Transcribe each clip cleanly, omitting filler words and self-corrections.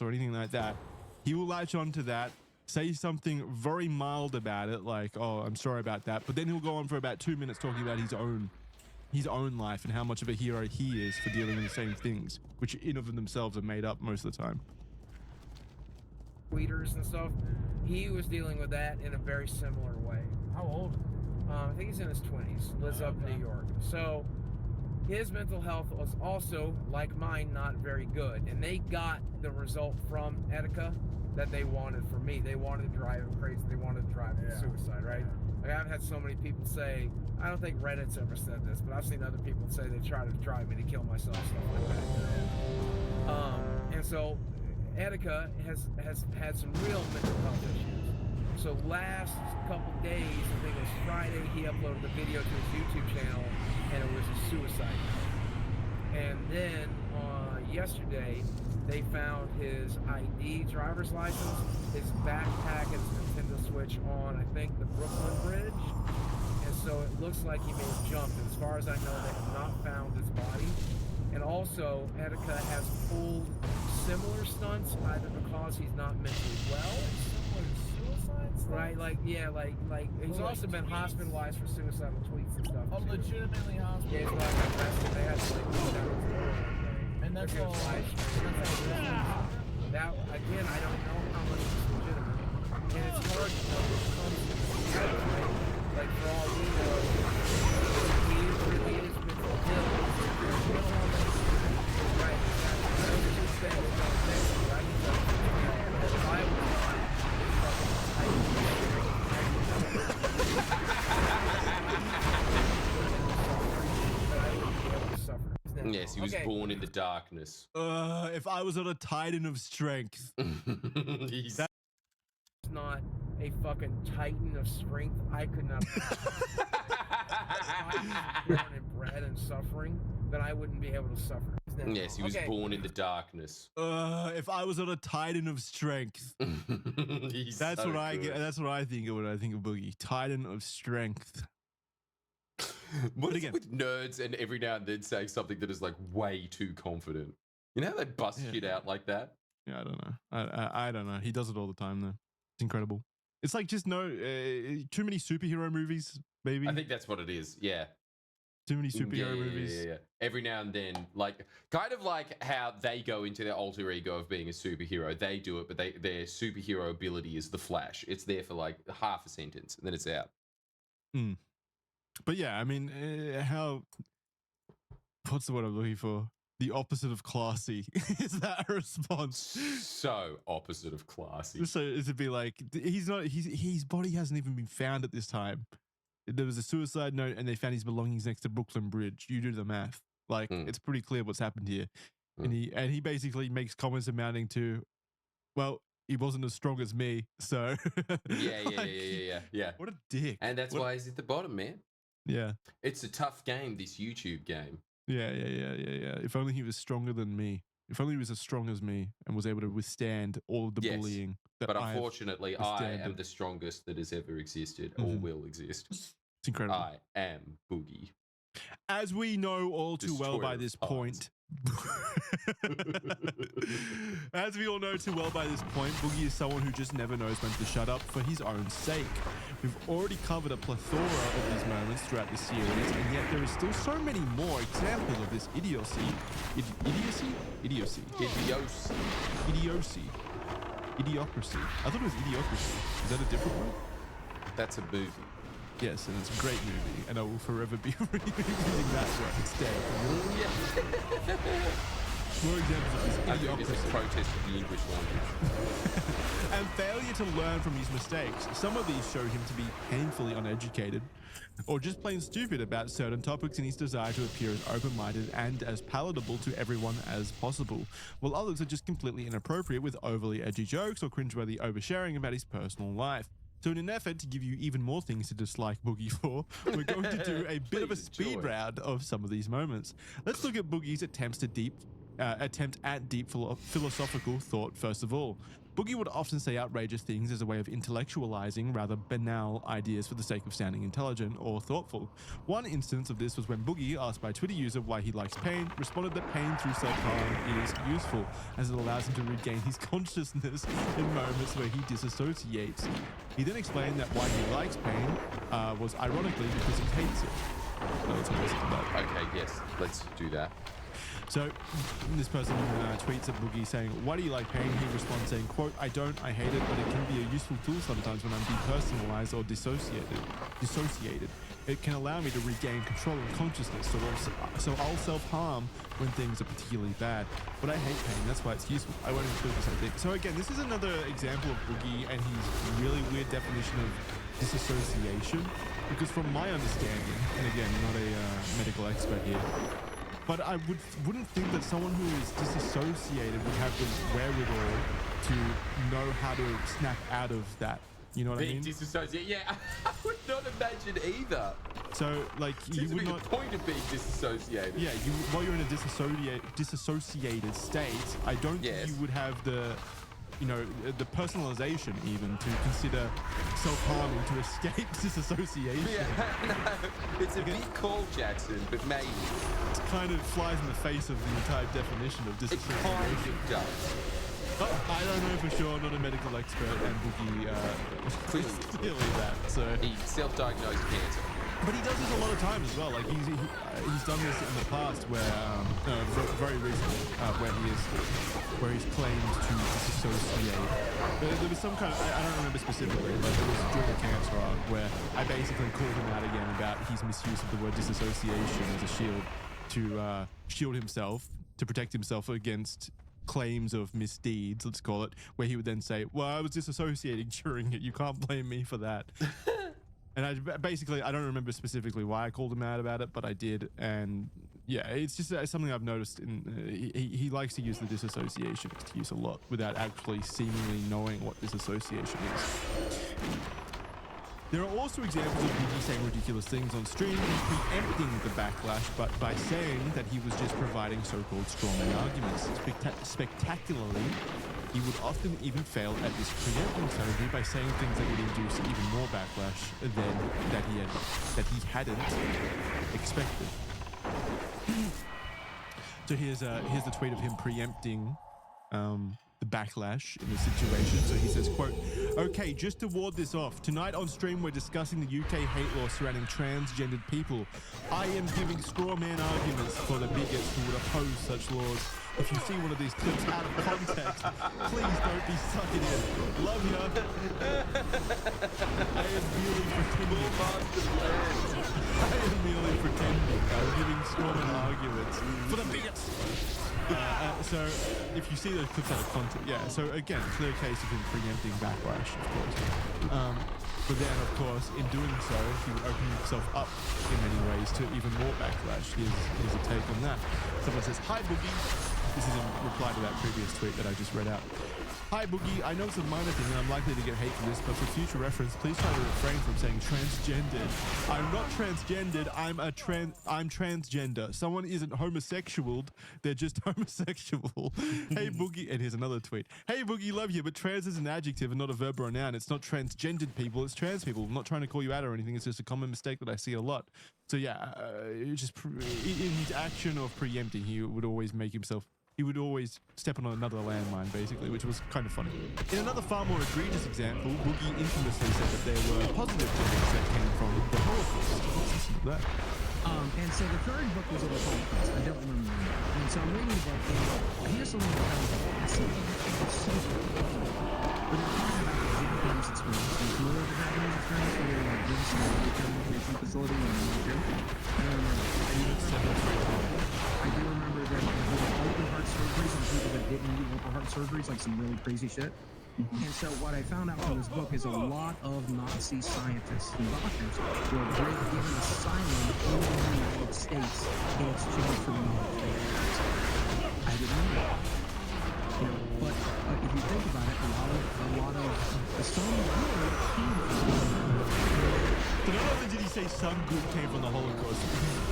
or anything like that, he will latch onto that, say something very mild about it, like, oh, I'm sorry about that, but then he'll go on for about 2 minutes talking about his own life and how much of a hero he is for dealing with the same things, which in of themselves are made up most of the time. Leaders and stuff, he was dealing with that in a very similar way. How old? I think he's in his 20s, lives up in New York. So his mental health was also, like mine, not very good. And they got the result from Etika that they wanted from me. They wanted to drive him crazy. They wanted to drive him to suicide, right? Like, I've had so many people say, I don't think Reddit's ever said this, but I've seen other people say they try to drive me to kill myself, stuff like that. And so Etika has had some real mental health issues. So last couple days, I think it was Friday, he uploaded a video to his YouTube channel, and it was a suicide note. And then yesterday, they found his ID, driver's license, his backpack, and his Nintendo Switch on, I think, the Brooklyn Bridge. And so it looks like he may have jumped. And as far as I know, they have not found his body. And also, Etika has pulled similar stunts, either because he's not mentally well. Right, like, yeah, like he's also been hospitalized for suicidal tweets and stuff. Oh, legitimately hospitalized? Yeah, he's like arrested. They had to like go down to the floor. And that's all. That, again, I don't know how much is legitimate. And it's hard to know what comes to it, right? Like, for all we know, he really is mental ill. Right, exactly. Those are two things that don't mix, right? If I was Yes, he was born in the darkness. If I was on a titan of strength. That's not a fucking titan of strength. I could not. Born and bred and suffering, then I wouldn't be able to suffer. Yes, he was born in the darkness. If I was on a titan of strength. That's what I get. That's what I think of when I think of Boogie. Titan of strength. What is it with nerds and every now and then saying something that is like way too confident? You know how they bust shit out like that? Yeah, I don't know. I don't know. He does it all the time though. It's incredible. It's like just too many superhero movies, maybe. I think that's what it is. Yeah. Too many superhero movies. Yeah. Every now and then, like kind of like how they go into their alter ego of being a superhero. They do it, but their superhero ability is the Flash. It's there for like half a sentence, and then it's out. But yeah, I mean, what's the word I'm looking for? The opposite of classy. Is that a response? So opposite of classy. So it'd be like, his body hasn't even been found at this time. There was a suicide note and they found his belongings next to Brooklyn Bridge. You do the math. Like, it's pretty clear what's happened here. And he basically makes comments amounting to, well, he wasn't as strong as me, so. Yeah. What a dick. And that's why he's at the bottom, man. Yeah. It's a tough game, this YouTube game. Yeah. If only he was stronger than me. If only he was as strong as me and was able to withstand all of the bullying. But unfortunately, I am the strongest that has ever existed or will exist. It's incredible. I am Boogie. As we know all too well by this point. As we all know too well by this point, Boogie is someone who just never knows when to shut up for his own sake. We've already covered a plethora of these moments throughout the series, and yet there is still so many more examples of this idiocy. Idiocracy. I thought it was idiocracy. Is that a different one? That's a movie. Yes, and it's a great movie, and I will forever be using that word instead. More examples of this idiocracy. It's a protest of the English language. And failure to learn from his mistakes. Some of these show him to be painfully uneducated, or just plain stupid about certain topics in his desire to appear as open-minded and as palatable to everyone as possible, while others are just completely inappropriate with overly edgy jokes or cringeworthy oversharing about his personal life. So in an effort to give you even more things to dislike Boogie for, we're going to do a bit of a speed round of some of these moments. Let's look at Boogie's attempts to attempt at deep philosophical thought first of all. Boogie would often say outrageous things as a way of intellectualizing rather banal ideas for the sake of sounding intelligent or thoughtful. One instance of this was when Boogie, asked by a Twitter user why he likes pain, responded that pain through self-harm is useful as it allows him to regain his consciousness in moments where he disassociates. He then explained that why he likes pain was ironically because he hates it. That's what it's about. Okay, yes, let's do that. So this person tweets at Boogie saying, "Why do you like pain?" He responds saying, quote, I don't hate it, but it can be a useful tool sometimes when I'm depersonalized or dissociated. It can allow me to regain control of consciousness, so I'll self-harm when things are particularly bad. But I hate pain, that's why it's useful. I won't include this, I think. So again, this is another example of Boogie and his really weird definition of disassociation, because from my understanding, and again, not a medical expert here, but I wouldn't think that someone who is disassociated would have the wherewithal to know how to snap out of that. You know what I mean? Disassociate, yeah. I would not imagine either. So, like, you would not. The point of being disassociated. Yeah, while you're in a disassociated state, I don't think you would have the, the personalization even to consider self-harming to escape disassociation. Yeah, no, it's a big call, Jackson, but maybe. It kind of flies in the face of the entire definition of It disassociation. kind of does. I don't know for sure, not a medical expert, and Boogie clearly that. So he self-diagnosed cancer. But he does this a lot of times as well. Like he's done this in the past, where very recently, where he's claimed to disassociate. There was some kind of, I don't remember specifically, but it was during a cancer arc where I basically called him out again about his misuse of the word disassociation as a shield to shield himself, to protect himself against claims of misdeeds, let's call it, where he would then say, well, I was disassociating during it, you can't blame me for that. And I don't remember specifically why I called him out about it, but I did. And yeah, it's just something I've noticed. He likes to use the disassociation excuse a lot without actually seemingly knowing what disassociation is. There are also examples of Boogie saying ridiculous things on stream and preempting the backlash, but by saying that he was just providing so-called strawman arguments. Spectacularly, he would often even fail at this preempting strategy by saying things that would induce even more backlash than that he hadn't expected. So here's the tweet of him preempting the backlash in the situation. So he says, quote, okay, just to ward this off, tonight on stream we're discussing the UK hate law surrounding transgendered people. I am giving straw man arguments for the bigots who would oppose such laws. If you see one of these clips out of context, please don't be sucking in. Love ya. I am merely pretending. I'm giving straw man arguments for the bigots. So if you see those clips out of context, yeah, so again, clear case of him preempting backlash, of course. But then, of course, in doing so, he would open himself up in many ways to even more backlash. Here's a take on that. Someone says, hi, Boogie. This is in reply to that previous tweet that I just read out. Hi, Boogie. I know it's a minor thing and I'm likely to get hate for this, but for future reference, please try to refrain from saying transgendered. I'm not transgendered. I'm transgender. Someone isn't homosexual. They're just homosexual. Hey, Boogie. And here's another tweet. Hey, Boogie, love you, but trans is an adjective and not a verb or a noun. It's not transgendered people. It's trans people. I'm not trying to call you out or anything. It's just a common mistake that I see a lot. So yeah, just in his action of preempting, he would always make himself. He would always step on another landmine, basically, which was kind of funny. In another far more egregious example, Boogie infamously said that there were positive things that came from the Holocaust. Let's listen to that. And so the third book was of the Holocaust. I don't remember the name. And so I'm reading the book, and here's something that I found fascinating. It's so cool. When you're talking about the Vietnamese experience, are you familiar with the Vietnamese experience where you're like doing some rehabilitation facility in the military? I don't remember. I do remember that open heart surgeries and people that didn't need open heart surgeries, like some really crazy shit. And so what I found out from this book is a lot of Nazi scientists and doctors were given asylum in the United States in exchange for the knowledge they had. I didn't know that. But if you think about it, a lot of some really came from. So not only did he say some good came from the Holocaust,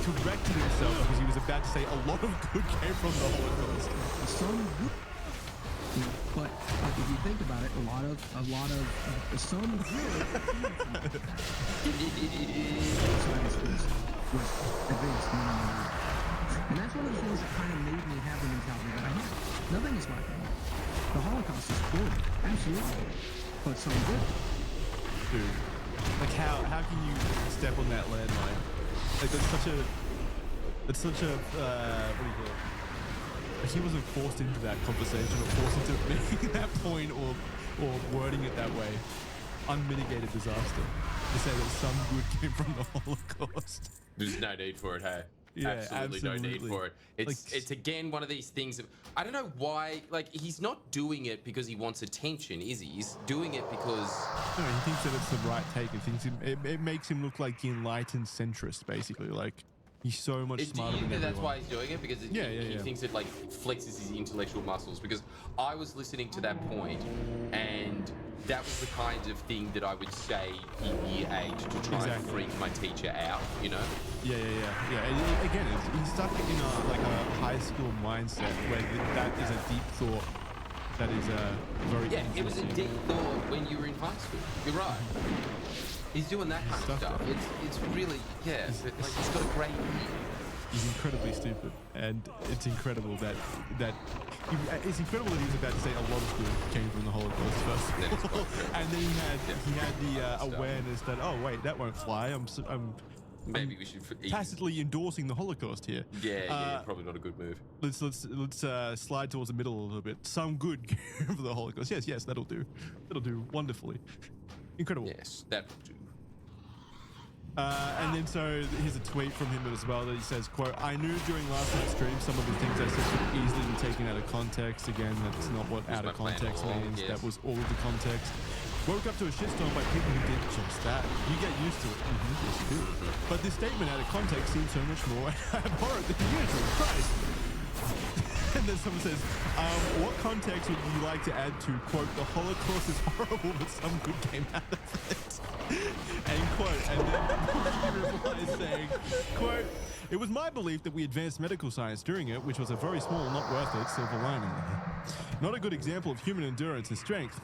he corrected himself because he was about to say a lot of good came from the Holocaust. Some good. But if you think about it, a lot of some good was advanced minimum. And that's one of the things that kind of made me have the mentality that I have. Nothing is my fault. The Holocaust is horrible, absolutely. But some good. Dude, like how can you step on that landmine? Like that's such a what do you call it? Like he wasn't forced into that conversation or forced into making that point or wording it that way. Unmitigated disaster. To say that some good came from the Holocaust. There's no need for it, hey. Yeah, absolutely no need for it. It's again one of these things. I don't know why. Like he's not doing it because he wants attention, is he? He's doing it because no, he thinks that it's the right take. He thinks it makes him look like the enlightened centrist, basically. Like he's so much smarter do you than think that's everyone. why he's doing it? Because he thinks it like flexes his intellectual muscles. Because I was listening to that point, and that was the kind of thing that I would say in year 8 to try and freak my teacher out, you know? Yeah. And again, he's stuck in a high school mindset where that is a deep thought. That is very it was a deep thought when you were in high school. You're right. He's doing that kind of stuff. It's really like he's got a great ear. He's incredibly stupid, and it's incredible that it's incredible that he was about to say a lot of good came from the Holocaust first of all, and then he had the awareness that that won't fly. Maybe we should tacitly endorsing the Holocaust here. Yeah, probably not a good move. Let's slide towards the middle a little bit. Some good came from the Holocaust. Yes, that'll do. That'll do wonderfully. Incredible. Yes, that will do. And then so here's a tweet from him as well that he says, quote, I knew during last night's stream some of the things I said could easily be taken out of context. Again, that's not what out of context means. Yes. That was all of the context. Woke up to a shitstorm by people who did just that. You get used to it. Yes, you do. But this statement out of context seems so much more abhorrent than usual. Christ. And then someone says, what context would you like to add to, quote, the Holocaust is horrible, but some good came out of it? End quote. And then he replies saying, quote, it was my belief that we advanced medical science during it, which was a very small, not worth it, silver lining. Not a good example of human endurance and strength.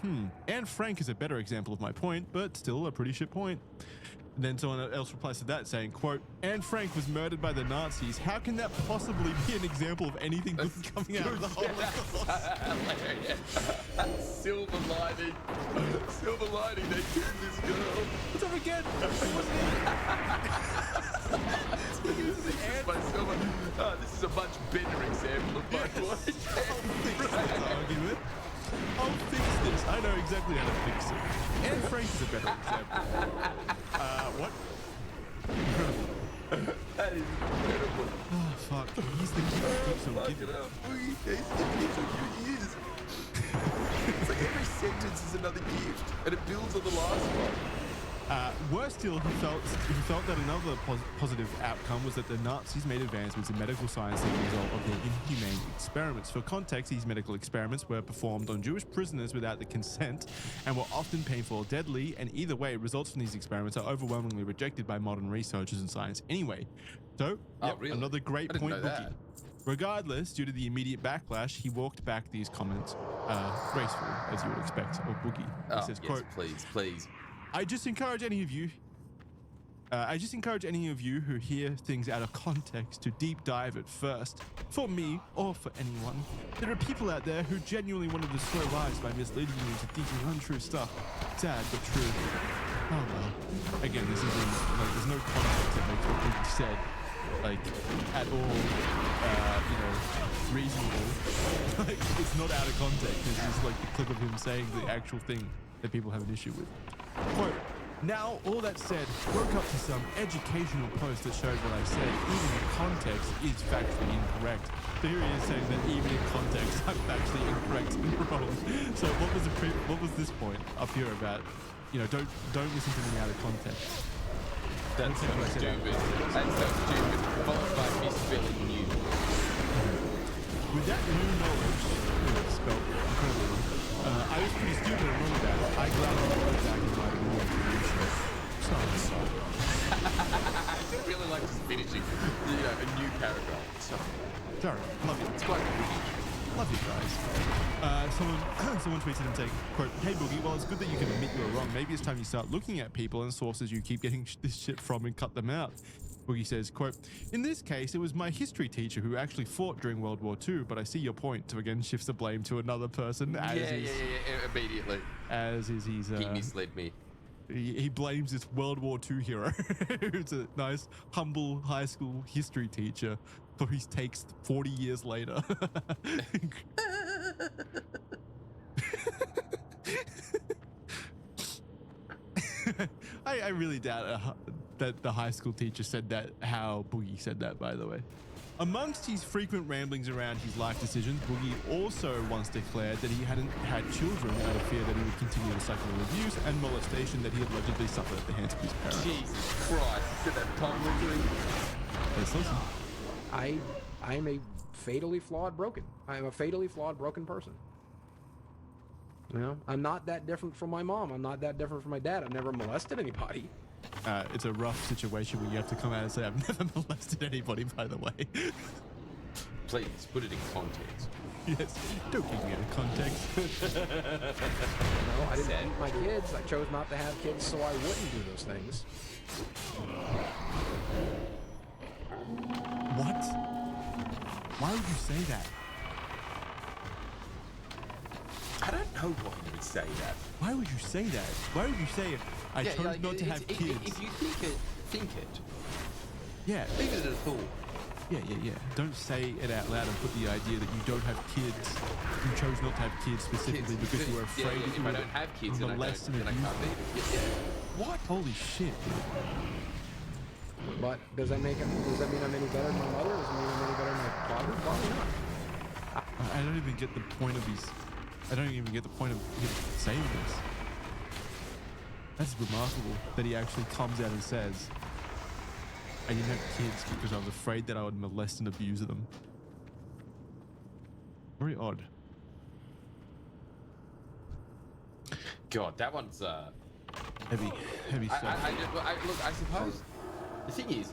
Anne Frank is a better example of my point, but still a pretty shit point. And then someone else replies to that saying, quote, Anne Frank was murdered by the Nazis. How can that possibly be an example of anything good coming out of the Holocaust? Hilarious. Silver lining. Silver lining, they killed this girl. What's up again? This is a much better example of my point. I'll fix this. I know exactly how to fix it. Anne Frank is a better example. What? Incredible. That is incredible. Oh, fuck. He's the gift that keeps on giving. It's like every sentence is another gift, and it builds on the last one. Worse still, he felt that another positive outcome was that the Nazis made advancements in medical science as a result of their inhumane experiments. For context, these medical experiments were performed on Jewish prisoners without the consent and were often painful or deadly, and either way, results from these experiments are overwhelmingly rejected by modern researchers in science anyway. So, really? Another great point, Bookie. Regardless, due to the immediate backlash, he walked back these comments gracefully, as you would expect of Boogie. He says, quote, please. I just encourage any of you who hear things out of context to deep dive it first. For me, or for anyone, there are people out there who genuinely want to destroy lives by misleading you into thinking untrue stuff. Sad, but true. Oh well. Again, this isn't, there's no context that makes what he said, at all, reasonable. It's not out of context. It's just the clip of him saying the actual thing that people have an issue with. Quote, now, all that said, woke up to some educational post that showed what I said, even in context, is factually incorrect. So here he is saying that even in context, I'm factually incorrect and wrong. So what was this point up here about, don't listen to me out of context? That's so stupid. That's so stupid. Followed by misspelling you. With that new knowledge, spelled incredibly, I was pretty stupid and wrong about it. I gladly wrote back in my more information. Sorry. someone tweeted him saying, quote, "Hey Boogie, well, it's good that you can admit you were wrong. Maybe it's time you start looking at people and sources you keep getting this shit from and cut them out." Boogie says, quote, "In this case, it was my history teacher who actually fought during World War II, but I see your point." So again, shifts the blame to another person. Immediately. As is he's... He misled me. He blames this World War II hero, who's a nice, humble high school history teacher, for his takes 40 years later. I really doubt that the high school teacher said that, how Boogie said that, by the way. Amongst his frequent ramblings around his life decisions, Boogie also once declared that he hadn't had children out of fear that he would continue the cycle of abuse and molestation that he allegedly suffered at the hands of his parents. Jesus Christ, he said that publicly. Let's listen. I am a fatally flawed broken. I am a fatally flawed broken person. You know, I'm not that different from my mom. I'm not that different from my dad. I've never molested anybody. It's a rough situation where you have to come out and say, "I've never molested anybody," by the way. Please, put it in context. Yes, don't keep me out of context. No, I didn't beat my kids. I chose not to have kids so I wouldn't do those things. What? Why would you say that? I don't know why you would say that. Why would you say that? Why would you say, "I chose not to have kids"? If you think it. Yeah. Leave it as a thought. Yeah. Don't say it out loud and put the idea that you don't have kids. You chose not to have kids specifically because you were afraid that if you I would don't have kids, then I molest and can't abuse. be. What? Holy shit. But does that mean I'm any better than my mother? Does it mean I'm any better than my father? Probably not. I don't even get the point of his... I don't even get the point of him saying this. That's remarkable that he actually comes out and says, "I didn't have kids because I was afraid that I would molest and abuse them." Very odd. God, that one's Heavy stuff. I suppose the thing is,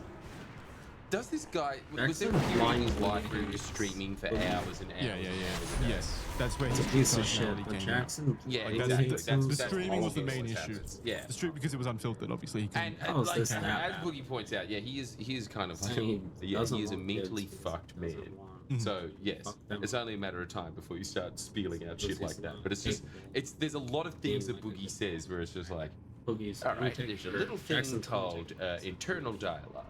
does this guy was there a Jackson period in his blindly life where he was streaming for hours and hours? Yeah. and hours and hours? Yes, that's where It's a his piece of shit, personality but came out. Jackson. Yeah, like, That's- exactly. the That's streaming was the obvious main what issue. happens. Yeah. The stream, because it was unfiltered, obviously. He And couldn't. Oh, like, this as snap. Boogie points out, yeah, he is kind of like He he doesn't is a want mentally kids. fucked man. Doesn't want- So yes, Fuck them. it's only a matter of time before you start spieling out shit This like is that. not But it's just capable. there's a lot of things that Being like Boogie a- says where it's just like, Boogie's all right, intake there's a shirt. little thing Jackson's called intake internal dialogue.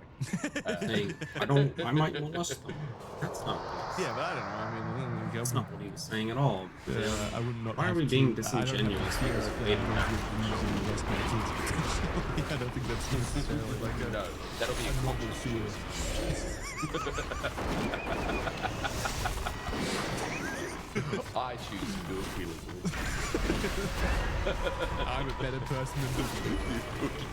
saying, I might molest them. That's not what Yeah, but I don't know. I mean, that's not what he was saying at all. I would not. Why are have we to- being I don't have disingenuous fear because of we that don't have using the rest of my kids potentially. I don't think that's necessarily like a No, that'll be a normal conscious fear. I choose to do a feeling. I'm a better person than Boogie.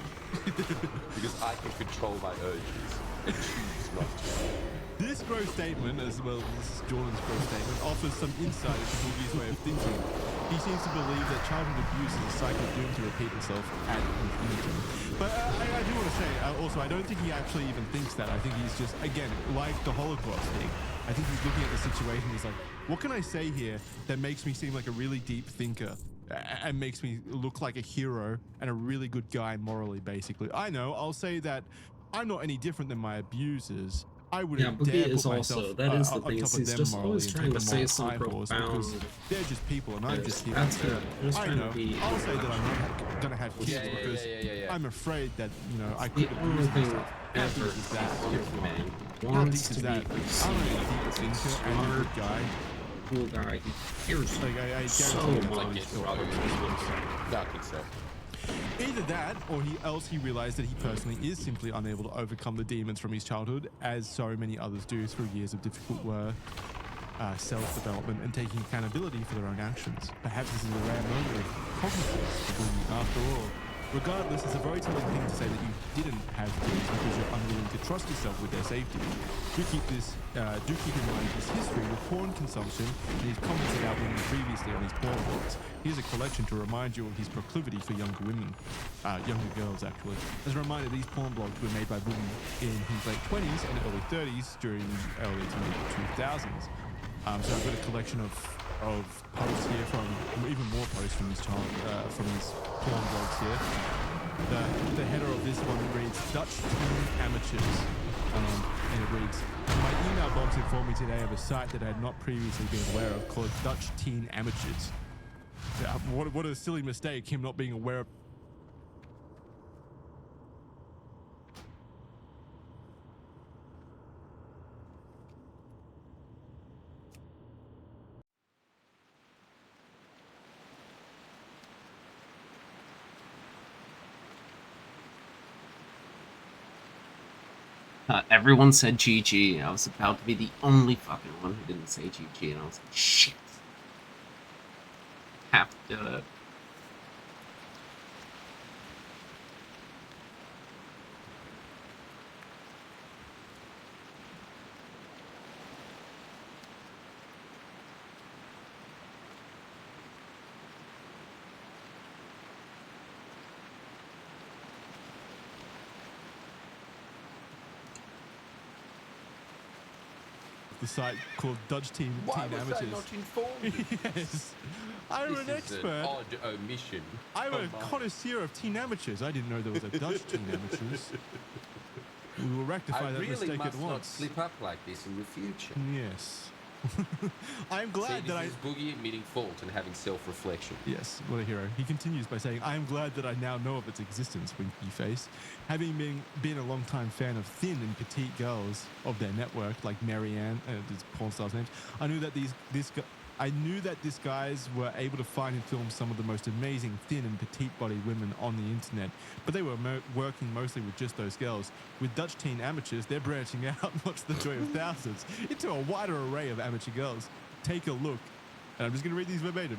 Because I can control my urges and choose not to. This growth statement, as well as Jordan's growth statement, offers some insight into Boogie's way of thinking. He seems to believe that childhood abuse is a cycle doomed to repeat itself ad infinitum. But I do want to say, also, I don't think he actually even thinks that. I think he's just, again, like the Holocaust thing, I think he's looking at the situation, he's like, what can I say here that makes me seem like a really deep thinker? And makes me look like a hero and a really good guy morally, basically. I know, I'll say that I'm not any different than my abusers. I wouldn't Boogie dare is put also- myself that is the on thing, top is of he's them just morally always and trying take to them say on some eyeballs because profound- they're just people and I'm Yes, just here. that's to it. Just I trying to know. be I'll say that I'm not gonna have kids Yeah. because I'm afraid that, you know, I The could only abuse thing myself. How ever deep is that? man How deep wants is to that? be I'm a perceived deep as a thinker and a smart, good guy. cool guy. He cares Like I so guarantee much. Like, yes, about probably. others. No, I think so. Either that, or he realized that he personally is simply unable to overcome the demons from his childhood, as so many others do through years of difficult work, self-development, and taking accountability for their own actions. Perhaps this is a rare moment of cognizance. After all, regardless, it's a very telling thing to say that you didn't have kids because you're unwilling to trust yourself with their safety. Do keep in mind his history with porn consumption and his comments about women previously on his porn blogs. Here's a collection to remind you of his proclivity for younger women, younger girls actually. As a reminder, these porn blogs were made by Boogie in his late 20s and early 30s during the early to mid 2000s. So I've got a collection of of posts here from even more posts from these porn blogs here. The header of this one reads Dutch teen amateurs, and it reads, my email box informed me today of a site that I had not previously been aware of called Dutch teen amateurs. Yeah, what a silly mistake, him not being aware of. Everyone said GG. I was about to be the only fucking one who didn't say GG, and I was like, shit. Have to do it. The site called Dutch Teen Amateurs. I not informed? Yes, I'm an expert. An odd omission. I'm a connoisseur of teen amateurs. I didn't know there was a Dutch teen amateurs. We will rectify that mistake at once. I really must not slip up like this in the future. Yes. I'm glad that this is Boogie admitting fault and having self-reflection. Yes, what a hero. He continues by saying, I am glad that I now know of its existence, winky face. Having been a long-time fan of thin and petite girls of their network, like Marianne, these porn stars' names, I knew that these guys were able to find and film some of the most amazing thin and petite-bodied women on the internet, but they were working mostly with just those girls. With Dutch teen amateurs, they're branching out, much to the joy of thousands, into a wider array of amateur girls. Take a look, and I'm just going to read these verbatim.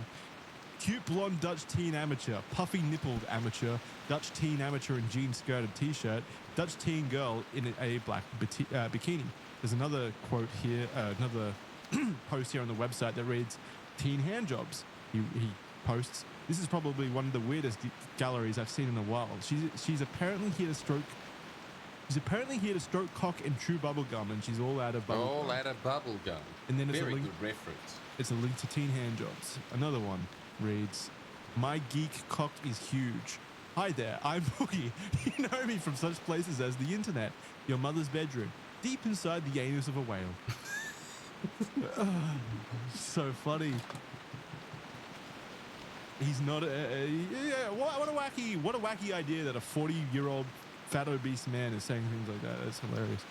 Cute blonde Dutch teen amateur, puffy nippled amateur, Dutch teen amateur in jean skirted t-shirt, Dutch teen girl in a black bikini. There's another quote here, another post here on the website that reads, teen handjobs. He posts, this is probably one of the weirdest galleries I've seen in a while. She's apparently here to stroke. She's apparently here to stroke cock and chew bubblegum, and she's all out of bubblegum. All out of bubblegum. And then it's very a link, good reference. It's a link to teen handjobs. Another one reads, my geek cock is huge. Hi there, I'm Boogie. You know me from such places as the internet, your mother's bedroom, deep inside the anus of a whale. So funny. He's not yeah, what a wacky idea that a 40-year-old fat obese man is saying things like that. That's hilarious.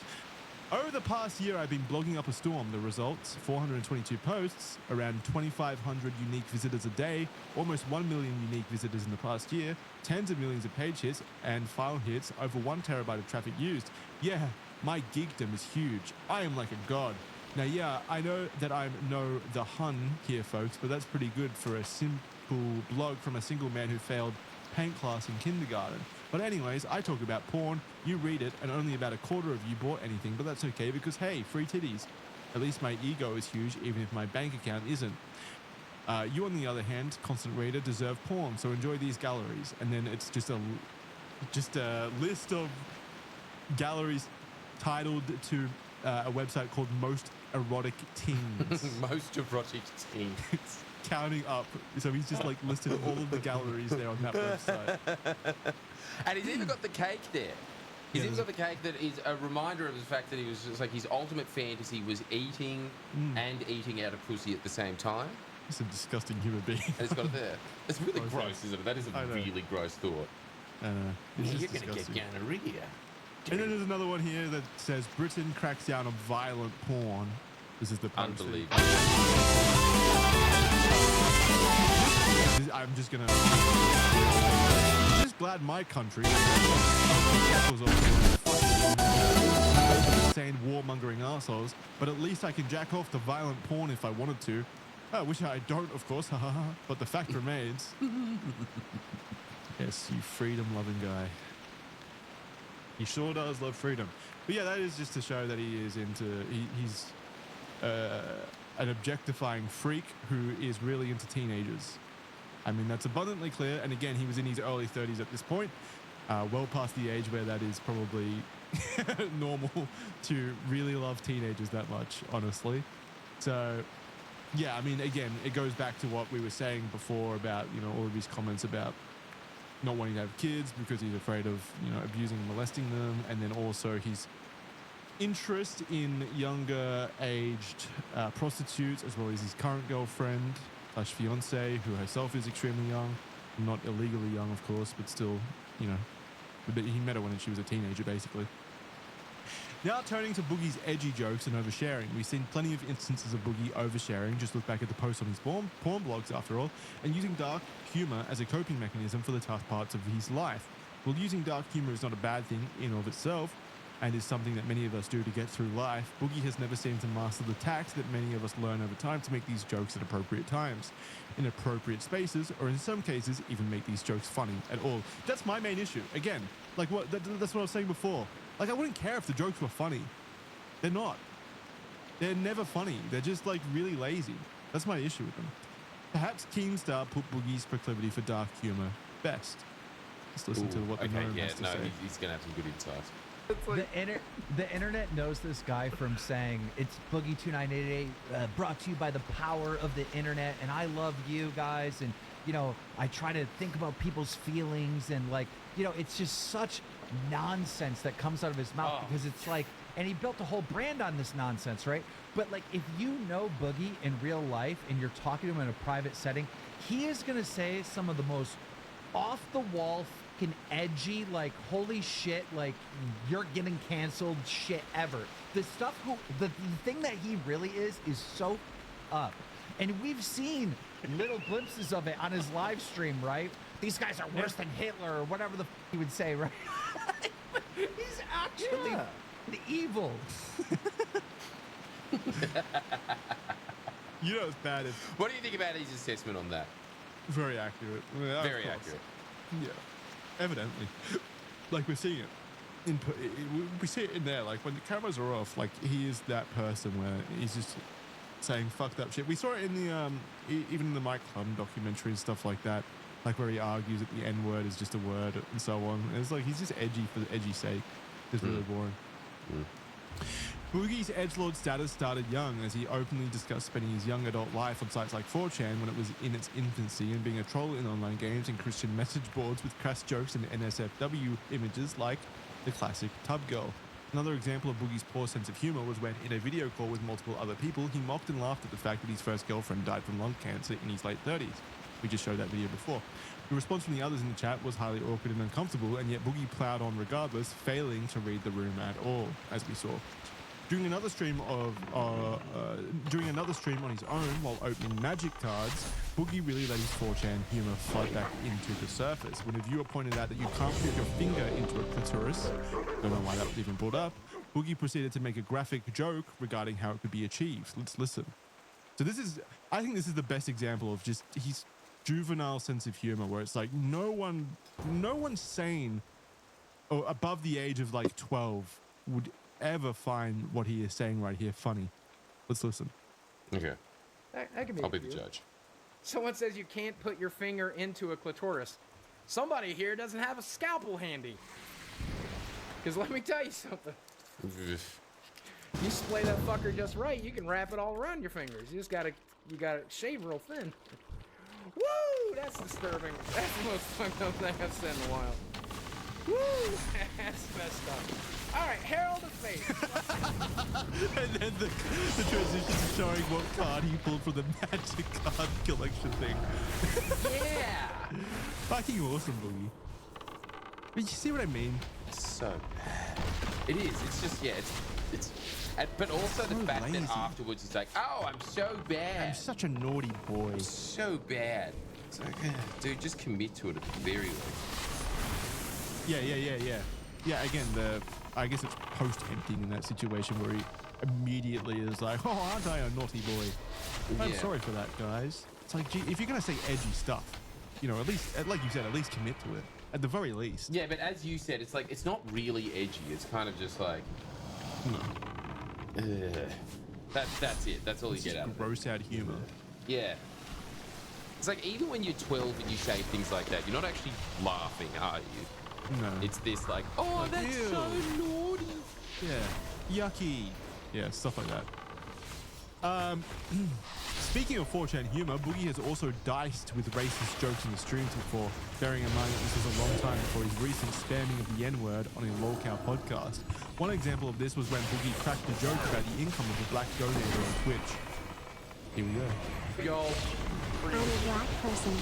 Over the past year, I've been blogging up a storm. The results, 422 posts, around 2,500 unique visitors a day, almost 1 million unique visitors in the past year, tens of millions of page hits and file hits, over 1 terabyte of traffic used. Yeah, my geekdom is huge. I am like a god. Now, yeah, I know that I'm no the Hun here, folks, but that's pretty good for a simple blog from a single man who failed paint class in kindergarten. But anyways, I talk about porn, you read it, and only about a quarter of you bought anything, but that's okay because, hey, free titties. At least my ego is huge, even if my bank account isn't. You, on the other hand, constant reader, deserve porn, so enjoy these galleries. And then it's just a list of galleries titled to a website called Most Erotic Teens. Most erotic teens. Counting up. So he's just like listed all of the galleries there on that website. And he's even got the cake there. He's even got the cake that is a reminder of the fact that he was just like his ultimate fantasy was eating and eating out of pussy at the same time. He's a disgusting human being. And it's got it there. It's really gross, isn't it? That is a really gross thought. You're going to get gonorrhea. And then there's another one here that says Britain cracks down on violent porn. This is the post. Unbelievable. I'm just gonna. I'm just glad my country was insane warmongering assholes, but at least I can jack off to violent porn if I wanted to. Which I don't, of course, but the fact remains. Yes, you freedom-loving guy. He sure does love freedom. But yeah, that is just to show that he is he's an objectifying freak who is really into teenagers. I mean, that's abundantly clear. And again, he was in his early 30s at this point, well past the age where that is probably normal to really love teenagers that much, honestly. So Yeah, I mean, again, it goes back to what we were saying before about, you know, all of his comments about not wanting to have kids because he's afraid of, you know, abusing and molesting them, and then also his interest in younger aged prostitutes, as well as his current girlfriend slash fiance, who herself is extremely young, not illegally young, of course, but still, you know, but he met her when she was a teenager, basically. Now turning to Boogie's edgy jokes and oversharing. We've seen plenty of instances of Boogie oversharing. Just look back at the posts on his porn blogs, after all, and using dark humor as a coping mechanism for the tough parts of his life. Well, using dark humor is not a bad thing in of itself, and is something that many of us do to get through life. Boogie has never seemed to master the tact that many of us learn over time to make these jokes at appropriate times, in appropriate spaces, or in some cases, even make these jokes funny at all. That's my main issue. Again, like that's what I was saying before. Like, I wouldn't care if the jokes were funny. They're not. They're never funny. They're just, like, really lazy. That's my issue with them. Perhaps Keemstar put Boogie's proclivity for dark humor best. Let's listen to what the gnome has to say. He's gonna have some good insights. The internet knows this guy from saying it's Boogie2988, brought to you by the power of the internet, and I love you guys, and you know, I try to think about people's feelings, and like, you know, it's just such nonsense that comes out of his mouth because it's like, and he built a whole brand on this nonsense, right? But like, if you know Boogie in real life and you're talking to him in a private setting, he is gonna say some of the most off the wall, fucking edgy, like holy shit, like you're getting canceled shit ever. The stuff, the thing that he really is so up. And we've seen little glimpses of it on his live stream, right? These guys are worse than Hitler or whatever the he would say, right? He's actually evil. You know, it's bad. What do you think about his assessment on that? Very accurate. Yeah, very accurate. Yeah, evidently. Like, we're seeing it. We see it in there. Like, when the cameras are off, like, he is that person where he's just saying fucked up shit. We saw it in the even in the Mike Clum documentary and stuff like that. Like, where he argues that the N-word is just a word and so on. And it's like, he's just edgy for the edgy sake. It's really boring. Boogie's edgelord status started young, as he openly discussed spending his young adult life on sites like 4chan when it was in its infancy, and being a troll in online games and Christian message boards with crass jokes and NSFW images like the classic Tub Girl. Another example of Boogie's poor sense of humor was when, in a video call with multiple other people, he mocked and laughed at the fact that his first girlfriend died from lung cancer in his late 30s. We just showed that video before. The response from the others in the chat was highly awkward and uncomfortable, and yet Boogie plowed on regardless, failing to read the room at all, as we saw. During another stream on his own, while opening magic cards, Boogie really let his 4chan humor flood back into the surface. When a viewer pointed out that you can't put your finger into a clitoris, don't know why that was even brought up, Boogie proceeded to make a graphic joke regarding how it could be achieved. Let's listen. So I think this is the best example of just his juvenile sense of humor, where it's like no one sane or above the age of like 12 would ever find what he is saying right here funny. Let's listen. Okay. That can be. I'll be the judge. Someone says you can't put your finger into a clitoris. Somebody here doesn't have a scalpel handy. Because let me tell you something. You splay that fucker just right, you can wrap it all around your fingers. You gotta shave real thin. Woo! That's disturbing. That's the most fucked up thing I've said in a while. Woo! That's messed up. Alright, Herald of Fate. And then the transition to showing what card he pulled from the magic card collection thing. Yeah! Fucking awesome, Boogie. But you see what I mean? It's so bad. It is. It's just, yeah, but also the fact lazy. that afterwards he's like, oh, I'm so bad. I'm such a naughty boy. I'm so bad. It's like, dude, just commit to it at the very least. Yeah. Yeah, again, I guess it's post-emptying in that situation where he immediately is like, oh, aren't I a naughty boy? I'm sorry for that, guys. It's like, gee, if you're going to say edgy stuff, you know, at least, like you said, at least commit to it. At the very least. Yeah, but as you said, it's like, it's not really edgy. It's kind of just like, that's it. That's all you get out of it. Gross out humor. Yeah. It's like, even when you're 12 and you say things like that, you're not actually laughing, are you? No. It's this like, oh, like, that's ew. so naughty. Yeah. Yucky. Yeah, stuff like that. Speaking of 4chan humor, Boogie has also diced with racist jokes in the streams before, bearing in mind that this was a long time before his recent spamming of the N-word on a LOLcow podcast. One example of this was when Boogie cracked a joke about the income of a black donator on Twitch. Here we go. Yo, I'm a black person.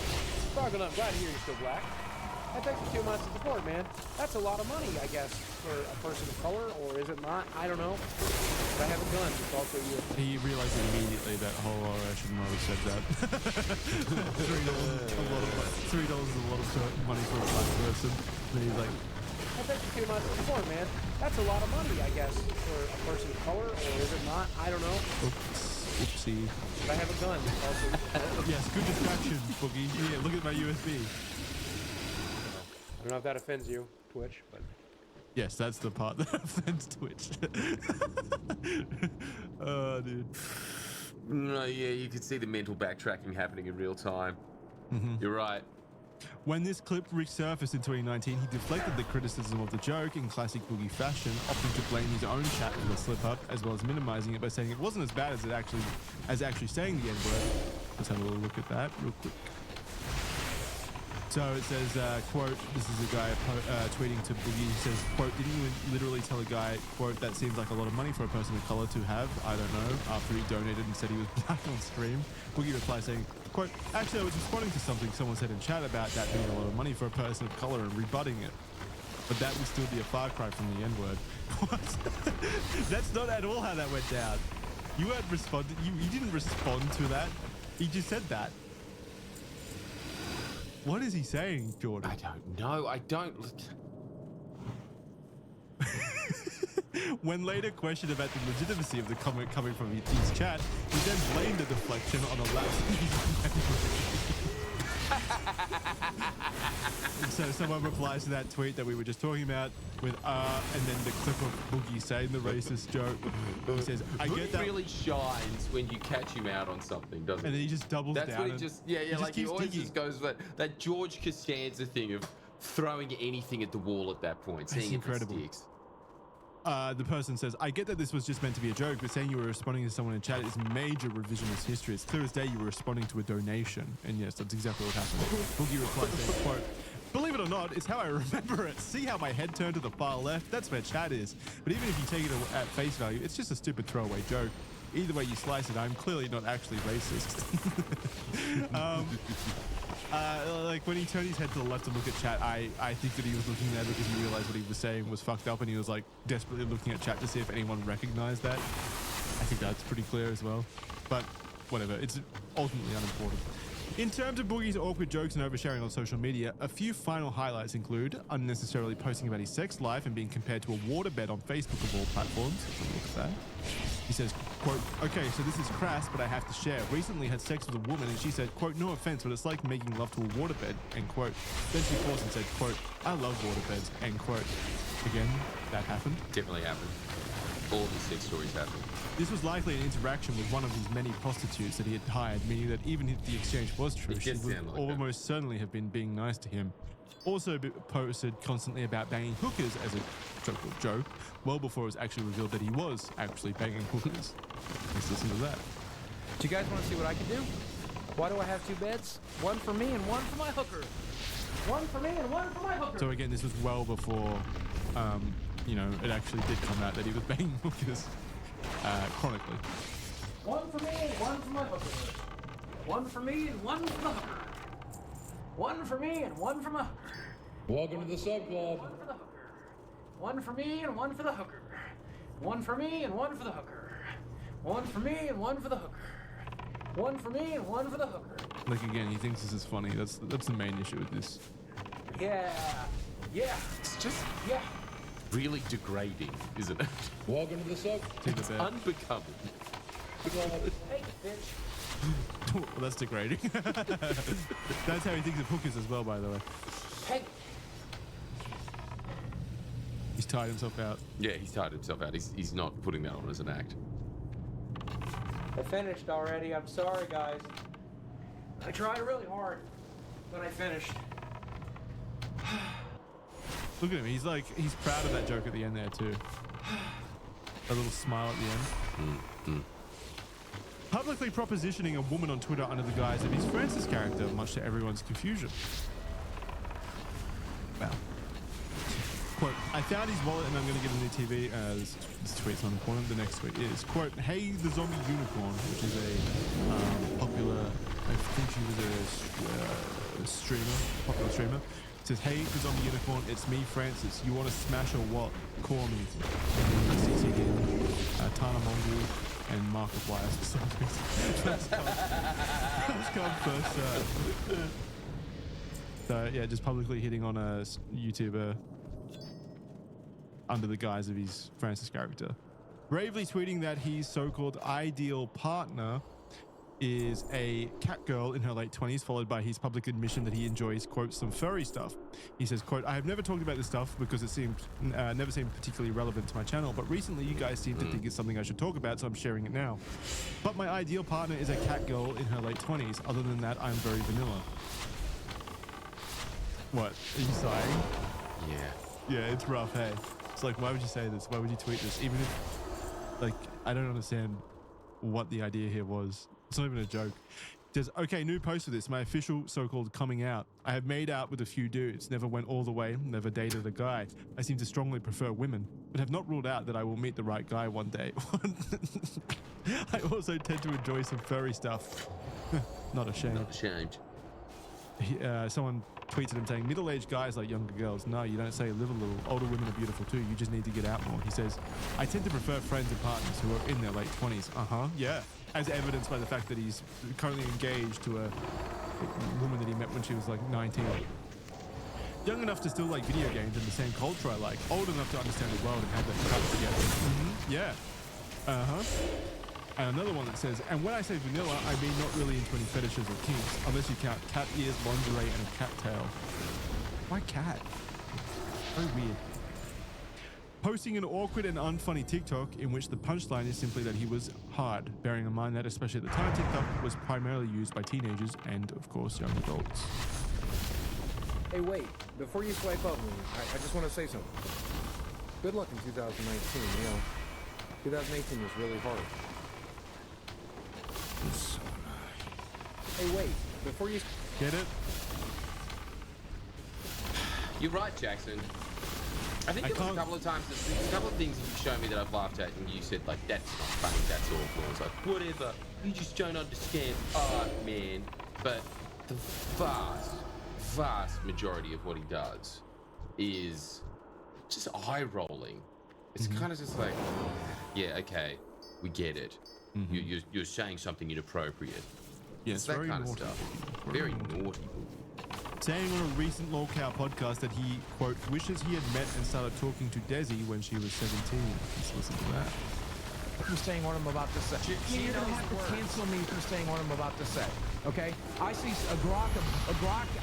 Sparkle up, glad to hear you're still black. That takes you 2 months to support, man. That's a lot of money, I guess, for a person of color, or is it not? I don't know. But I have a gun. It's also you. He realized immediately that, oh, I should not have said that. $3 is a lot of money for a black person. And he's like, That takes you 2 months to support, man. That's a lot of money, I guess, for a person of color, or is it not? I don't know. oopsie. But I have a gun. It's also you. Yes, good distraction, Boogie. Yeah, look at my USB. I don't know if that offends you, Twitch, but... Yes, that's the part that offends Twitch. Oh, dude. No, yeah, you can see the mental backtracking happening in real time. You're right. When this clip resurfaced in 2019, he deflected the criticism of the joke in classic Boogie fashion, opting to blame his own chat for the slip-up, as well as minimizing it by saying it wasn't as bad as actually saying the N-word. Let's have a little look at that real quick. So it says, quote, this is a guy tweeting to Boogie. He says, quote, didn't you literally tell a guy, quote, that seems like a lot of money for a person of color to have? I don't know. After he donated and said he was black on stream. Boogie replies saying, quote, actually, I was responding to something someone said in chat about that being a lot of money for a person of color and rebutting it. But that would still be a far cry from the N-word. What? That's not at all how that went down. You had responded, you didn't respond to that. He just said that. What is he saying, Jordan? I don't know. I don't. When later questioned about the legitimacy of the comment coming from his chat, he then blamed the deflection on a lapse in his memory. So someone replies to that tweet that we were just talking about with and then the clip of Boogie saying the racist joke. He says, I get that. It really shines when you catch him out on something, doesn't it? And then he just doubles down. That's what he just, like he always digging. just goes that George Costanza thing of throwing anything at the wall at that point, seeing if it sticks. The person says, I get that this was just meant to be a joke, but saying you were responding to someone in chat is major revisionist history. It's clear as day you were responding to a donation. And yes, that's exactly what happened. Boogie replies saying, quote, believe it or not, it's how I remember it. See how my head turned to the far left? That's where chat is. But even if you take it at face value, it's just a stupid throwaway joke. Either way you slice it, I'm clearly not actually racist. Like when he turned his head to the left to look at chat, I think that he was looking there because he realized what he was saying was fucked up, and he was like desperately looking at chat to see if anyone recognized that. I think that's pretty clear as well. But whatever, it's ultimately unimportant. In terms of Boogie's awkward jokes and oversharing on social media, a few final highlights include unnecessarily posting about his sex life and being compared to a waterbed on Facebook of all platforms. Let's have a look at that. He says, quote, okay, so this is crass, but I have to share. Recently had sex with a woman and she said, quote, no offense, but it's like making love to a waterbed, end quote. Then she paused and said, quote, I love waterbeds, end quote. Again, that happened. Definitely happened. All of his sex stories happened. This was likely an interaction with one of his many prostitutes that he had hired, meaning that even if the exchange was true, she would almost certainly have been being nice to him. Also posted constantly about banging hookers as a so-called joke, well before it was actually revealed that he was actually banging hookers. Let's listen to that. Do you guys want to see what I can do? Why do I have 2 beds? One for me and one for my hooker. One for me and one for my hooker. So again, this was well before, you know, it actually did come out that he was banging hookers chronically. One for me and one for my hooker. One for me and one for the hooker. One for me and one for my hooker. Welcome to the sub club. One for the hooker. One for me and one for the hooker. One for me and one for the hooker. One for me and one for the hooker. One for me and one for the hooker. Like again, he thinks this is funny. That's the main issue with this. Yeah. It's just really degrading, isn't it? Welcome to the sub. It's unbecoming. Hey, bitch. Well, that's degrading. That's how he thinks of hookers as well, by the way. Hey. He's tired himself out. Yeah, he's tired himself out. He's not putting that on as an act. I finished already. I'm sorry, guys. I tried really hard, but I finished. Look at him. He's proud of that joke at the end there too. A little smile at the end. publicly propositioning a woman on Twitter under the guise of his Francis character, much to everyone's confusion. Wow. Quote, I found his wallet and I'm going to get a new TV. This tweet's not important. The next tweet is, quote, hey, the zombie unicorn, which is a popular, I think she was a streamer, popular streamer. It says, hey, the zombie unicorn, it's me, Francis. You want to smash or what? Call me. CC Gaming, Tana Mongol, and Markiplier for some reason. First come, first serve. So, yeah, just publicly hitting on a YouTuber under the guise of his Francis character. Bravely tweeting that his so-called ideal partner is a cat girl in her late 20s, followed by his public admission that he enjoys, quote, some furry stuff. He says, quote, I have never talked about this stuff because it never seemed particularly relevant to my channel, but recently you guys seem to think it's something I should talk about, so I'm sharing it now. But my ideal partner is a cat girl in her late 20s. Other than that, I'm very vanilla. What? Are you sighing? Yeah. Yeah, it's rough, hey. It's like, why would you say this? Why would you tweet this? Even if, like, I don't understand what the idea here was. It's not even a joke. It says, okay, new post for this. My official so-called coming out. I have made out with a few dudes. Never went all the way. Never dated a guy. I seem to strongly prefer women, but have not ruled out that I will meet the right guy one day. I also tend to enjoy some furry stuff. Not ashamed. Not ashamed. Someone tweeted him saying, middle-aged guys like younger girls. No, you don't say live a little. Older women are beautiful too. You just need to get out more. He says, I tend to prefer friends and partners who are in their late 20s. Yeah. As evidenced by the fact that he's currently engaged to a woman that he met when she was like 19. Young enough to still like video games and the same culture I like. Old enough to understand the world and have that cut together. Yeah. And another one that says, and when I say vanilla, I mean not really into any fetishes or kinks, unless you count cat ears, lingerie, and a cat tail. Why cat? Very weird. Posting an awkward and unfunny TikTok in which the punchline is simply that he was hard, bearing in mind that especially at the time TikTok was primarily used by teenagers and, of course, young adults. Hey, wait. Before you swipe up, I just want to say something. Good luck in 2019, you know. 2018 was really hard. Hey, wait. Before you... Get it? You're right, Jackson. I think there was a couple of times, there's a couple of things you showed me that I've laughed at, and you said, like, that's not funny, that's awful. I was like, whatever, you just don't understand art, man. But the vast majority of what he does is just eye-rolling. It's kind of just like, yeah, okay, we get it. You're saying something inappropriate. Yeah, it's that kind of stuff. Very naughty. Saying on a recent LolCow podcast that he, quote, wishes he had met and started talking to Desi when she was 17. Let's listen to that. For saying what I'm about to say. You don't have to cancel me for saying what I'm about to say. Okay? I see a Grok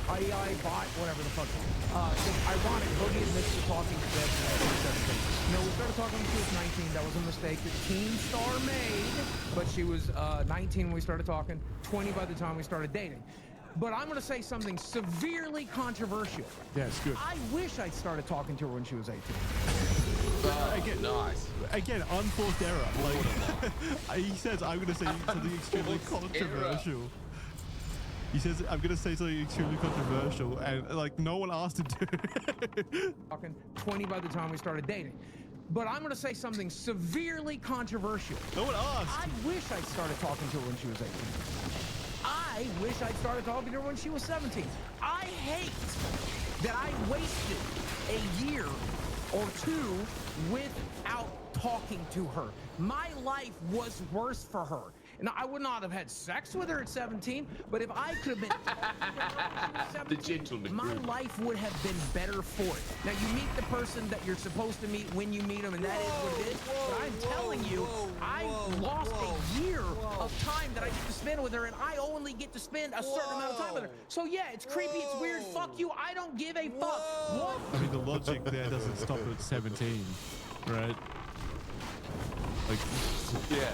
AI bot, whatever the fuck. It's ironic. Boogie admits to talking to Desi when she was 17. No, we started talking when she was 19. That was a mistake that Teen Star made. But she was 19 when we started talking, 20 by the time we started dating. But I'm going to say something severely controversial. Yeah, it's good. I wish I'd started talking to her when she was 18. Again, nice. Again, unforced error. Like he says, I'm going to say something extremely controversial. He says, I'm going to say something extremely controversial, and like no one asked him to. Talking 20 by the time we started dating. But I'm going to say something severely controversial. No one asked. I wish I'd started talking to her when she was 18. I wish I'd started talking to her when she was 17. I hate that I wasted a year or two without talking to her. My life was worse for her. And I would not have had sex with her at 17, but if I could have been talking to her at 17, the gentleman my life would have been better for it. Now, you meet the person that you're supposed to meet when you meet them, and that is what it is. But I'm telling you, I lost a year of time that I get to spend with her, and I only get to spend a certain amount of time with her. So yeah, it's creepy, it's weird, fuck you, I don't give a fuck. What? I mean, the logic there doesn't stop at 17, right? Like, yeah.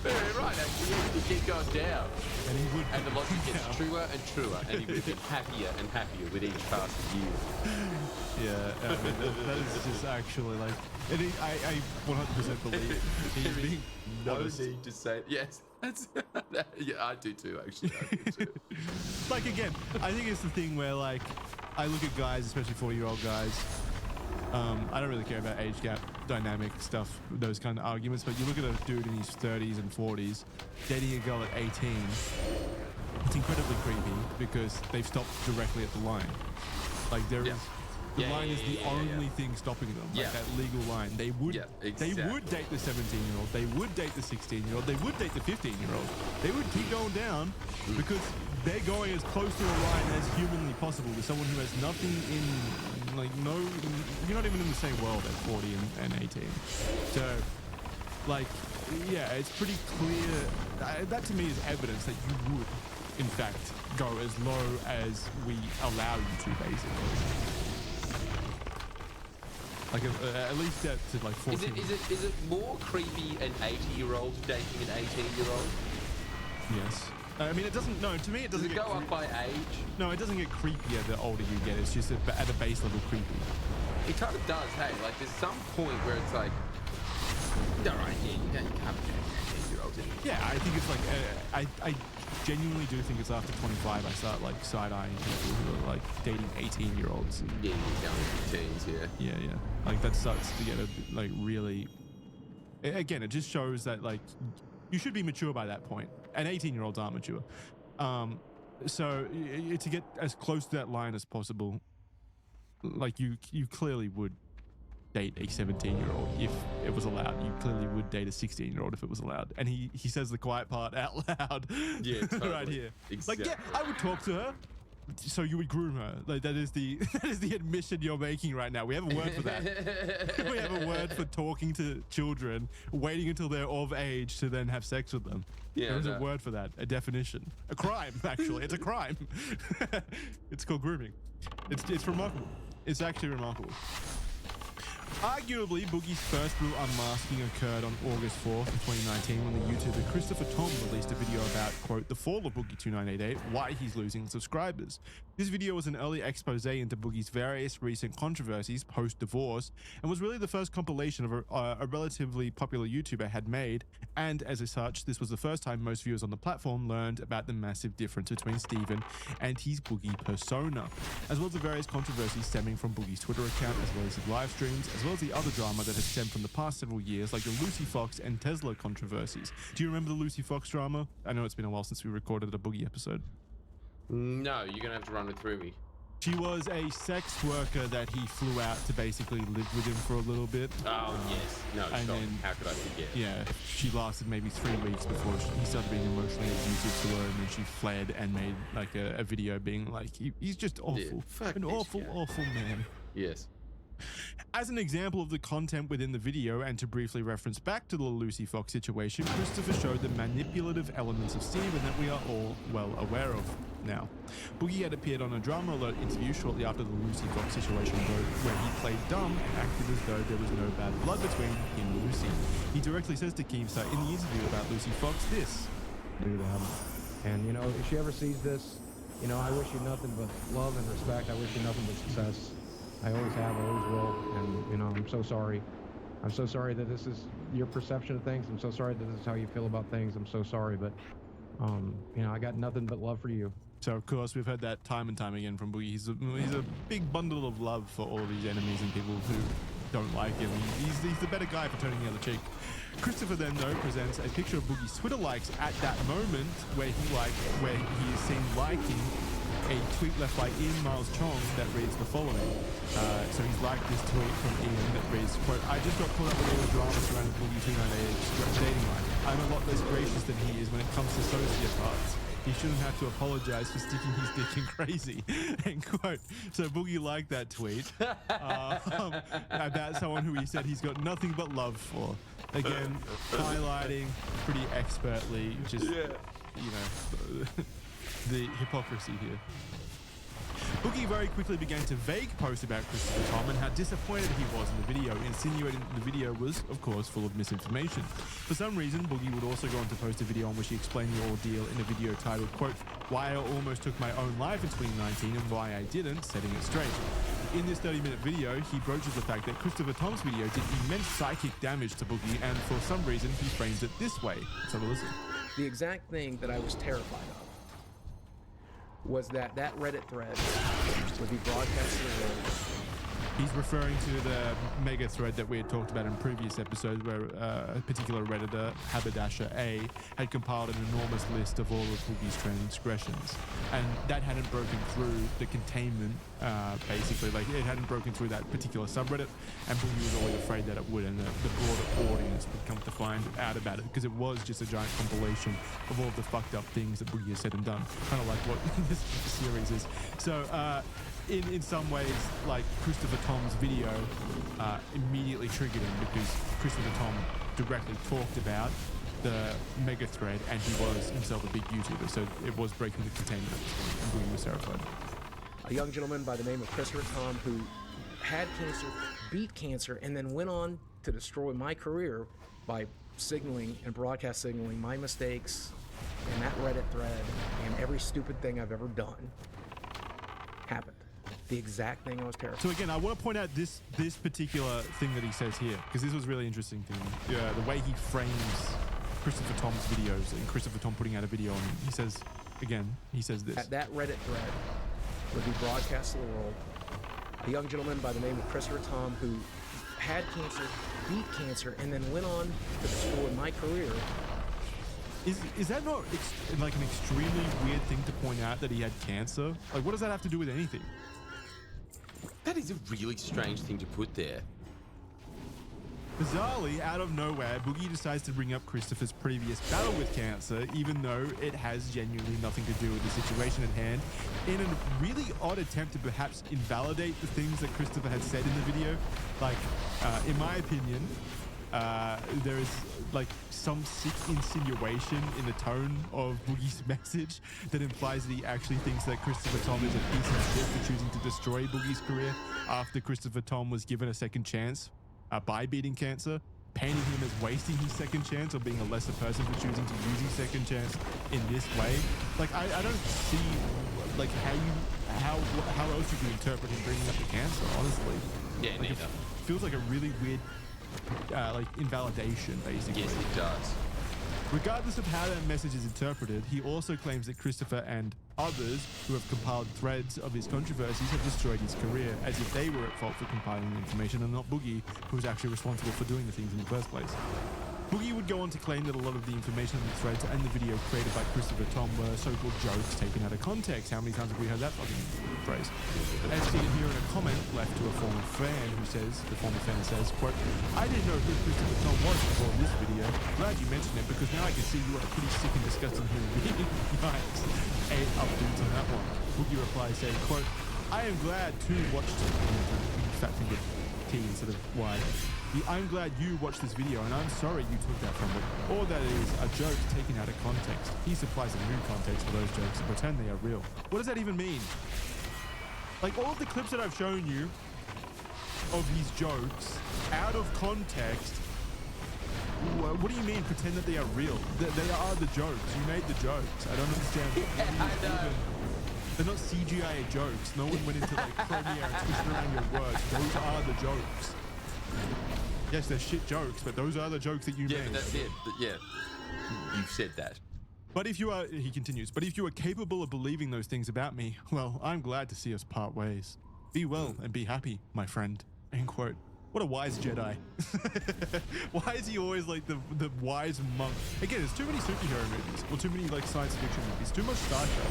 Very right, actually. He keep going down. And he would. And the logic gets truer and truer, and he would get happier and happier with each passing year. Yeah, I mean, that is just actually like, I 100% believe he's being modest. No need to say yes. That's yeah, I do too. Actually, I do too. Like again, I think it's the thing where like I look at guys, especially 40-year-old guys. I don't really care about age gap dynamic stuff, those kind of arguments. But you look at a dude in his 30s and 40s dating a girl at 18. It's incredibly creepy because they've stopped directly at the line. Like there is. The line is the only thing stopping them, like that legal line. They would, they would date the 17-year-old. They would date the 16-year-old. They would date the 15-year-old. They would keep going down because they're going as close to a line as humanly possible with someone who has nothing in, like no, you're not even in the same world at 40 and 18. So, like, yeah, it's pretty clear. That to me is evidence that you would, in fact, go as low as we allow you to, basically. Like at least to like 14. Is it more creepy an 80-year-old dating an 18-year-old? Yes. I mean, it doesn't. No, to me, it doesn't Does it go up by age? No, it doesn't get creepier the older you get. It's just at a base level creepy. It kind of does. Hey, like there's some point where it's like, all right, yeah, you can't be dating 18-year-olds anymore. Yeah, I think it's like I genuinely do think it's after 25 I start like side-eyeing people who are like dating 18-year-olds. Yeah, you're going into teens, yeah. Yeah. Like that starts to get like really. Again, it just shows that like you should be mature by that point, and 18-year-olds aren't mature. So to get as close to that line as possible, like you clearly would date a 17-year-old if it was allowed. You clearly would date a 16-year-old if it was allowed. And he says the quiet part out loud. Yeah, totally. Right here. Exactly. Like, yeah, I would talk to her. So you would groom her. Like that is the admission you're making right now. We have a word for that. We have a word for talking to children, waiting until they're of age to then have sex with them. Yeah, there's a word for that, a definition, a crime. Actually, it's a crime. It's called grooming. It's remarkable. It's actually remarkable. Arguably, Boogie's first real unmasking occurred on August 4th, 2019, when the YouTuber Christopher Tom released a video about, quote, the fall of Boogie2988, why he's losing subscribers. This video was an early expose into Boogie's various recent controversies post-divorce, and was really the first compilation of a relatively popular YouTuber had made, and as such, this was the first time most viewers on the platform learned about the massive difference between Steven and his Boogie persona, as well as the various controversies stemming from Boogie's Twitter account, as well as his live streams, as well as the other drama that has stemmed from the past several years, like the Lucy Fox and Tesla controversies. Do you remember the Lucy Fox drama? I know it's been a while since we recorded a Boogie episode. No, you're gonna have to run it through me. She was a sex worker that he flew out to basically live with him for a little bit. Oh, yes. No, and then, how could I forget? Yeah, she lasted maybe 3 weeks before he started being emotionally abusive to her, and then she fled and made like a video being like, he's just awful. Yeah, an awful, awful man. Yes. As an example of the content within the video, and to briefly reference back to the Lucy Fox situation, Christopher showed the manipulative elements of Steven that we are all well aware of now. Boogie had appeared on a Drama Alert interview shortly after the Lucy Fox situation, where he played dumb and acted as though there was no bad blood between him and Lucy. He directly says to Keemstar in the interview about Lucy Fox this. Dude, and you know, if she ever sees this, you know, I wish you nothing but love and respect. I wish you nothing but success. I always have, I always will, and you know, I'm so sorry. I'm so sorry that this is your perception of things. I'm so sorry that this is how you feel about things. I'm so sorry, but you know, I got nothing but love for you. So of course we've heard that time and time again from Boogie. He's a big bundle of love for all of these enemies and people who don't like him. He's the better guy for turning the other cheek. Christopher then though presents a picture of Boogie's Twitter likes at that moment where he is seen liking a tweet left by Ian Miles Chong that reads the following. So he's liked this tweet from Ian that reads, quote, I just got caught up with all the drama surrounding Boogie2988's dating life. I'm a lot less gracious than he is when it comes to sociopaths. He shouldn't have to apologize for sticking his dick in crazy. End quote. So Boogie liked that tweet about someone who he said he's got nothing but love for. Again, highlighting pretty expertly just, you know, the hypocrisy here. Boogie very quickly began to vague post about Christopher Tom and how disappointed he was in the video, insinuating that the video was, of course, full of misinformation. For some reason, Boogie would also go on to post a video on which he explained the ordeal in a video titled, quote, "Why I almost took my own life in 2019 and why I didn't, setting it straight." In this 30-minute video, he broaches the fact that Christopher Tom's video did immense psychic damage to Boogie, and for some reason, he frames it this way. Let's have a listen. The exact thing that I was terrified of was that Reddit thread would be broadcast to the world. He's referring to the mega thread that we had talked about in previous episodes where a particular Redditor, Haberdasher A, had compiled an enormous list of all of Boogie's transgressions. And that hadn't broken through the containment, basically. Like, it hadn't broken through that particular subreddit, and Boogie was always afraid that it would, and the broader audience would come to find out about it, because it was just a giant compilation of all of the fucked up things that Boogie has said and done. Kind of like what this series is. So, in some ways, like, Christopher Tom's video immediately triggered him because Christopher Tom directly talked about the mega thread, and he was himself a big YouTuber, so it was breaking the containment, and Boogie was terrified. A young gentleman by the name of Christopher Tom who had cancer, beat cancer, and then went on to destroy my career by signaling and broadcast signaling my mistakes and that Reddit thread and every stupid thing I've ever done happened. The exact thing I was terrified. So again, I want to point out this particular thing that he says here, because this was really interesting to me. The way he frames Christopher Tom's videos and Christopher Tom putting out a video on him. He says, again, he says this. That Reddit thread would be broadcast to the world. A young gentleman by the name of Christopher Tom who had cancer, beat cancer, and then went on to destroy my career. Is that not like an extremely weird thing to point out that he had cancer? Like, what does that have to do with anything? That is a really strange thing to put there. Bizarrely, out of nowhere, Boogie decides to bring up Christopher's previous battle with cancer, even though it has genuinely nothing to do with the situation at hand, in a really odd attempt to perhaps invalidate the things that Christopher had said in the video. Like, in my opinion, there is like some sick insinuation in the tone of Boogie's message that implies that he actually thinks that Christopher Tom is a piece of shit for choosing to destroy Boogie's career after Christopher Tom was given a second chance by beating cancer, painting him as wasting his second chance or being a lesser person for choosing to use his second chance in this way. Like, I don't see like how else you can interpret him bringing up the cancer, honestly. Yeah, like, neither. It feels like a really weird like invalidation, basically. Yes, it does. Regardless of how that message is interpreted, he also claims that Christopher and others who have compiled threads of his controversies have destroyed his career, as if they were at fault for compiling the information and not Boogie, who was actually responsible for doing the things in the first place. Boogie would go on to claim that a lot of the information in the threads and the video created by Christopher Tom were so-called jokes taken out of context. How many times have we heard that fucking phrase? As stated here in a comment left to a former fan who says, the former fan says, quote, "I didn't know who Christopher Tom was before this video. Glad you mentioned it because now I can see you are a pretty sick and disgusting human being." Yikes. 8 updates on that one. Boogie replies saying, quote, "I am glad to watch fat finger T instead of Y. I'm glad you watched this video, and I'm sorry you took that from it, or that it is a joke taken out of context. He supplies a new context for those jokes and pretend they are real." What does that even mean? Like, all of the clips that I've shown you of his jokes, out of context, what do you mean pretend that they are real? They are the jokes. You made the jokes. I don't understand. They're not CGI jokes. No one went into like Premiere and twisted around your words. Those are the jokes. Yes, they're shit jokes, but those are the jokes that you made. Yeah, but that's it. Yeah, you've said that. But if you are, he continues, but if you are capable of believing those things about me, well, I'm glad to see us part ways. Be well and be happy, my friend. End quote. What a wise Jedi. Why is he always like the wise monk? Again, there's too many superhero movies, or too many like science fiction movies, too much Star Trek.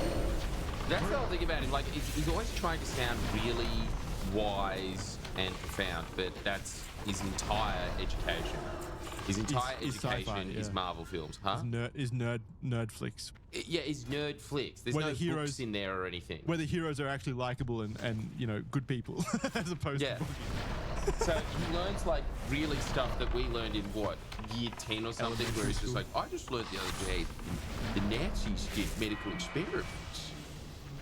That's the whole thing about him. Like, he's always trying to sound really wise and profound, but that's his entire education. His entire education is Marvel films, huh? Is nerd flicks. Yeah, is nerd flicks. There's no books in there or anything. Where the heroes are actually likable and you know, good people, as opposed to Boogie. So he learns like really stuff that we learned in what, year 10 or something, where he's just like, I just learned the other day the Nazis did medical experiments.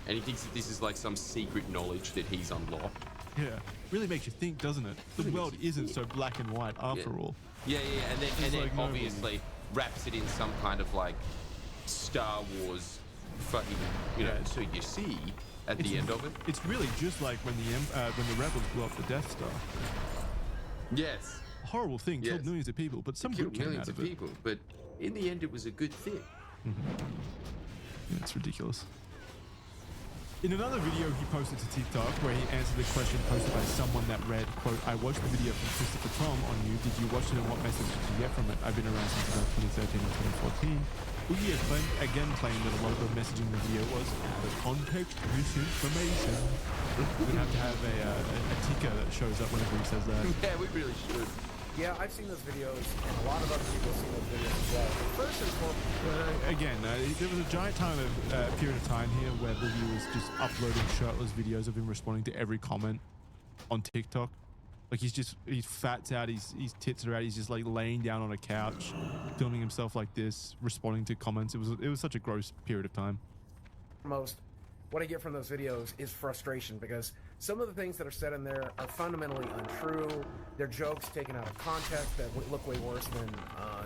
and he thinks that this is like some secret knowledge that he's unlocked. Yeah, really makes you think, doesn't it? The world isn't so black and white after all. Yeah, and then like obviously wraps it in some kind of like Star Wars fucking, so you see at the end of it. It's really just like when the rebels blew up the Death Star. Yes. A horrible thing, killed millions of people, but some good came out of it. People, but in the end it was a good thing. Yeah, it's ridiculous. In another video he posted to TikTok where he answered the question posted by someone that read, quote, "I watched the video from Christopher Tom on you. Did you watch it and what message did you get from it? I've been around since about 2013 or 2014. Boogie again claimed that a lot of the messaging in the video was out of context, misinformation. We're going to have a ticker that shows up whenever he says that. Yeah, we really should. Yeah, I've seen those videos, and a lot of other people have seen those videos as well. First and foremost, again, there was a giant period of time here where Boogie was just uploading shirtless videos of him responding to every comment on TikTok. Like his fat's out, his tits are out, he's just like laying down on a couch, filming himself like this, responding to comments. It was such a gross period of time. What I get from those videos is frustration because some of the things that are said in there are fundamentally untrue. They're jokes taken out of context that look way worse than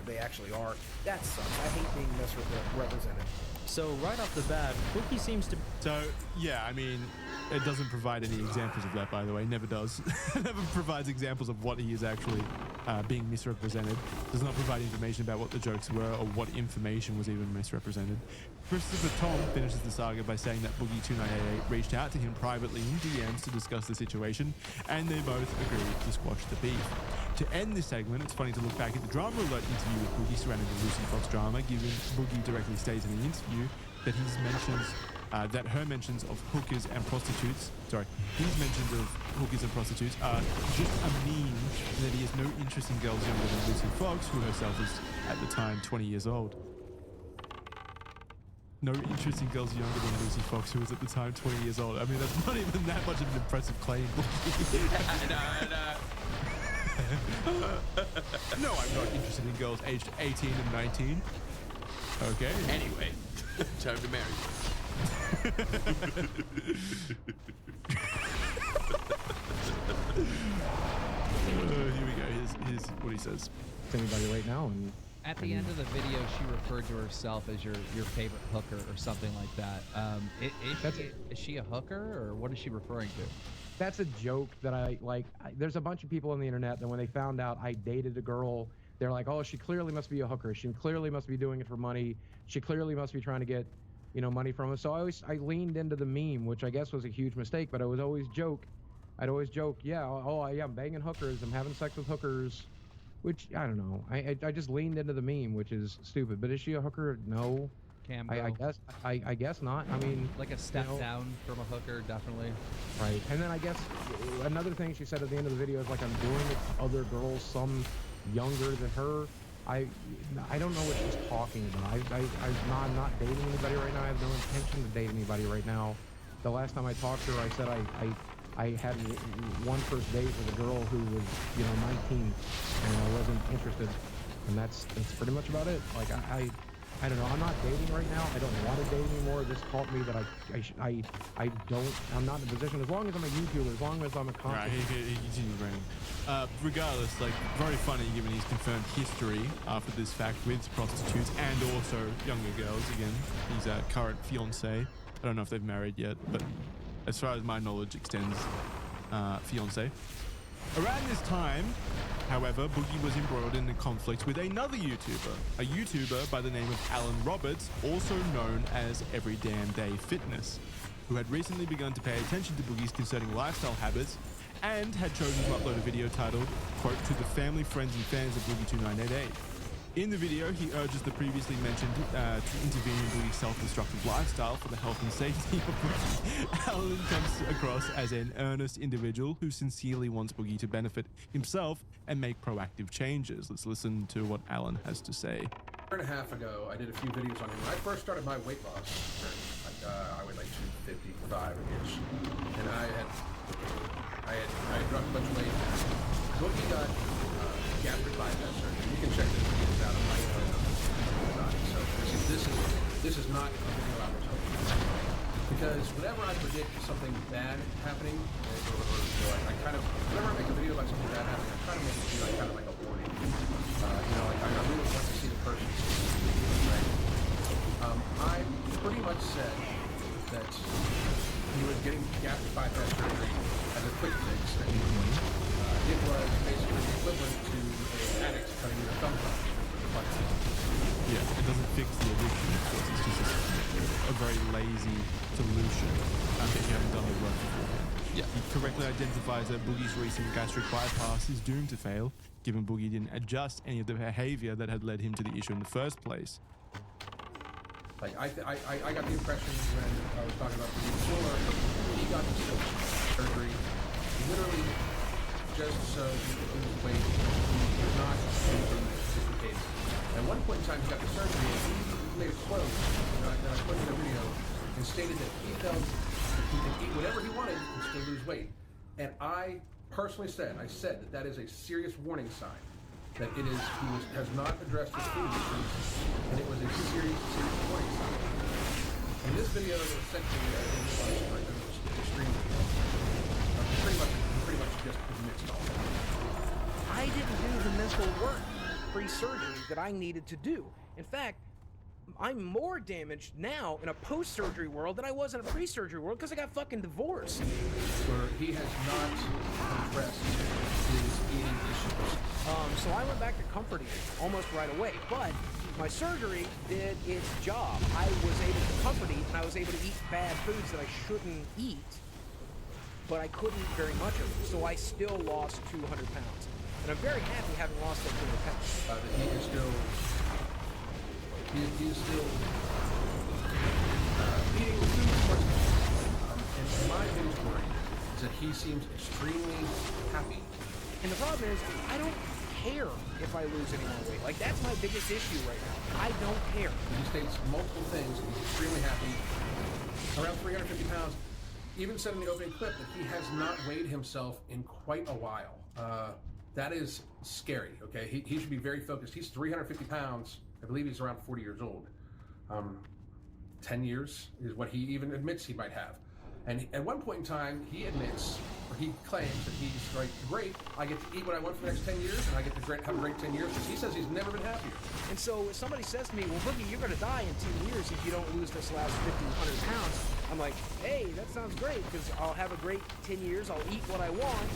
they actually are. That sucks. I hate being misrepresented. So right off the bat, Boogie seems to... So, yeah, I mean, it doesn't provide any examples of that, by the way. Never does. Never provides examples of what he is actually being misrepresented. Does not provide information about what the jokes were or what information was even misrepresented. Christopher Tom finishes the saga by saying that Boogie2988 reached out to him privately in DMs to discuss the situation, and they both agreed to squash the beef. To end this segment, it's funny to look back at the Drama Alert interview with Boogie surrounding the Lucy Fox drama, given Boogie directly states in the interview that her mentions of hookers and prostitutes, his mentions of hookers and prostitutes are just a meme, and that he has no interest in girls younger than Lucy Fox, who herself is at the time 20 years old. No interest in girls younger than Lucy Fox, who was at the time 20 years old. I mean, that's not even that much of an impressive claim. No, I'm not interested in girls aged 18 and 19. Okay. Anyway, time to marry. Here we go. Here's what he says. To anybody right now, and at the end of the video, she referred to herself as your favorite hooker or something like that. Is she a hooker, or what is she referring to? That's a joke that I like. There's a bunch of people on the internet that when they found out I dated a girl, they're like, "Oh, she clearly must be a hooker. She clearly must be doing it for money. She clearly must be trying to get, money from us." So I leaned into the meme, which I guess was a huge mistake. But I'd always joke, yeah, I'm banging hookers. I'm having sex with hookers. Which, I don't know. I just leaned into the meme, which is stupid. But is she a hooker? No. I guess not. I mean, like a step down from a hooker, definitely. Right. And then I guess another thing she said at the end of the video is like, I'm doing it to other girls, some younger than her. I don't know what she's talking about. I'm not dating anybody right now. I have no intention to date anybody right now. The last time I talked to her, I said I had one first date with a girl who was, 19, and I wasn't interested. And that's pretty much about it. Like, I don't know. I'm not dating right now. I don't want to date anymore. This taught me that I'm not in a position, as long as I'm a YouTuber, as long as I'm a content. Right, he continues raining. Regardless, like, very funny given his confirmed history after this fact with prostitutes and also younger girls. Again, he's a current fiance. I don't know if they've married yet, but as far as my knowledge extends, fiance. Around this time, however, Boogie was embroiled in a conflict with another YouTuber, a YouTuber by the name of Alan Roberts, also known as Every Damn Day Fitness, who had recently begun to pay attention to Boogie's concerning lifestyle habits and had chosen to upload a video titled, quote, "To the family, friends, and fans of Boogie2988. In the video, he urges the previously mentioned to intervene in Boogie's self-destructive lifestyle for the health and safety of Boogie. Alan comes across as an earnest individual who sincerely wants Boogie to benefit himself and make proactive changes. Let's listen to what Alan has to say. A year and a half ago, I did a few videos on him. When I first started my weight loss journey, I weighed like 255-ish, and I had dropped a bunch of weight. Boogie got gastric bypass surgery. You can check this videos out on my channel. So this is not a video I was hoping for, because whenever I predict something bad happening, I kind of, whenever I make a video about something bad happening, I try to make it feel like kind of like a warning. I really want to see the person succeed, right? I pretty much said that he was getting gastric bypass surgery as a quick fix. That it was basically equivalent to an addict cutting their thumbs off. Yeah, it doesn't fix the addiction, of course. It's just a very lazy solution after you haven't done the work beforehand. Yeah. He correctly identifies that Boogie's recent gastric bypass is doomed to fail, given Boogie didn't adjust any of the behavior that had led him to the issue in the first place. Like I got the impression when I was talking about the before, he got the surgery literally just so he could lose weight. He was not using different cases. At one point in time, he got the surgery and he made a quote that I put in a video and stated that he felt that he could eat whatever he wanted and still lose weight. And I personally said, that is a serious warning sign. That it is, has not addressed his food issues, and it was a serious warning sign. And this video is essentially extremely pretty much just admits all that. I didn't do the mental work pre-surgery that I needed to do. In fact, I'm more damaged now in a post-surgery world than I was in a pre-surgery world because I got fucking divorced. Where he has not addressed his eating issues. So I went back to comforting almost right away, but my surgery did its job. I was able to comfort eat, and I was able to eat bad foods that I shouldn't eat, but I couldn't eat very much of it, so I still lost 200 pounds. And I'm very happy having lost that 200 pounds. He is still eating the food. And my biggest worry is that he seems extremely happy. And the problem is, I don't care if I lose any more weight. Like, that's my biggest issue right now. I don't care. He states multiple things, and he's extremely happy. Around 350 pounds. Even said in the opening clip that he has not weighed himself in quite a while. That is scary, okay? He should be very focused. He's 350 pounds. I believe he's around 40 years old. 10 years is what he even admits he might have. And at one point in time, he admits, or he claims that he's like, great, I get to eat what I want for the next 10 years, and I get to have a great 10 years, because he says he's never been happier. And so if somebody says to me, well, Boogie, you're going to die in 2 years if you don't lose this last 1,500 pounds, I'm like, hey, that sounds great, because I'll have a great 10 years, I'll eat what I want,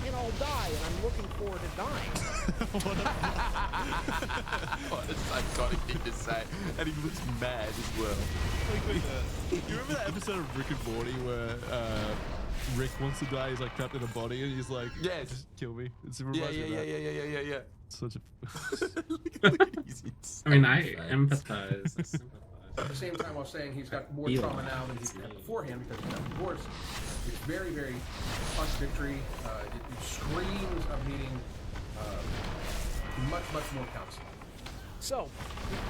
and I'll die, and I'm looking forward to dying. What a psychotic thing to say. And he looks mad as well. You remember that episode of Rick and Morty where Rick wants to die, he's like trapped in a body, and he's like, yes, just kill me. It's yeah. Such a... Look at he's insane. I mean, I empathize. I sympathize. At the same time, while saying he's got more trauma now than he had beforehand because he got divorced, it's very, very contradictory. It screams of needing much more counseling. So,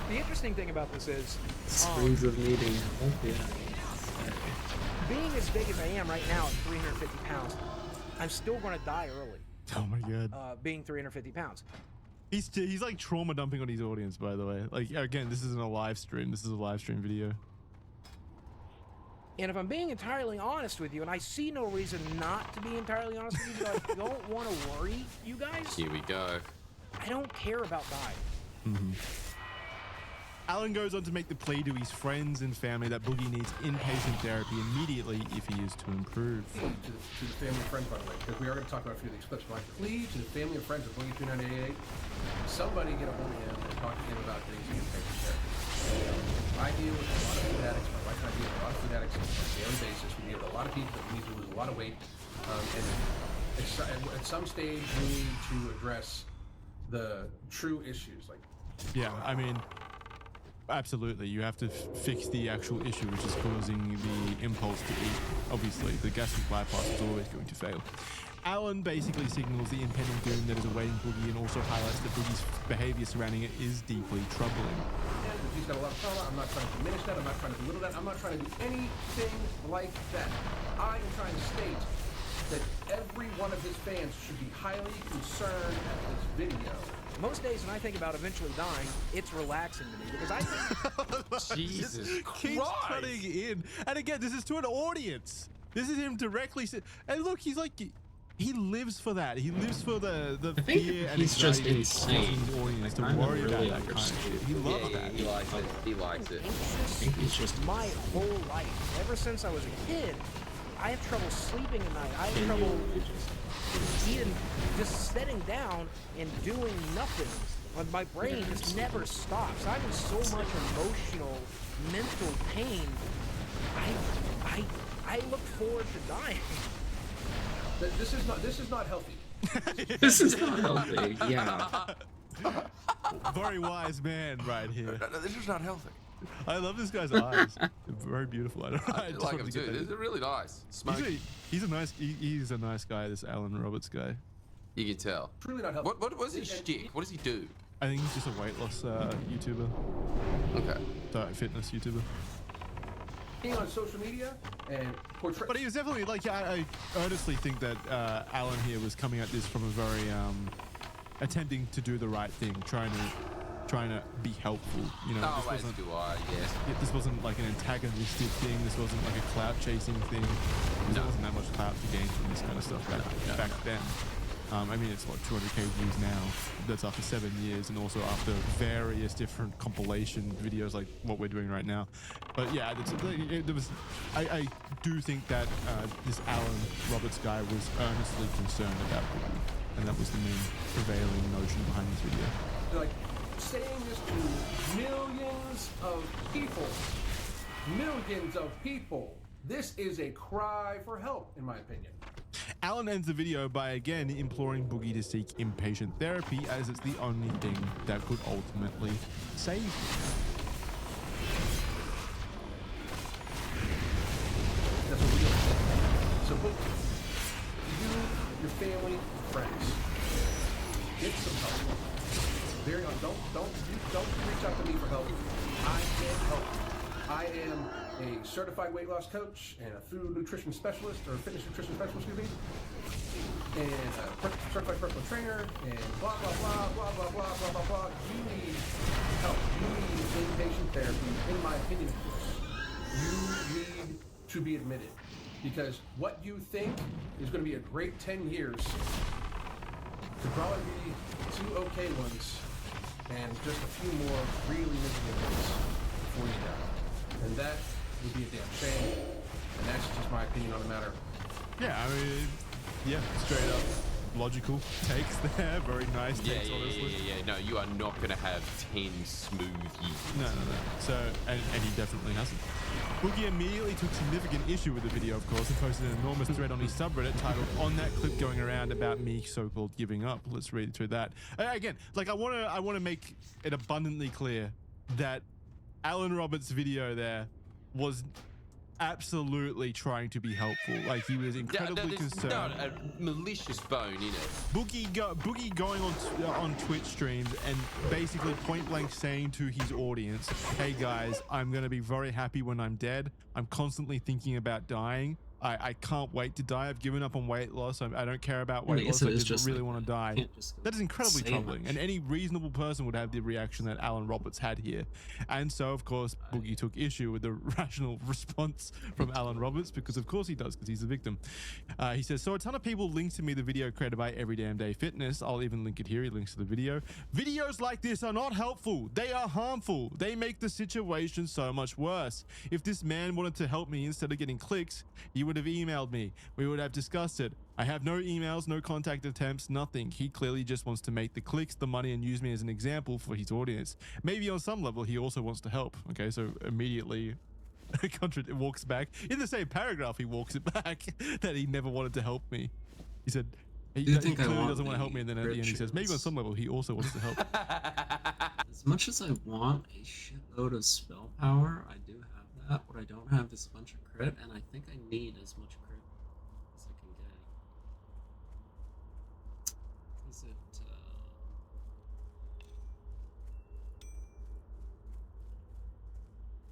the interesting thing about this is... Screams of needing help, yeah. Being as big as I am right now at 350 pounds, I'm still going to die early. Oh my god. Being 350 pounds. He's like trauma dumping on his audience, by the way. Like, again, this isn't a live stream. This is a live stream video. And if I'm being entirely honest with you, and I see no reason not to be entirely honest with you, but I don't want to worry you guys. Here we go. I don't care about dying. Mm-hmm. Alan goes on to make the plea to his friends and family that Boogie needs inpatient therapy immediately if he is to improve. To the family and friends, by the way, because we are going to talk about a few of these clips. My plea to the family and friends of Boogie 2988, somebody get a hold of him and talk to him about getting inpatient therapy. I deal with a lot of food addicts. My wife and I deal with a lot of food addicts on a daily basis. We deal with a lot of people that need to lose a lot of weight. And at some stage, we need to address the true issues. Like, yeah, I mean, absolutely. You have to fix the actual issue, which is causing the impulse to eat. Obviously, the gastric bypass is always going to fail. Alan basically signals the impending doom that is awaiting Boogie and also highlights that Boogie's behavior surrounding it is deeply troubling. He's got a lot of trauma. I'm not trying to diminish that. I'm not trying to belittle that. I'm not trying to do anything like that. I am trying to state that every one of his fans should be highly concerned at this video. Most days when I think about eventually dying, it's relaxing to me because I think Jesus Keeps Christ. cutting in. And again, this is to an audience. This is him directly. And look, he's like, he lives for that. He lives for the I think fear and he's just anxiety insane. of his audience to I don't worry really about that kind of understand. shit. He loves that. He likes it. He likes it. I think he's just my whole life, ever since I was a kid, I have trouble sleeping at night. I have trouble even just sitting down and doing nothing. Like, my brain just never stops. I'm in so much emotional, mental pain. I look forward to dying. This is not healthy. This is not healthy. Yeah. Very wise man right here. This is not healthy. I love this guy's eyes. They're very beautiful. I don't know. I like him too. They're really nice. Smoky. He's a nice guy. This Alan Roberts guy. You can tell. Truly not healthy. What was his shtick? What does he do? I think he's just a weight loss YouTuber. Okay. Fitness YouTuber. Being on social media and portray. But he was definitely like, I earnestly think that Alan here was coming at this from a very attempting to do the right thing, trying to be helpful. You know, Oh, as do I, yes. This wasn't like an antagonistic thing. This wasn't like a clout chasing thing. There wasn't that much clout to gain from this kind of stuff back then. I mean, it's what, 200k views now. That's after 7 years, and also after various different compilation videos like what we're doing right now. But yeah, I do think that this Alan Roberts guy was earnestly concerned about Boogie, and that was the main prevailing notion behind this video. Like, saying this to millions of people. Millions of people. This is a cry for help, in my opinion. Alan ends the video by again imploring Boogie to seek inpatient therapy, as it's the only thing that could ultimately save him. That's what we do. So, Boogie, you, your family, friends, get some help. Don't reach out to me for help. I can't help you. I am a certified weight loss coach and a food nutrition specialist, or fitness nutrition specialist, excuse me, and a certified personal trainer, and blah, blah, blah, blah, blah, blah, blah, blah, blah. You need help. You need inpatient therapy, in my opinion, of course. You need to be admitted, because what you think is going to be a great 10 years could probably be 2 okay ones and just a few more really miserable ones before you die. And that would be a damn shame. And that's just my opinion on the matter. Yeah, I mean, yeah, straight up logical takes there. Very nice takes, honestly. No, you are not going to have 10 smooth years. No. So, and he definitely hasn't. Boogie immediately took significant issue with the video, of course, and posted an enormous thread on his subreddit titled "On That Clip Going Around About Me So-Called Giving Up." Let's read through that. Again, like I want to make it abundantly clear that Alan Roberts' video there was absolutely trying to be helpful. Like, he was incredibly concerned. Not a malicious bone in it. Boogie going on Twitch streams and basically point blank saying to his audience, "Hey guys, I'm gonna be very happy when I'm dead. I'm constantly thinking about dying. I can't wait to die. I've given up on weight loss. I don't care about weight loss. I just really want to die." That is incredibly troubling, and any reasonable person would have the reaction that Alan Roberts had here. And so, of course, Boogie took issue with the rational response from Alan Roberts, because of course he does, because he's the victim. He says, "So a ton of people linked to me the video created by Every Damn Day Fitness. I'll even link it here." He links to the video. "Videos like this are not helpful. They are harmful. They make the situation so much worse. If this man wanted to help me instead of getting clicks, he would have emailed me. We would have discussed it. I have no emails, no contact attempts, nothing. He clearly just wants to make the clicks, the money, and use me as an example for his audience. Maybe on some level he also wants to help." Okay, so immediately it walks back. In the same paragraph, he walks it back that he never wanted to help me. He said he clearly doesn't want to help me, and then at the end he says maybe on some level he also wants to help. As much as I want a shitload of spell power, I do have that. What I don't have is a bunch of crit, and I think I need as much crit as I can get. Is it,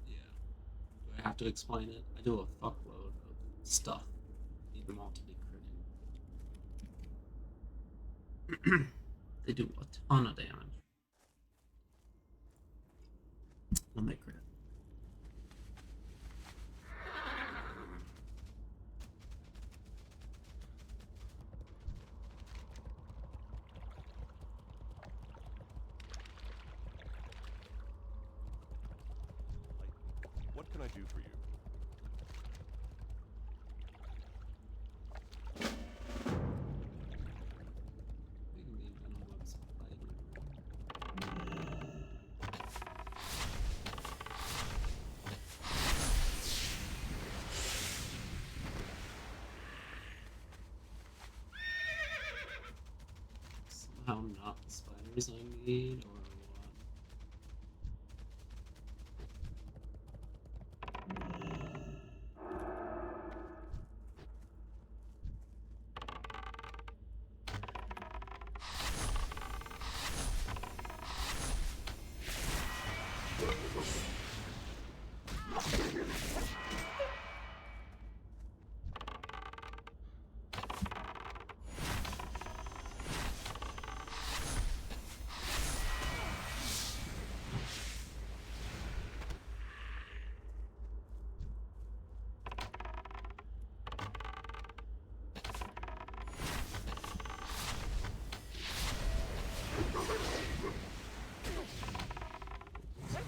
yeah. Do I have to explain it? I do a fuckload of stuff. Need them all to be critting. They do a ton of damage when they crit. What can I do for you? Somehow not the spiders I need, or what?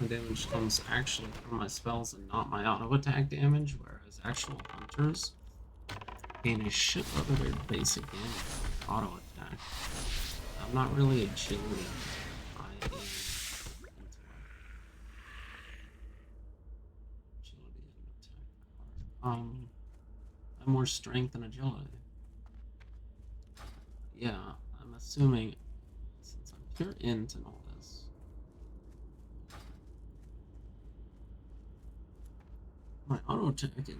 My damage comes actually from my spells and not my auto attack damage, whereas actual hunters gain a shitload of their basic damage from their auto attack. I'm not really agility. I am intellect. Agility and attack power. I'm more strength and agility. Yeah, I'm assuming since I'm pure int and all this. My auto attack is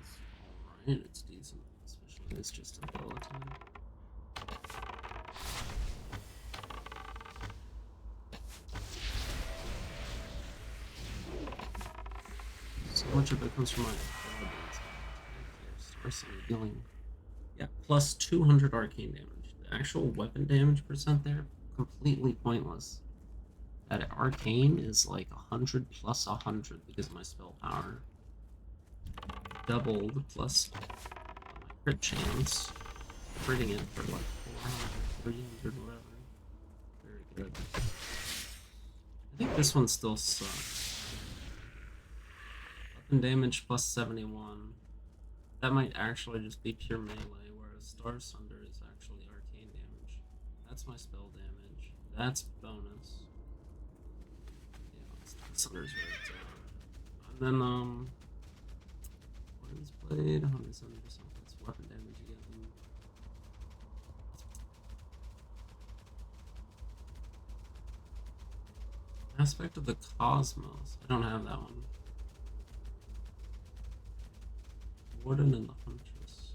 alright, it's decent, especially it's just a bow attack. So much of it comes from my abilities. Starcaller dealing, yeah, plus 200 arcane damage. The actual weapon damage percent there, completely pointless. That arcane is like 100 plus 100 because of my spell power. Doubled plus my crit chance, critting it for like 400, 300, whatever. Very good. I think this one still sucks. Weapon damage plus 71. That might actually just be pure melee, whereas Star Sunder is actually arcane damage. That's my spell damage. That's bonus. Yeah, Star Sunder's where it's at. And then, Weapons Blade, 170%. That's weapon damage again. Aspect of the Cosmos. I don't have that one. Warden and the Huntress.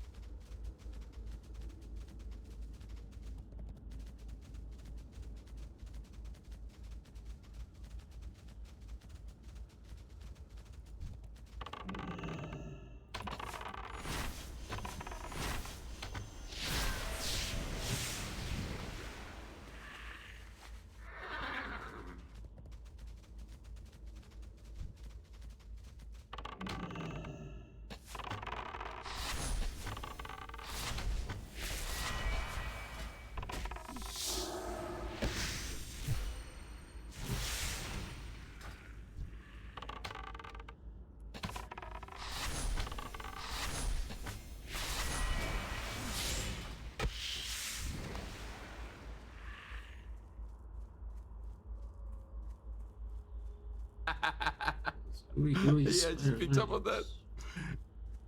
Yeah, just picked up on that.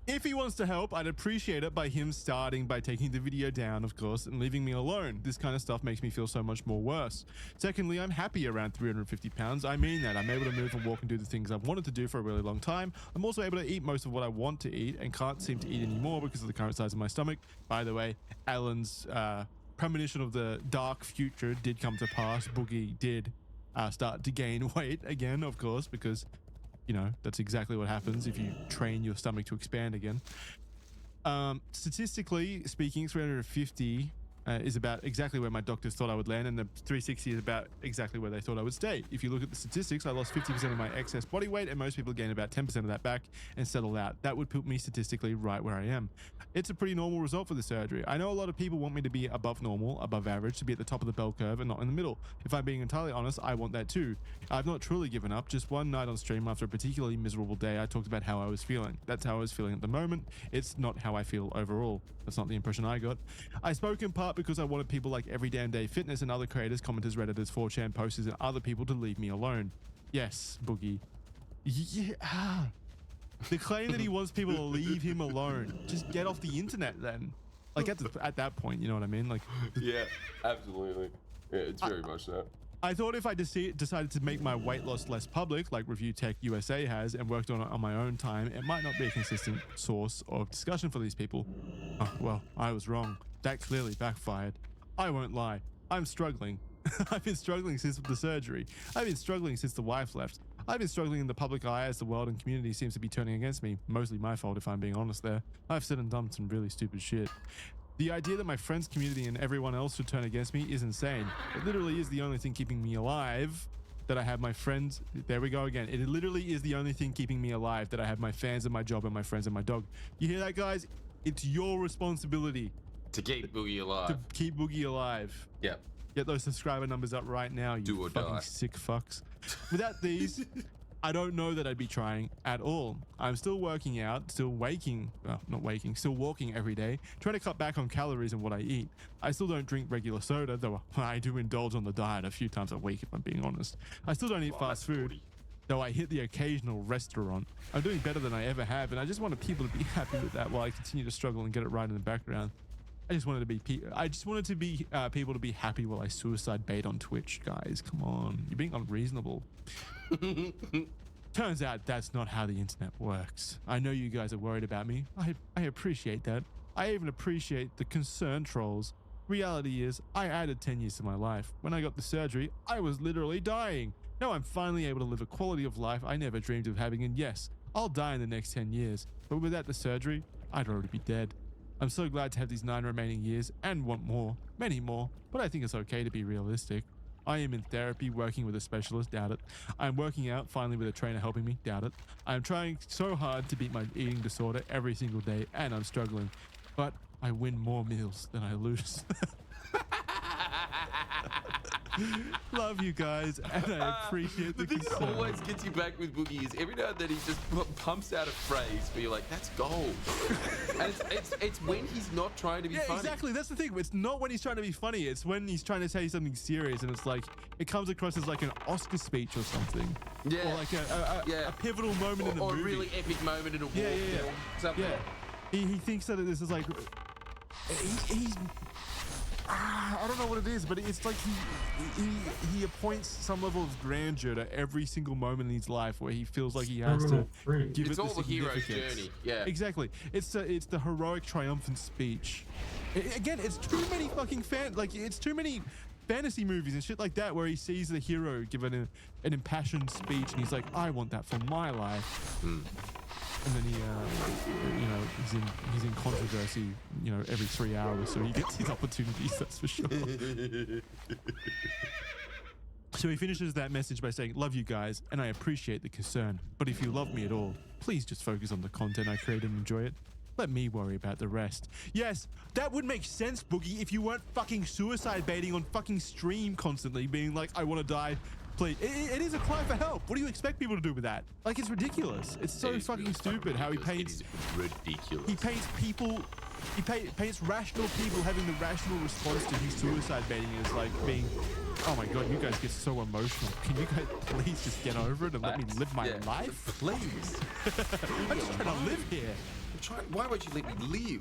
If he wants to help, I'd appreciate it by him starting by taking the video down, of course, and leaving me alone. This kind of stuff makes me feel so much more worse. Secondly, I'm happy around 350 pounds. I mean that. I'm able to move and walk and do the things I've wanted to do for a really long time. I'm also able to eat most of what I want to eat and can't seem to eat anymore because of the current size of my stomach. By the way, Alan's premonition of the dark future did come to pass. Boogie did start to gain weight again, of course, because you know, that's exactly what happens if you train your stomach to expand again. Statistically speaking, 350 is about exactly where my doctors thought I would land, and the 360 is about exactly where they thought I would stay. If you look at the statistics, I lost 50% of my excess body weight, and most people gain about 10% of that back and settle out. That would put me statistically right where I am. It's a pretty normal result for the surgery. I know a lot of people want me to be above normal, above average, to be at the top of the bell curve and not in the middle. If I'm being entirely honest, I want that too. I've not truly given up. Just one night on stream after a particularly miserable day, I talked about how I was feeling. That's how I was feeling at the moment. It's not how I feel overall. That's not the impression I got. I spoke in part because I wanted people like Every Damn Day Fitness and other creators, commenters, redditors, 4chan posters, and other people to leave me alone. Yes, Boogie. Yeah. The claim that he wants people to leave him alone. Just get off the internet then. Like at that point, you know what I mean? Like. Yeah, absolutely. Yeah, it's very much so. I thought if I decided to make my weight loss less public, like Review Tech USA has, and worked on it on my own time, it might not be a consistent source of discussion for these people. Oh, well, I was wrong. That clearly backfired. I won't lie. I'm struggling. I've been struggling since the surgery. I've been struggling since the wife left. I've been struggling in the public eye as the world and community seems to be turning against me. Mostly my fault, if I'm being honest there. I've said and done some really stupid shit. The idea that my friends, community, and everyone else should turn against me is insane. It literally is the only thing keeping me alive, that I have my friends. There we go again. It literally is the only thing keeping me alive, that I have my fans and my job and my friends and my dog. You hear that, guys? It's your responsibility. To keep Boogie alive. To keep Boogie alive. Yep. Get those subscriber numbers up right now, you fucking sick fucks. Without these, I don't know that I'd be trying at all. I'm still working out, still walking every day, trying to cut back on calories and what I eat. I still don't drink regular soda, though I do indulge on the diet a few times a week, if I'm being honest. I still don't eat fast food, though I hit the occasional restaurant. I'm doing better than I ever have, and I just wanted people to be happy with that while I continue to struggle and get it right in the background. I just wanted people to be happy while I suicide bait on Twitch, guys. Come on, you're being unreasonable. Turns out that's not how the internet works. I know you guys are worried about me. I appreciate that. I even appreciate the concern trolls. Reality is, I added 10 years to my life. When I got the surgery, I was literally dying. Now I'm finally able to live a quality of life I never dreamed of having, and yes, I'll die in the next 10 years. But without the surgery, I'd already be dead. I'm so glad to have these 9 remaining years and want more, many more, but I think it's okay to be realistic. I am in therapy, working with a specialist, doubt it. I'm working out, finally with a trainer helping me, doubt it. I'm trying so hard to beat my eating disorder every single day, and I'm struggling. But I win more meals than I lose. Love you guys, and I appreciate the thing that concern. always gets you back with Boogie is every now and then he just pumps out a phrase where you're like, that's gold. And it's when he's not trying to be funny. Exactly. That's the thing. It's not when he's trying to be funny. It's when he's trying to say something serious, and it's like it comes across as like an Oscar speech or something. Yeah. Or like a pivotal moment in the movie. Or a really epic moment in a war film. Something. Yeah. He thinks that this is like he's. I don't know what it is, but it's like he appoints some level of grandeur to every single moment in his life where he feels like he has to give it's it all the the hero's significance. journey. Yeah, exactly. It's the heroic, triumphant speech. Again, it's too many fucking it's too many fantasy movies and shit like that where he sees the hero give an impassioned speech and he's like, I want that for my life. And then he's in controversy, every 3 hours, so he gets his opportunities, that's for sure. So he finishes that message by saying, love you guys, and I appreciate the concern, but if you love me at all, please just focus on the content I create and enjoy it. Let me worry about the rest. Yes, that would make sense, Boogie, if you weren't fucking suicide baiting on fucking stream constantly, being like, I want to die. Please. It is a cry for help. What do you expect people to do with that? Like, it's ridiculous. It's so fucking stupid how he paints. It is ridiculous. He paints people. He paints rational people having the rational response to his suicide baiting as like being, oh my god, you guys get so emotional. Can you guys please just get over it and let me live my life? Please. I'm just trying to live here. Why would you let me live?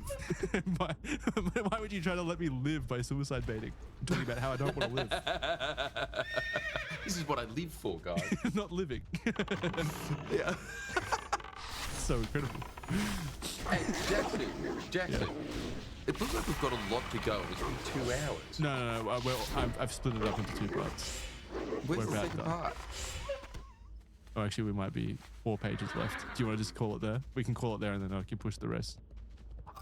Why would you try to let me live by suicide baiting? I'm talking about how I don't want to live. This is what I live for, guys. Not living. Yeah. So incredible. Hey, Jackson. It looks like we've got a lot to go. It's been 2 hours. No. Well, I've split it up into 2 parts. Where's the second part? Oh, actually, we might be 4 pages left. Do you want to just call it there? We can call it there, and then I can push the rest.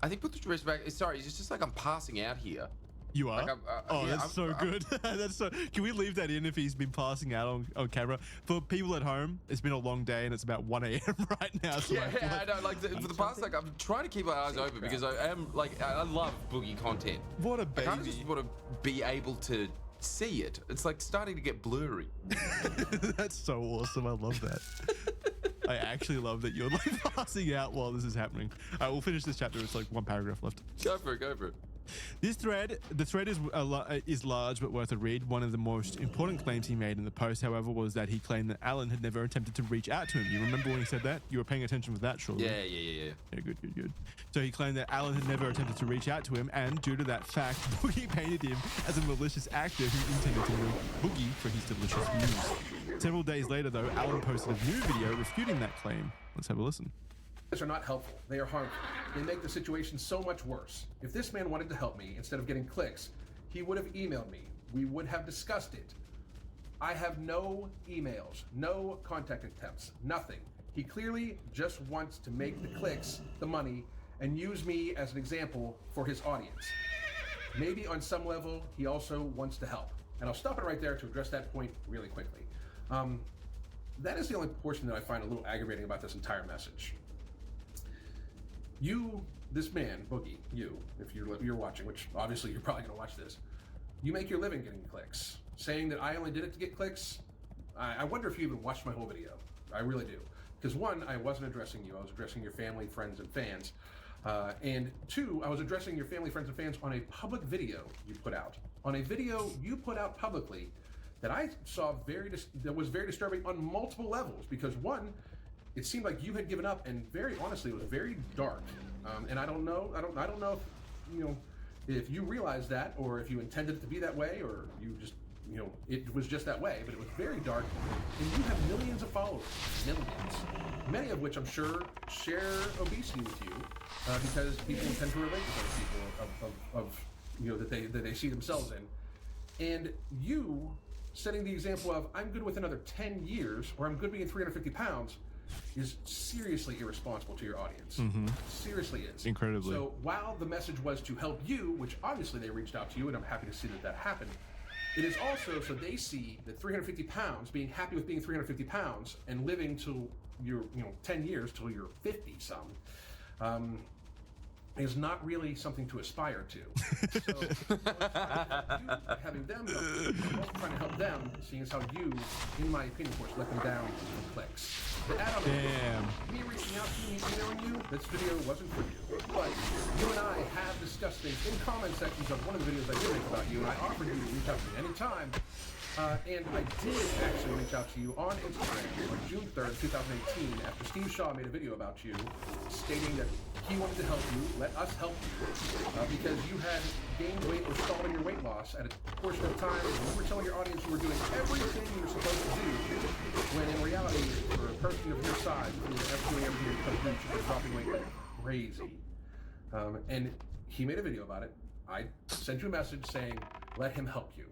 I think put the rest back. Sorry, it's just like I'm passing out here. You are? Like, That's so good. That's so. Can we leave that in if he's been passing out on camera? For people at home, it's been a long day and it's about 1 a.m. right now. So Yeah, I know. Like for the past, like I'm trying to keep my eyes open because I am like I love boogie content. What a I baby! kind of just want to be able to see it. It's like starting to get blurry. That's so awesome. I love that. I actually love that you're like passing out while this is happening. All right, we'll finish this chapter. It's like one paragraph left. Go for it. Go for it. The thread is large but worth a read. One of the most important claims he made in the post, however, was that he claimed that Alan had never attempted to reach out to him. You remember when he said that? You were paying attention with that, surely? Yeah. Yeah, good. So he claimed that Alan had never attempted to reach out to him, and due to that fact, Boogie painted him as a malicious actor who intended to milk Boogie for his delicious news. Several days later, though, Alan posted a new video refuting that claim. Let's have a listen. Are not helpful. They are harmful. They make the situation so much worse. If this man wanted to help me, instead of getting clicks, he would have emailed me. We would have discussed it. I have no emails, no contact attempts, nothing. He clearly just wants to make the clicks, the money, and use me as an example for his audience. Maybe on some level, he also wants to help. And I'll stop it right there to address that point really quickly. That is the only portion that I find a little aggravating about this entire message. You, this man, Boogie, you, if you're watching, which obviously you're probably going to watch this, you make your living getting clicks. Saying that I only did it to get clicks, I wonder if you even watched my whole video. I really do. Because one, I wasn't addressing you. I was addressing your family, friends, and fans. And two, I was addressing your family, friends, and fans on a public video you put out. On a video you put out publicly that I saw that was very disturbing on multiple levels. Because one, it seemed like you had given up, and very honestly, it was very dark. And I don't know if if you realized that, or if you intended it to be that way, or you just it was just that way. But it was very dark, and you have millions of followers, millions, many of which I'm sure share obesity with you, because people tend to relate to those people that they see themselves in, and you setting the example of I'm good with another 10 years, or I'm good being 350 pounds. Is seriously irresponsible to your audience. Seriously is. Incredibly. So while the message was to help you, which obviously they reached out to you, and I'm happy to see that happened, it is also so they see that 350 pounds, being happy with being 350 pounds, and living till you're 10 years till you're 50 some, is not really something to aspire to. So having them help you, I'm also trying to help them, seeing as how you, in my opinion, of course, let them down with clicks. To add on me reaching out to you and emailing you, this video wasn't for you. But you and I have discussed things in comment sections of one of the videos I did make about you, and I offered you to reach out to me anytime. And I did actually reach out to you on Instagram on June 3rd, 2018, after Steve Shaw made a video about you, stating that he wanted to help you, let us help you, because you had gained weight or stalled in your weight loss at a portion of time when you were telling your audience you were doing everything you were supposed to do, when in reality, for a person of your size, you were doing everything you're supposed to do, you were dropping weight like crazy. And he made a video about it. I sent you a message saying, let him help you.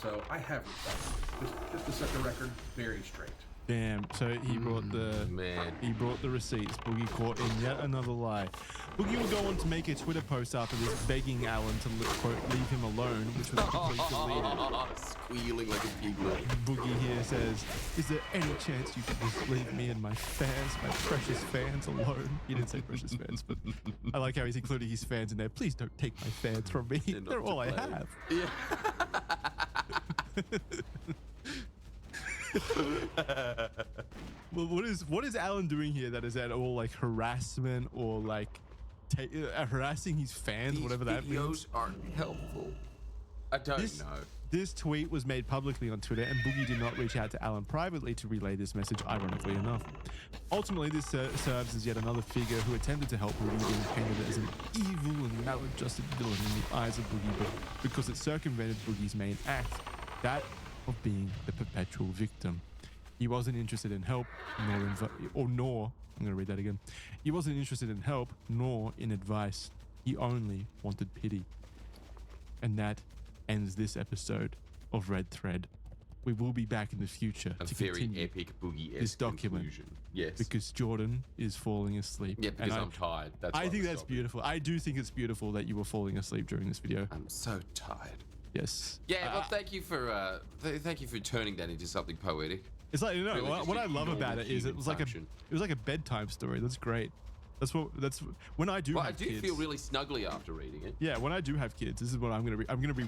So I have reached out, just to set the record very straight. Damn. So he brought the receipts. Boogie caught in yet another lie. Boogie will go on to make a Twitter post after this, begging Alan to quote leave him alone, which was quickly deleted. Squealing like a piglet. Boogie here says, "Is there any chance you could just leave me and my fans, my precious fans, alone?" He didn't say precious fans, but I like how he's including his fans in there. Please don't take my fans from me. They're all I have. Yeah. Well, what is Alan doing here that is at all like harassment or like harassing his fans, whatever that means? Videos aren't helpful. I don't know. This tweet was made publicly on Twitter, and Boogie did not reach out to Alan privately to relay this message, ironically enough. Ultimately, this serves as yet another figure who attempted to help Boogie, being painted as an evil and maladjusted villain in the eyes of Boogie, but because it circumvented Boogie's main act, that of being the perpetual victim. He wasn't interested in help, I'm going to read that again. He wasn't interested in help, nor in advice. He only wanted pity. And that ends this episode of Red Thread. we will be back in the future A to very continue epic boogie this document. conclusion. Yes. Because Jordan is falling asleep. Yeah, because I'm tired. That's why I think we're that's stopping. beautiful. I do think it's beautiful that you were falling asleep during this video. I'm so tired. Yes. Yeah, well, thank you for turning that into something poetic. It's like, you know, Really just what I a love about normal it is it human was like function. it was like a bedtime story. That's great. That's when I do Well, have I do kids. feel really snuggly after reading it. Yeah, when I do have kids, this is what I'm gonna be. I'm gonna be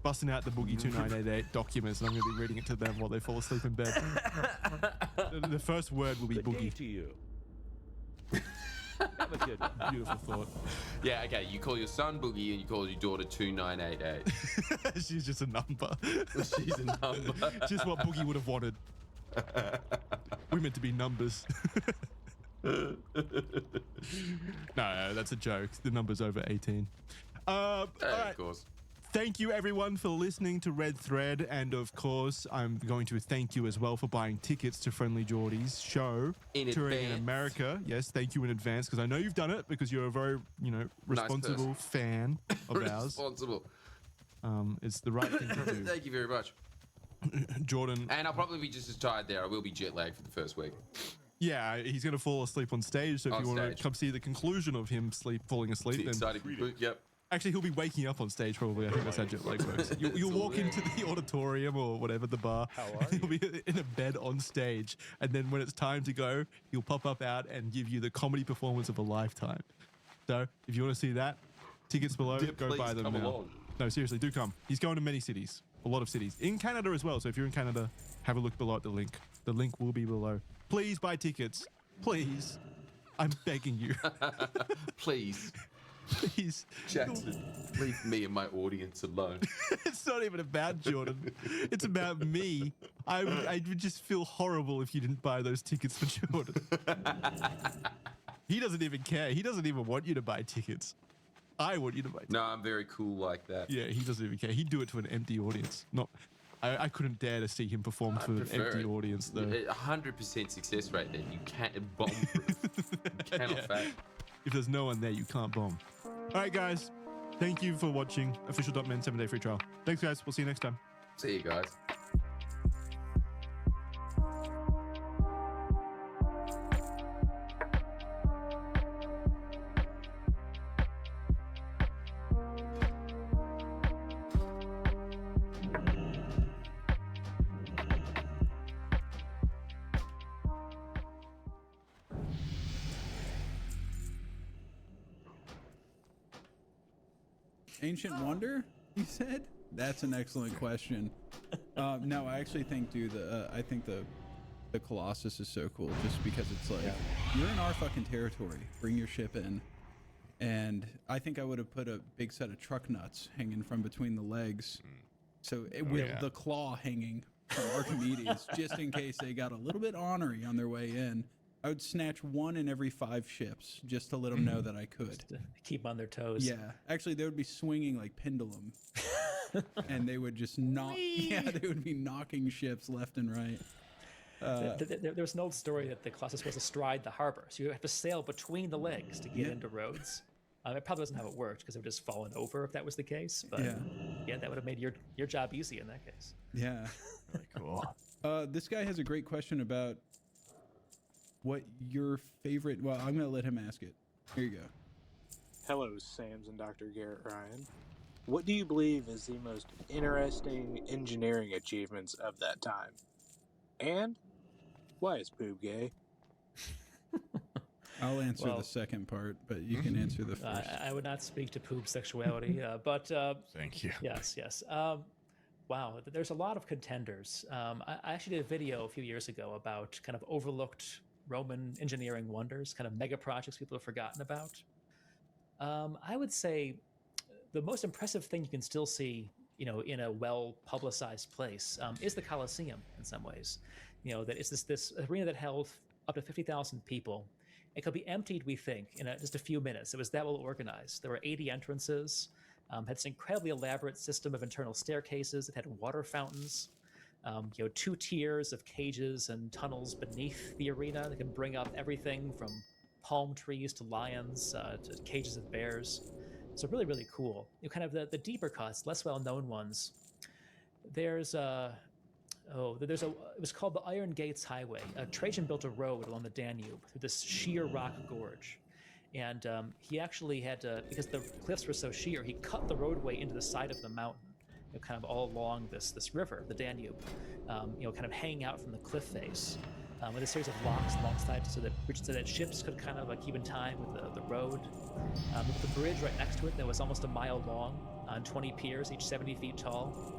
busting out the Boogie 2988 documents, and I'm gonna be reading it to them while they fall asleep in bed. The first word will be Good day Boogie. to you. Have a good one. Beautiful thought. Yeah, okay. You call your son Boogie and you call your daughter 2988. She's just a number. She's a number. Just what Boogie would have wanted. We're meant to be numbers. No, that's a joke. The number's over 18. All right. Of course. Thank you everyone for listening to Red Thread, and of course I'm going to thank you as well for buying tickets to Friendly Geordie's show touring in advance. America. Yes, thank you in advance, because I know you've done it because you're a very, responsible fan of ours. Responsible. It's the right thing to do. Thank you very much. Jordan. And I'll probably be just as tired there. I will be jet lagged for the first week. Yeah, he's going to fall asleep on stage, so if you want to come see the conclusion of him falling asleep, The then exciting. Yep. actually he'll be waking up on stage probably. I think that's how jet lag works. You'll walk into the auditorium or whatever, the bar, and he'll be in a bed on stage, and then when it's time to go, he'll pop up out and give you the comedy performance of a lifetime. So if you want to see that, tickets below, Yeah, go please buy them come now. along. No, seriously, do come. He's going to many cities, a lot of cities, in Canada as well. So if you're in Canada, have a look below at the link. The link will be below. Please buy tickets. Please. I'm begging you. Please. Please. Jackson, leave me and my audience alone. It's not even about Jordan. It's about me. I would just feel horrible if you didn't buy those tickets for Jordan. He doesn't even care. He doesn't even want you to buy tickets. I want you to buy tickets. No, I'm very cool like that. Yeah, he doesn't even care. He'd do it to an empty audience. I couldn't dare to see him perform to an empty audience, though. 100% success rate then. You can't bomb proof. You cannot fail. If there's no one there, you can't bomb. All right, guys. Thank you for watching Official.men 7-day free trial. Thanks, guys. We'll see you next time. See you guys. Ancient wonder, you said? That's an excellent question. No, I actually think, dude, I think the Colossus is so cool just because it's like, you're in our fucking territory. Bring your ship in. And I think I would have put a big set of truck nuts hanging from between the legs. So with the claw hanging from Archimedes, just in case they got a little bit ornery on their way in. I would snatch one in every 5 ships just to let them know that I could. Just to keep on their toes. Yeah, actually, they would be swinging like pendulum, and they would just knock. Yeah, they would be knocking ships left and right. There was an old story that the Colossus was astride the harbor, so you have to sail between the legs to get into roads. It probably doesn't how it worked because it would just fallen over if that was the case. But yeah, that would have made your job easy in that case. Yeah, really cool. This guy has a great question about what your favorite. Well, I'm gonna let him ask it. Here you go. Hello, Sams and Dr. Garrett Ryan. What do you believe is the most interesting engineering achievements of that time? And why is poop gay? I'll answer the second part, but you can answer the first. I would not speak to poop sexuality, but thank you. Yes. Wow, there's a lot of contenders. I actually did a video a few years ago about kind of overlooked Roman engineering wonders, kind of mega projects people have forgotten about. I would say the most impressive thing you can still see, in a well-publicized place, is the Colosseum in some ways. That it's this arena that held up to 50,000 people. It could be emptied, we think, in just a few minutes. It was that well organized. There were 80 entrances, had this incredibly elaborate system of internal staircases. It had water fountains. 2 tiers of cages and tunnels beneath the arena that can bring up everything from palm trees to lions to cages of bears. So really, really cool. Kind of the deeper cuts, less well-known ones. There's There's it was called the Iron Gates Highway. Trajan built a road along the Danube through this sheer rock gorge. And he actually had to, because the cliffs were so sheer, he cut the roadway into the side of the mountain, kind of all along this river, the Danube, kind of hanging out from the cliff face, with a series of locks alongside so that ships could kind of keep in time with the road. With the bridge right next to it that was almost a mile long on 20 piers, each 70 feet tall.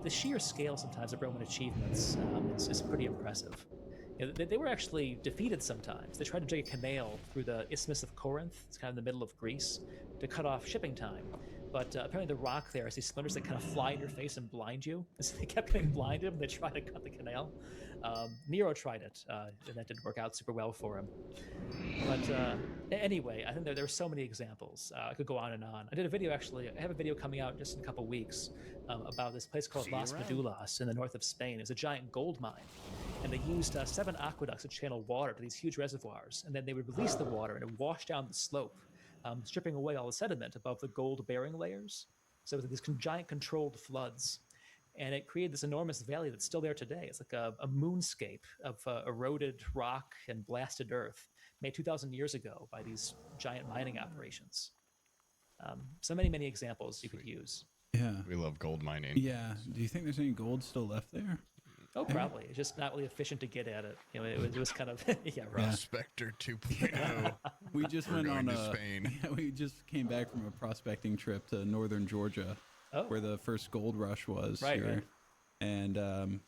The sheer scale sometimes of Roman achievements is pretty impressive. They were actually defeated sometimes. They tried to dig a canal through the Isthmus of Corinth, it's kind of in the middle of Greece, to cut off shipping time. But apparently the rock there is these splinters that kind of fly in your face and blind you. So they kept getting blinded when they tried to cut the canal. Nero tried it, and that didn't work out super well for him. But anyway, I think there were so many examples. I could go on and on. I did a video, actually. I have a video coming out just in a couple weeks about this place called Las Medulas in the north of Spain. It's a giant gold mine. And they used 7 aqueducts to channel water to these huge reservoirs. And then they would release the water and it would wash down the slope, stripping away all the sediment above the gold-bearing layers. So it was these giant controlled floods. And it created this enormous valley that's still there today. It's like a moonscape of eroded rock and blasted earth made 2,000 years ago by these giant mining operations. So many examples you could use. Yeah. We love gold mining. Yeah. Do you think there's any gold still left there? Oh, probably. It's just not really efficient to get at it. It was kind of, yeah, right. Prospector 2.0. We just went on to Spain. Yeah, we just came back from a prospecting trip to northern Georgia, where the first gold rush was here. Right. And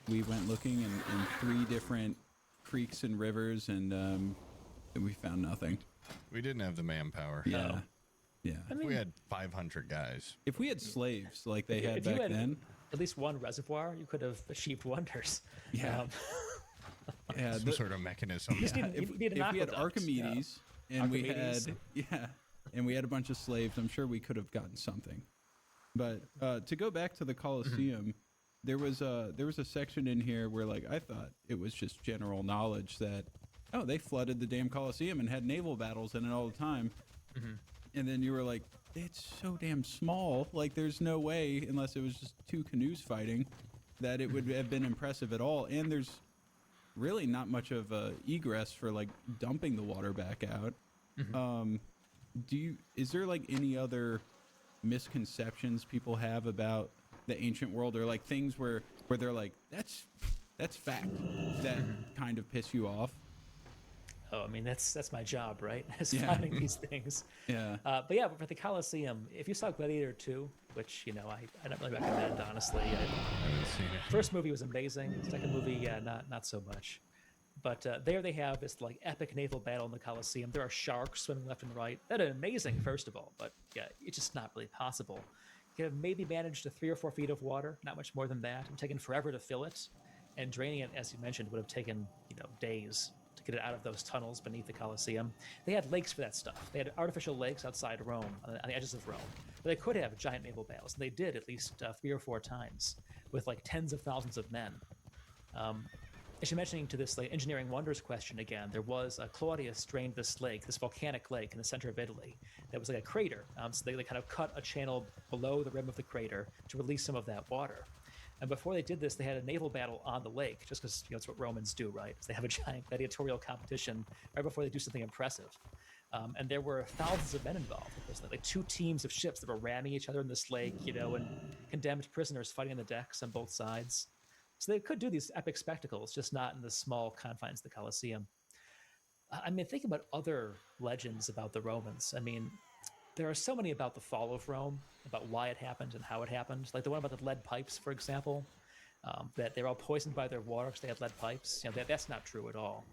we went looking in 3 different creeks and rivers, and we found nothing. We didn't have the manpower. Yeah. Yeah. I mean, we had 500 guys. If we had slaves like they had back then, at least one reservoir, you could have achieved wonders. Yeah. Some sort of mechanism. If we had Archimedes and we had a bunch of slaves, I'm sure we could have gotten something. But to go back to the Colosseum, there was a section in here where, like, I thought it was just general knowledge that, they flooded the damn Colosseum and had naval battles in it all the time. And then you were like, it's so damn small. Like, there's no way, unless it was just 2 canoes fighting, that it would have been impressive at all. And there's really not much of egress for, like, dumping the water back out. Is there, like, any other misconceptions people have about the ancient world, or like things where they're like, that's fact, that kind of piss you off? Oh, I mean, that's my job, right? Is finding these things. Yeah. But yeah, for the Colosseum, if you saw Gladiator 2, which, I don't really recommend, honestly. I haven't seen it. First movie was amazing. Second movie, not so much. But there they have this, like, epic naval battle in the Colosseum. There are sharks swimming left and right. That is amazing, first of all. But yeah, it's just not really possible. You could have maybe managed 3 or 4 feet of water, not much more than that. It would have taken forever to fill it. And draining it, as you mentioned, would have taken, days to get it out of those tunnels beneath the Colosseum. They had lakes for that stuff. They had artificial lakes outside Rome, on the edges of Rome. But they could have giant naval battles, and they did at least 3 or 4 times, with like tens of thousands of men. As you're mentioning to this engineering wonders question again, there was Claudius drained this lake, this volcanic lake in the center of Italy that was like a crater. So they kind of cut a channel below the rim of the crater to release some of that water. And before they did this, they had a naval battle on the lake, just because that's what Romans do, right? So they have a giant gladiatorial competition right before they do something impressive. And there were thousands of men involved. There was like 2 teams of ships that were ramming each other in this lake, and condemned prisoners fighting on the decks on both sides. So they could do these epic spectacles, just not in the small confines of the Colosseum. I mean, think about other legends about the Romans. I mean, there are so many about the fall of Rome, about why it happened and how it happened. Like the one about the lead pipes, for example, that they're all poisoned by their water because they had lead pipes. That's not true at all.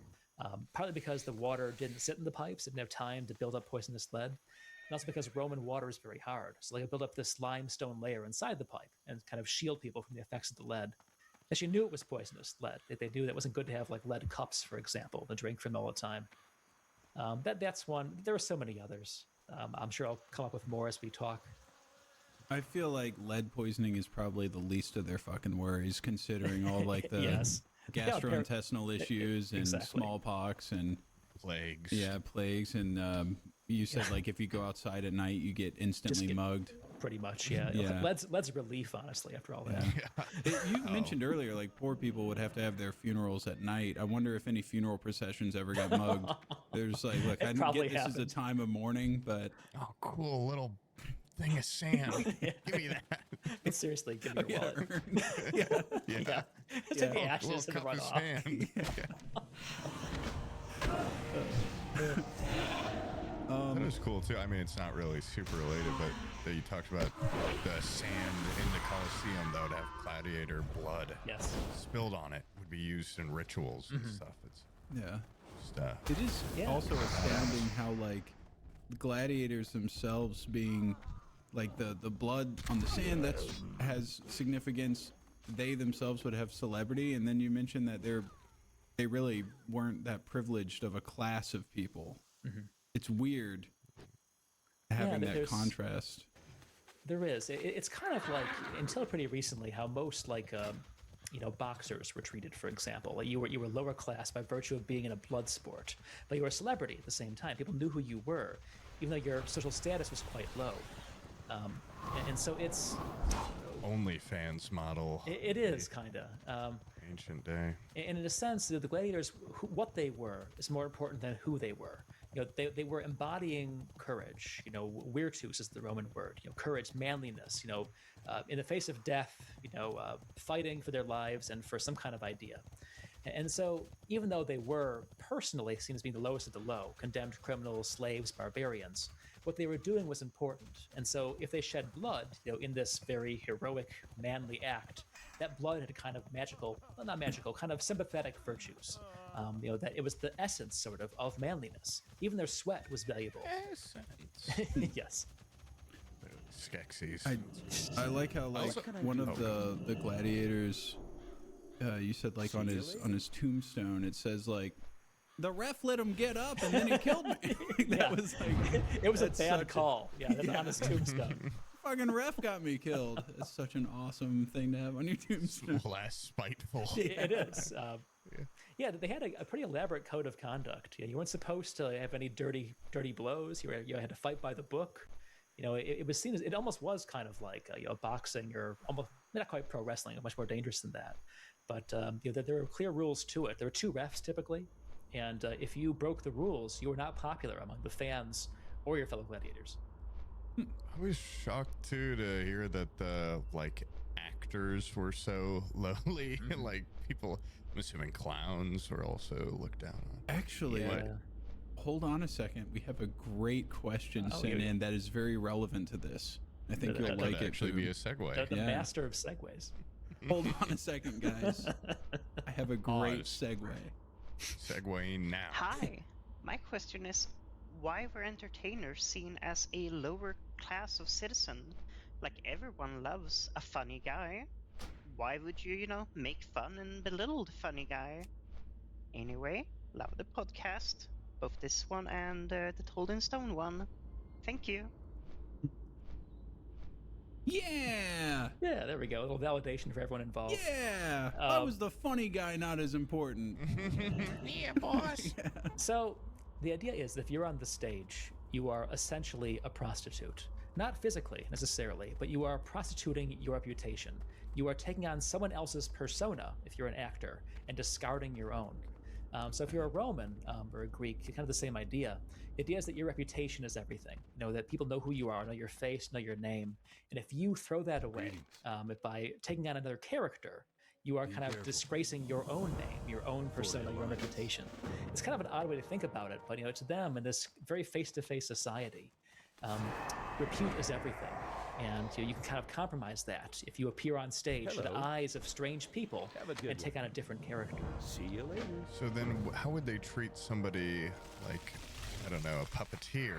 Partly because the water didn't sit in the pipes, it didn't have time to build up poisonous lead. And also because Roman water is very hard. So they could build up this limestone layer inside the pipe and kind of shield people from the effects of the lead. She knew it was poisonous lead. They knew that it wasn't good to have like lead cups, for example, to drink from all the time. That's one. There are so many others. I'm sure I'll come up with more as we talk. I feel like lead poisoning is probably the least of their fucking worries, considering all like the gastrointestinal issues and smallpox and plagues. Yeah, plagues. And you said like if you go outside at night, you get instantly mugged. pretty much. Yeah. Yeah. Lead's a relief, honestly, after all that. You mentioned earlier, like poor people would have to have their funerals at night. I wonder if any funeral processions ever got mugged. There's like, look, I didn't get this is a time of mourning, but oh, cool little thing of sand. Give me that. But seriously, give me your wallet. Yeah. Take the ashes and run off. That was cool too. I mean, it's not really super related, but that you talked about the sand in the Colosseum that would have gladiator blood spilled on it would be used in rituals and stuff. It's just, it is also astounding how like gladiators themselves being like the blood on the sand that has significance. They themselves would have celebrity, and then you mentioned that they really weren't that privileged of a class of people. It's weird having that contrast. There is. It's kind of like, until pretty recently, how most like boxers were treated, for example. Like you were lower class by virtue of being in a blood sport, but you were a celebrity at the same time. People knew who you were, even though your social status was quite low. And so it's OnlyFans model. It is kind of ancient day. And in a sense, the gladiators, what they were is more important than who they were. They were embodying courage. Virtus is the Roman word. Courage, manliness. In the face of death, fighting for their lives and for some kind of idea. And so, even though they were personally seen as being the lowest of the low, condemned criminals, slaves, barbarians, what they were doing was important. And so, if they shed blood, in this very heroic, manly act, that blood had a kind of kind of sympathetic virtues. That it was the essence, sort of manliness. Even their sweat was valuable. Yes. Skeksis. I like how one of the gladiators, you said like on his tombstone, it says like, the ref let him get up and then he killed me. Was like, it was a bad call. That's on his tombstone. Fucking ref got me killed. It's such an awesome thing to have on your tombstone. Less spiteful. It is. They had a pretty elaborate code of conduct. You weren't supposed to have any dirty blows. You had to fight by the book. It was seen as, it almost was kind of like boxing, or almost not quite pro wrestling, much more dangerous than that. But there were clear rules to it. There were 2 refs typically, and if you broke the rules, you were not popular among the fans or your fellow gladiators. I was shocked too to hear that the actors were so lowly. Like people, I'm assuming clowns were also looked down on. Actually, hold on a second. We have a great question sent in that is very relevant to this. I think you'll like it. Actually, be a segue. The master of segues. Hold on a second, guys. I have a great segue. Segueing now. Hi. My question is, why were entertainers seen as a lower class of citizen? Like everyone loves a funny guy. Why would you, make fun and belittle the funny guy? Anyway, love the podcast. Both this one and the Told in Stone one. Thank you. Yeah, there we go. A little validation for everyone involved. Yeah, I was the funny guy, not as important. Yeah, boss. So the idea is that if you're on the stage, you are essentially a prostitute. Not physically, necessarily, but you are prostituting your reputation. You are taking on someone else's persona, if you're an actor, and discarding your own. So if you're a Roman or a Greek, kind of the same idea. The idea is that your reputation is everything. That people know who you are, know your face, know your name. And if you throw that away by taking on another character, you are kind of disgracing your own name, your own persona, your own reputation. It's kind of an odd way to think about it, but to them in this very face-to-face society, repute is everything. And you can kind of compromise that if you appear on stage to the eyes of strange people and take on a different character. See you later. So then how would they treat somebody like, I don't know, a puppeteer,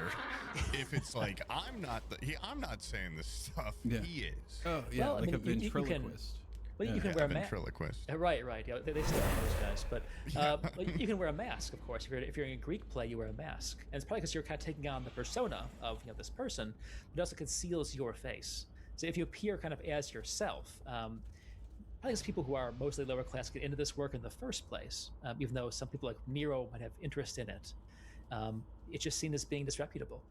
if it's like, I'm not saying this stuff, he is. Oh, yeah, well, like a ventriloquist. You can wear a mask. Ventriloquist. Right. Yeah, they still have those guys, but you can wear a mask, of course. If you're in a Greek play, you wear a mask, and it's probably because you're kind of taking on the persona of this person, but it also conceals your face. So if you appear kind of as yourself, probably because people who are mostly lower class get into this work in the first place, even though some people like Nero might have interest in it. It's just seen as being disreputable.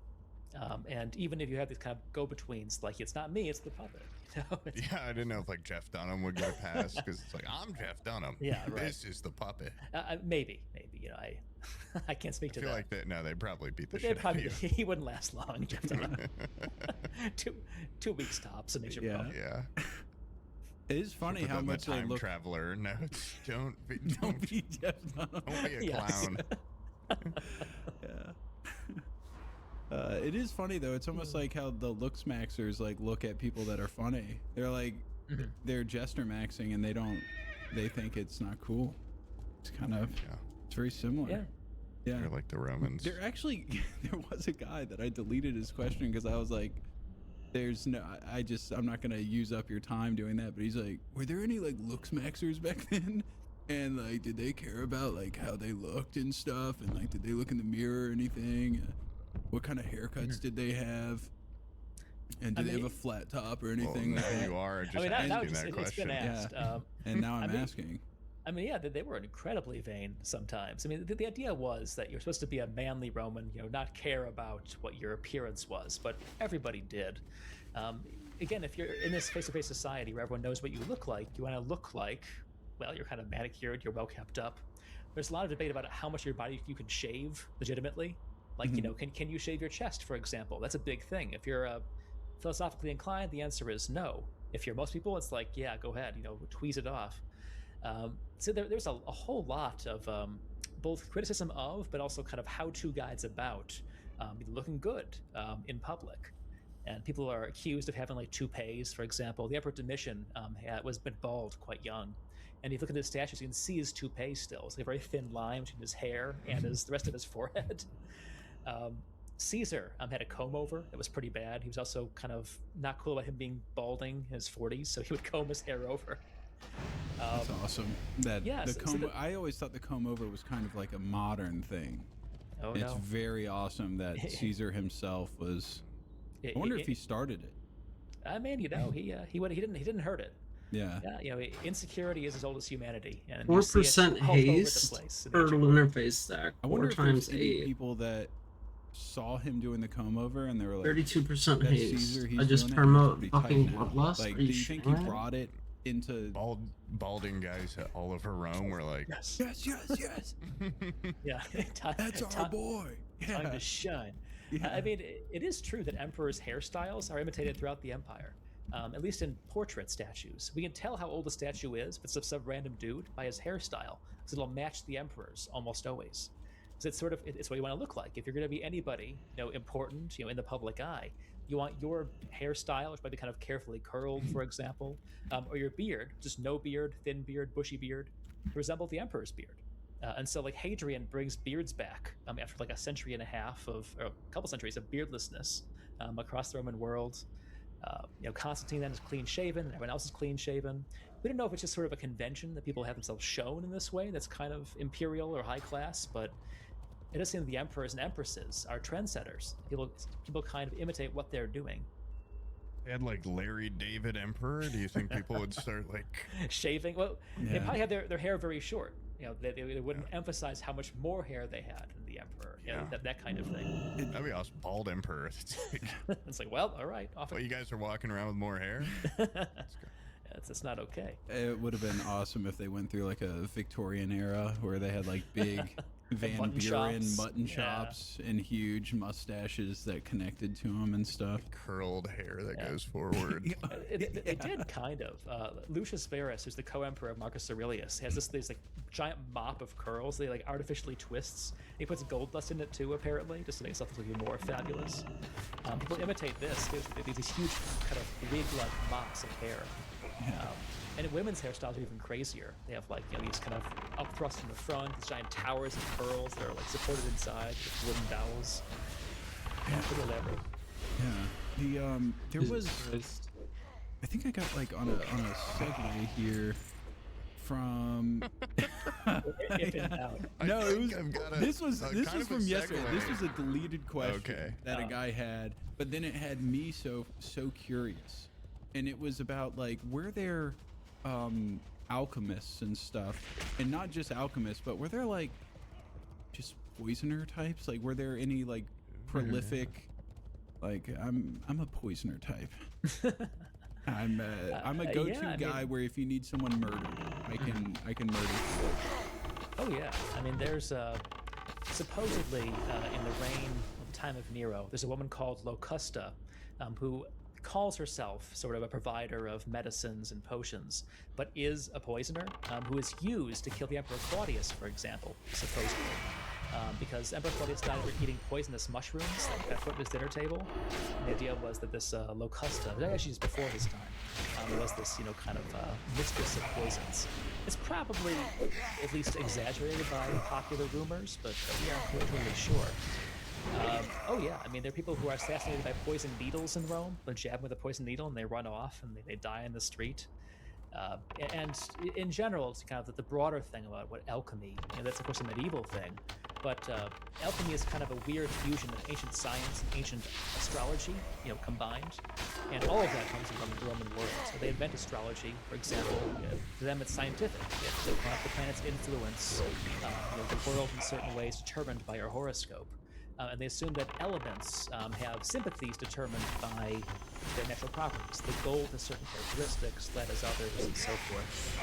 And even if you have these kind of go-betweens, like it's not me, it's the puppet. You know? Yeah, I didn't know if like Jeff Dunham would get a pass because it's like I'm Jeff Dunham. Yeah, right. This is the puppet. Maybe. You know, I can't speak to that. I feel like that. No, they probably beat the But shit out of you. He wouldn't last long, Jeff Dunham. 2 weeks tops and makes your Yeah. It is funny Put how on the much they time look. traveler notes. Don't be Jeff Dunham. Don't be a clown. It is funny though. It's almost like how the looks maxers like look at people that are funny. They're like they're jester maxing and they think it's not cool. It's kind of it's very similar. Yeah. They're like the Romans. There actually there was a guy that I deleted his question because I was like, there's no I'm not gonna use up your time doing that. But he's like, were there any like looks maxers back then? And like, did they care about like how they looked and stuff? And like, did they look in the mirror or anything? What kind of haircuts did they have? And did they have a flat top or anything? Well, now you are just asking that question. It's been asked. And now I'm asking. I mean, yeah, they were incredibly vain sometimes. I mean, the idea was that you're supposed to be a manly Roman, you know, not care about what your appearance was, but everybody did. Again, if you're in this face-to-face society where everyone knows what you look like, you want to look like, well, you're kind of manicured, you're well kept up. There's a lot of debate about how much of your body you can shave legitimately. Like, you know, can you shave your chest, for example? That's a big thing. If you're philosophically inclined, the answer is no. If you're most people, it's like, yeah, go ahead, you know, tweeze it off. So there's a whole lot of both criticism of, but also kind of how-to guides about looking good in public. And people are accused of having like toupees, for example. The Emperor Domitian was been bald quite young. And if you look at his statues, you can see his toupee still. It's like a very thin line between his hair and the rest of his forehead. Caesar had a comb over. It was pretty bad. He was also kind of not cool about him being balding in his 40s, so he would comb his hair over. That's awesome. I always thought the comb over was kind of like a modern thing. Oh, it's no. very awesome that Caesar himself was. I wonder if he started it. I mean, you know, he didn't hurt it. Yeah. You know, insecurity is as old as humanity. And 4% haste, hurdle interface stack, I wonder 4 if times there's any 8. people that saw him doing the comb over and they were like, 32% "That's haste. Caesar, he's I just doing it, promote he's pretty fucking tight now." bloodlust. Like, Are do you you think sure? he brought it into balding guys all over Rome were like, yes. Yeah, That's our boy. Time to shine. Yeah. I mean, it is true that emperors' hairstyles are imitated throughout the empire, at least in portrait statues. We can tell how old a statue is if it's of some random dude by his hairstyle, because it'll match the emperor's almost always. So it's what you want to look like. If you're going to be anybody, you know, important, you know, in the public eye, you want your hairstyle, which might be kind of carefully curled, for example, or your beard, just no beard, thin beard, bushy beard, to resemble the emperor's beard. And so, like, Hadrian brings beards back after like a century and a half or a couple centuries of beardlessness across the Roman world. You know, Constantine then is clean shaven, and everyone else is clean shaven. We don't know if it's just sort of a convention that people have themselves shown in this way that's kind of imperial or high class, but it does seem that the emperors and empresses are trendsetters. People kind of imitate what they're doing. they had like Larry David Emperor. Do you think people would start like shaving? Well, they probably had their hair very short. You know, they wouldn't emphasize how much more hair they had than the emperor. You know, that kind of thing. That'd be awesome. Bald Emperor. It's like, well, all right. Well, you guys are walking around with more hair? It's not okay. It would have been awesome if they went through like a Victorian era where they had like big Van Buren mutton chops and huge mustaches that connected to them and stuff. Curled hair that goes forward. They did kind of. Lucius Verus, who's the co-emperor of Marcus Aurelius, has this like giant mop of curls. They like artificially twists. He puts gold dust in it too, apparently, just to make stuff look even more fabulous. People imitate this. There's these huge kind of wig-like mops of hair. And women's hairstyles are even crazier. They have like, you know, these kind of up thrust in the front, these giant towers of curls that are like supported inside with wooden dowels. Pretty elaborate. Yeah. There was. I think I got like on a segue here from. No, it was. This was from yesterday. This was a deleted question that a guy had, but then it had me so curious, and it was about like, were there alchemists and stuff, and not just alchemists, but were there like just poisoner types? Like, were there any like prolific Like I'm a poisoner type. I'm a go-to guy where if you need someone murdered, I can murder people. Oh yeah, I mean there's supposedly in the reign of the time of Nero, there's a woman called Locusta who calls herself sort of a provider of medicines and potions, but is a poisoner who is used to kill the Emperor Claudius, for example, supposedly. Because Emperor Claudius died of eating poisonous mushrooms that got put at his dinner table. And the idea was that this Locusta, actually just before his time, was this, kind of mistress of poisons. It's probably at least exaggerated by popular rumors, but we aren't totally sure. Oh yeah, I mean there are people who are assassinated by poison needles in Rome. They jab them with a poison needle and they run off and they die in the street. And in general, it's kind of the broader thing about what alchemy, that's of course a medieval thing, but alchemy is kind of a weird fusion of ancient science and ancient astrology, combined, and all of that comes from the Roman world. So they invent astrology, for example. To them, it's scientific. They want the planet's influence the world in certain ways determined by our horoscope. And they assume that elements have sympathies determined by their natural properties. The gold has certain characteristics, lead has others, and so forth.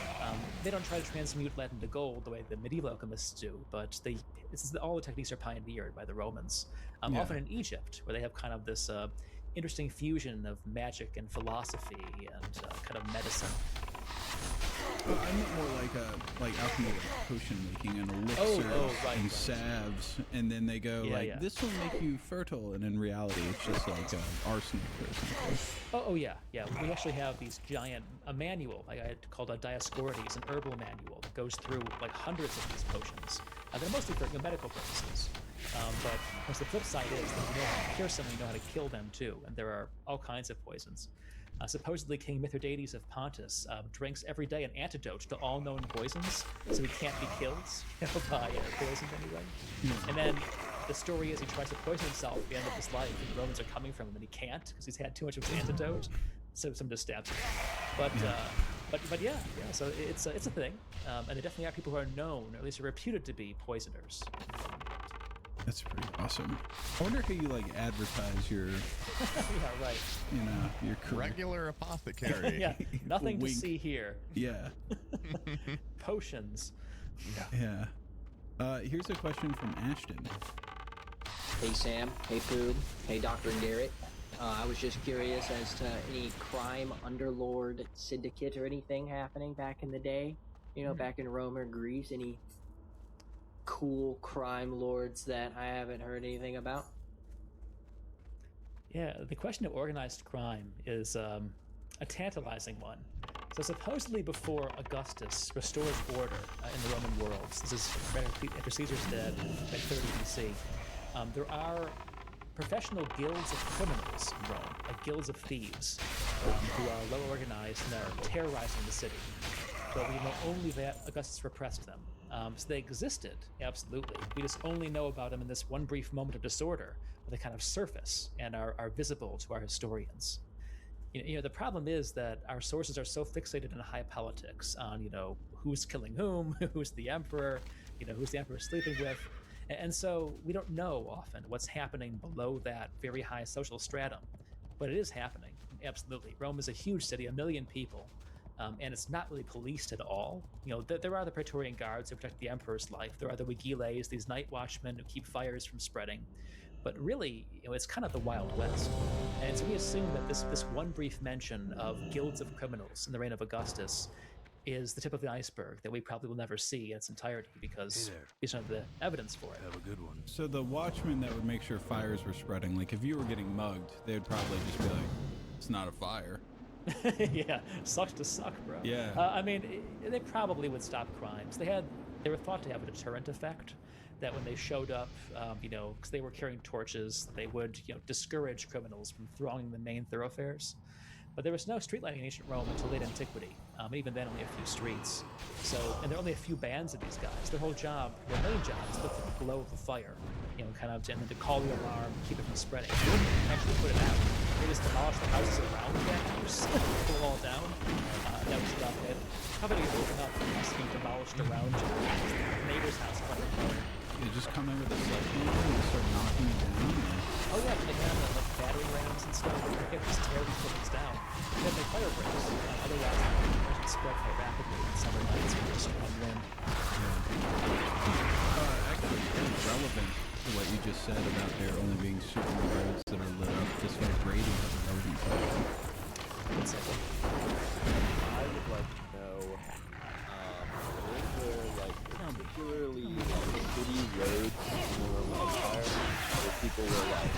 They don't try to transmute lead into gold the way the medieval alchemists do, but all the techniques are pioneered by the Romans, often in Egypt, where they have kind of this interesting fusion of magic and philosophy and kind of medicine. Well, I meant more like alchemy, like potion making and elixirs and salves, and then they go this will make you fertile, and in reality it's just like arsenic or something. Oh yeah. We actually have these giant manual, called a Dioscorides, an herbal manual that goes through like hundreds of these potions. They're mostly for medical purposes. But of course the flip side is that you know how to cure someone, you know how to kill them too, and there are all kinds of poisons. Supposedly King Mithridates of Pontus drinks every day an antidote to all known poisons, so he can't be killed by poison anyway. And then the story is he tries to poison himself at the end of his life, and the Romans are coming from him, and he can't because he's had too much of his antidote. So someone just stabs him. But yeah. So it's a thing, and there definitely are people who are known, or at least are reputed to be poisoners. That's pretty awesome. I wonder how you advertise your right. Your career. Regular apothecary. Yeah, nothing to see here. Yeah. Potions. Yeah. Here's a question from Ashton. Hey Sam, hey Poob, hey Dr. Garrett. I was just curious as to any crime underlord syndicate or anything happening back in the day. Back in Rome or Greece, any cool crime lords that I haven't heard anything about? Yeah, the question of organized crime is a tantalizing one. So supposedly before Augustus restores order in the Roman world, this is right after Caesar's dead, like 30 BC, there are professional guilds of criminals in Rome, like guilds of thieves, who are well organized and are terrorizing the city. But we know only that Augustus repressed them. So they existed, absolutely. We just only know about them in this one brief moment of disorder, where they kind of surface and are visible to our historians. The problem is that our sources are so fixated in high politics on, who's killing whom, who's the emperor, who's the emperor sleeping with. And so we don't know often what's happening below that very high social stratum. But it is happening, absolutely. Rome is a huge city, 1 million people. And it's not really policed at all. There are the Praetorian Guards who protect the emperor's life. There are the Vigiles, these night watchmen who keep fires from spreading. But really, it's kind of the Wild West. And so we assume that this one brief mention of guilds of criminals in the reign of Augustus is the tip of the iceberg that we probably will never see in its entirety because we don't have the evidence for it. Have a good one. So the watchmen that would make sure fires were spreading, like if you were getting mugged, they would probably just be like, it's not a fire. Yeah, sucks to suck, bro. Yeah. I mean, they probably would stop crimes. They were thought to have a deterrent effect, that when they showed up, because they were carrying torches, they would, discourage criminals from thronging the main thoroughfares. But there was no street lighting in ancient Rome until late antiquity. Even then, only a few streets. And there are only a few bands of these guys. Their whole job, their main job, is to look for the glow of the fire, and then to call the alarm, keep it from spreading. They wouldn't actually put it out. They just demolished the houses around that house, pull it all down. That was about it. How about you open up the house being demolished around your neighbor's house? They just come in with a sledgehammer and start knocking it down. Oh yeah, they have battering rams and stuff. They can just tear these buildings down. And then they fire breaks. Otherwise, the fire spread quite rapidly in summer nights with a strong wind. Actually, very relevant to what you just said about there only being certain roads that are lit up. This guy's rating is a relevant question. I would like to know, were there like particularly like city roads in the Roman Empire where people were like,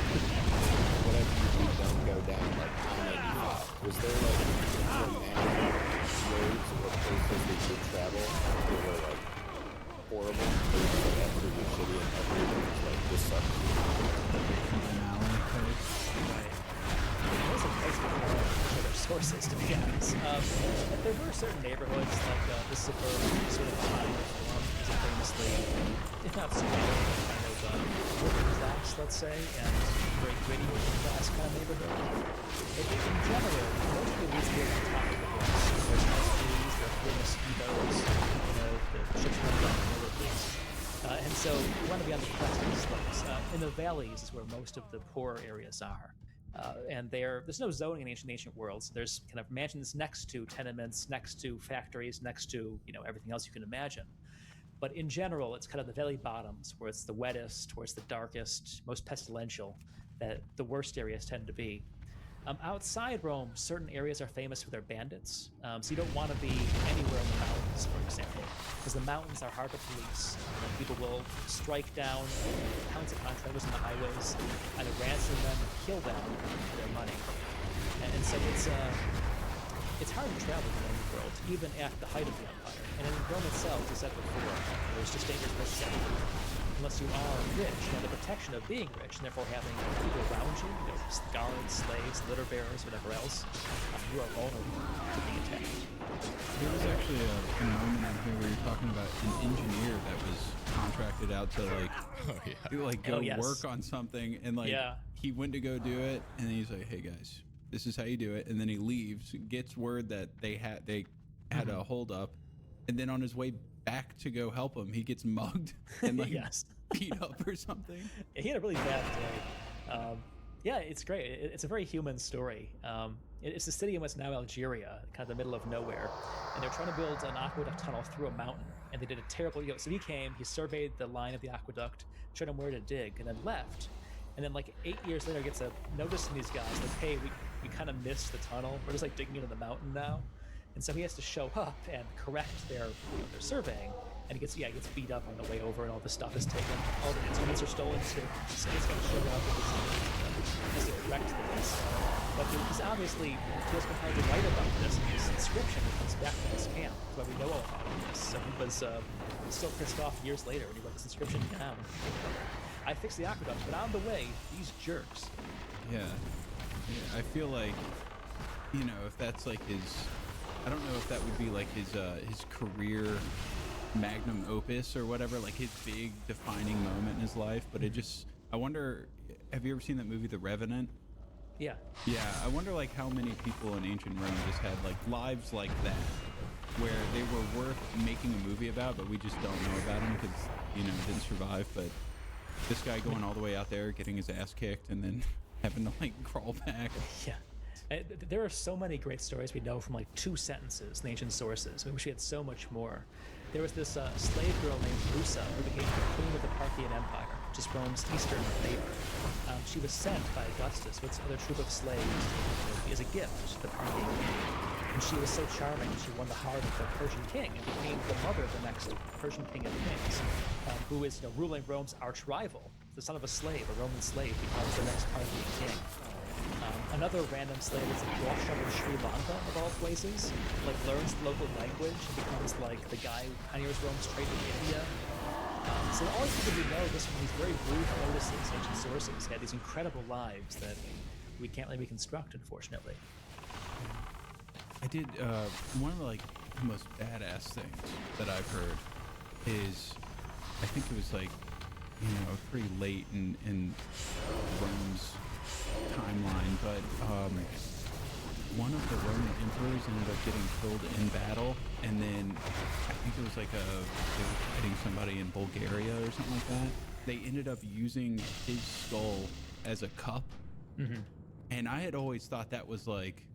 whatever you do, don't go down like I-95? Was there like renowned roads or places they could travel that were like horrible? Or was it like absolutely shitty and everything was like, this sucks? Right. It was a place for their sources, to be honest. There were certain neighborhoods, like the suburban sort of behind the Forum, is a famously, if not suburban, kind of working class, let's say, and very gritty working class kind of neighborhood. In general, most of these live on top of the hills. There's nice views, there's little mosquitoes, the ships run down the river place. And so you want to be on the crest of the slopes. In the valleys is where most of the poorer areas are. And there's no zoning in ancient worlds. There's kind of mansions next to tenements, next to factories, next to everything else you can imagine. But in general, it's kind of the valley bottoms where it's the wettest, where it's the darkest, most pestilential, that the worst areas tend to be. Outside Rome, certain areas are famous for their bandits. So you don't want to be anywhere in the mountains, for example, because the mountains are hard to police. People will strike down pounds upon travelers on the highways, either ransom them or kill them for their money. And so it's hard to travel in the Roman world, even at the height of the empire. And in Rome itself, as I said before, there's just dangerous risks everywhere. Unless you are rich, you have the protection of being rich, and therefore having people around you, guards, slaves, litter bearers, whatever else, you are vulnerable to being attacked. There was actually a moment in here where you're talking about an engineer that was contracted out to go work on something, and he went to go do it, and then he's like, "Hey guys, this is how you do it," and then he leaves, gets word that they had a hold up, and then on his way back to go help him, he gets mugged and beat up or something. He had a really bad day. Yeah, it's great. It's a very human story. It's a city in what's now Algeria, kind of the middle of nowhere, and they're trying to build an aqueduct tunnel through a mountain, and they did a terrible. So he came, he surveyed the line of the aqueduct, showed him where to dig, and then left. And then 8 years later, gets a notice from these guys like, "Hey, we kind of missed the tunnel. We're just digging into the mountain now." And so he has to show up and correct their surveying, and he gets beat up on the way over, and all the stuff is taken, all the instruments are stolen too. So he's got to show up and has to correct this. But he's obviously feels compelled to write about this in his inscription that comes back from his camp. That's why we know all about this. So he was still pissed off years later when he wrote this inscription down. I fixed the aqueduct, but on the way, these jerks. Yeah, I feel like, if that's like his. I don't know if that would be like his career magnum opus or whatever, like his big defining moment in his life. But I wonder, have you ever seen that movie, The Revenant? Yeah. Yeah, I wonder how many people in ancient Rome just had lives like that, where they were worth making a movie about, but we just don't know about them because, didn't survive. But this guy going all the way out there, getting his ass kicked, and then having to crawl back. Yeah. There are so many great stories we know from 2 sentences in ancient sources. We wish we had so much more. There was this slave girl named Lusa who became the queen of the Parthian Empire, just Rome's eastern neighbor. She was sent by Augustus with another troop of slaves as a gift to the Parthian king. And she was so charming, she won the heart of the Persian king and became the mother of the next Persian king of kings, who is ruling Rome's arch rival. The son of a slave, a Roman slave, becomes the next Parthian king. Another random slave is a washer in Sri Lanka, of all places, learns the local language and becomes the guy who pioneers Rome's trade with India. So all these people we know just from these very brief notices, ancient sources, had these incredible lives that we can't really reconstruct, unfortunately. I did, one of the most badass things that I've heard is, I think it was pretty late in Rome's timeline, but one of the Roman emperors ended up getting killed in battle, and then I think it was they were fighting somebody in Bulgaria or something like that. They ended up using his skull as a cup, And I had always thought that was like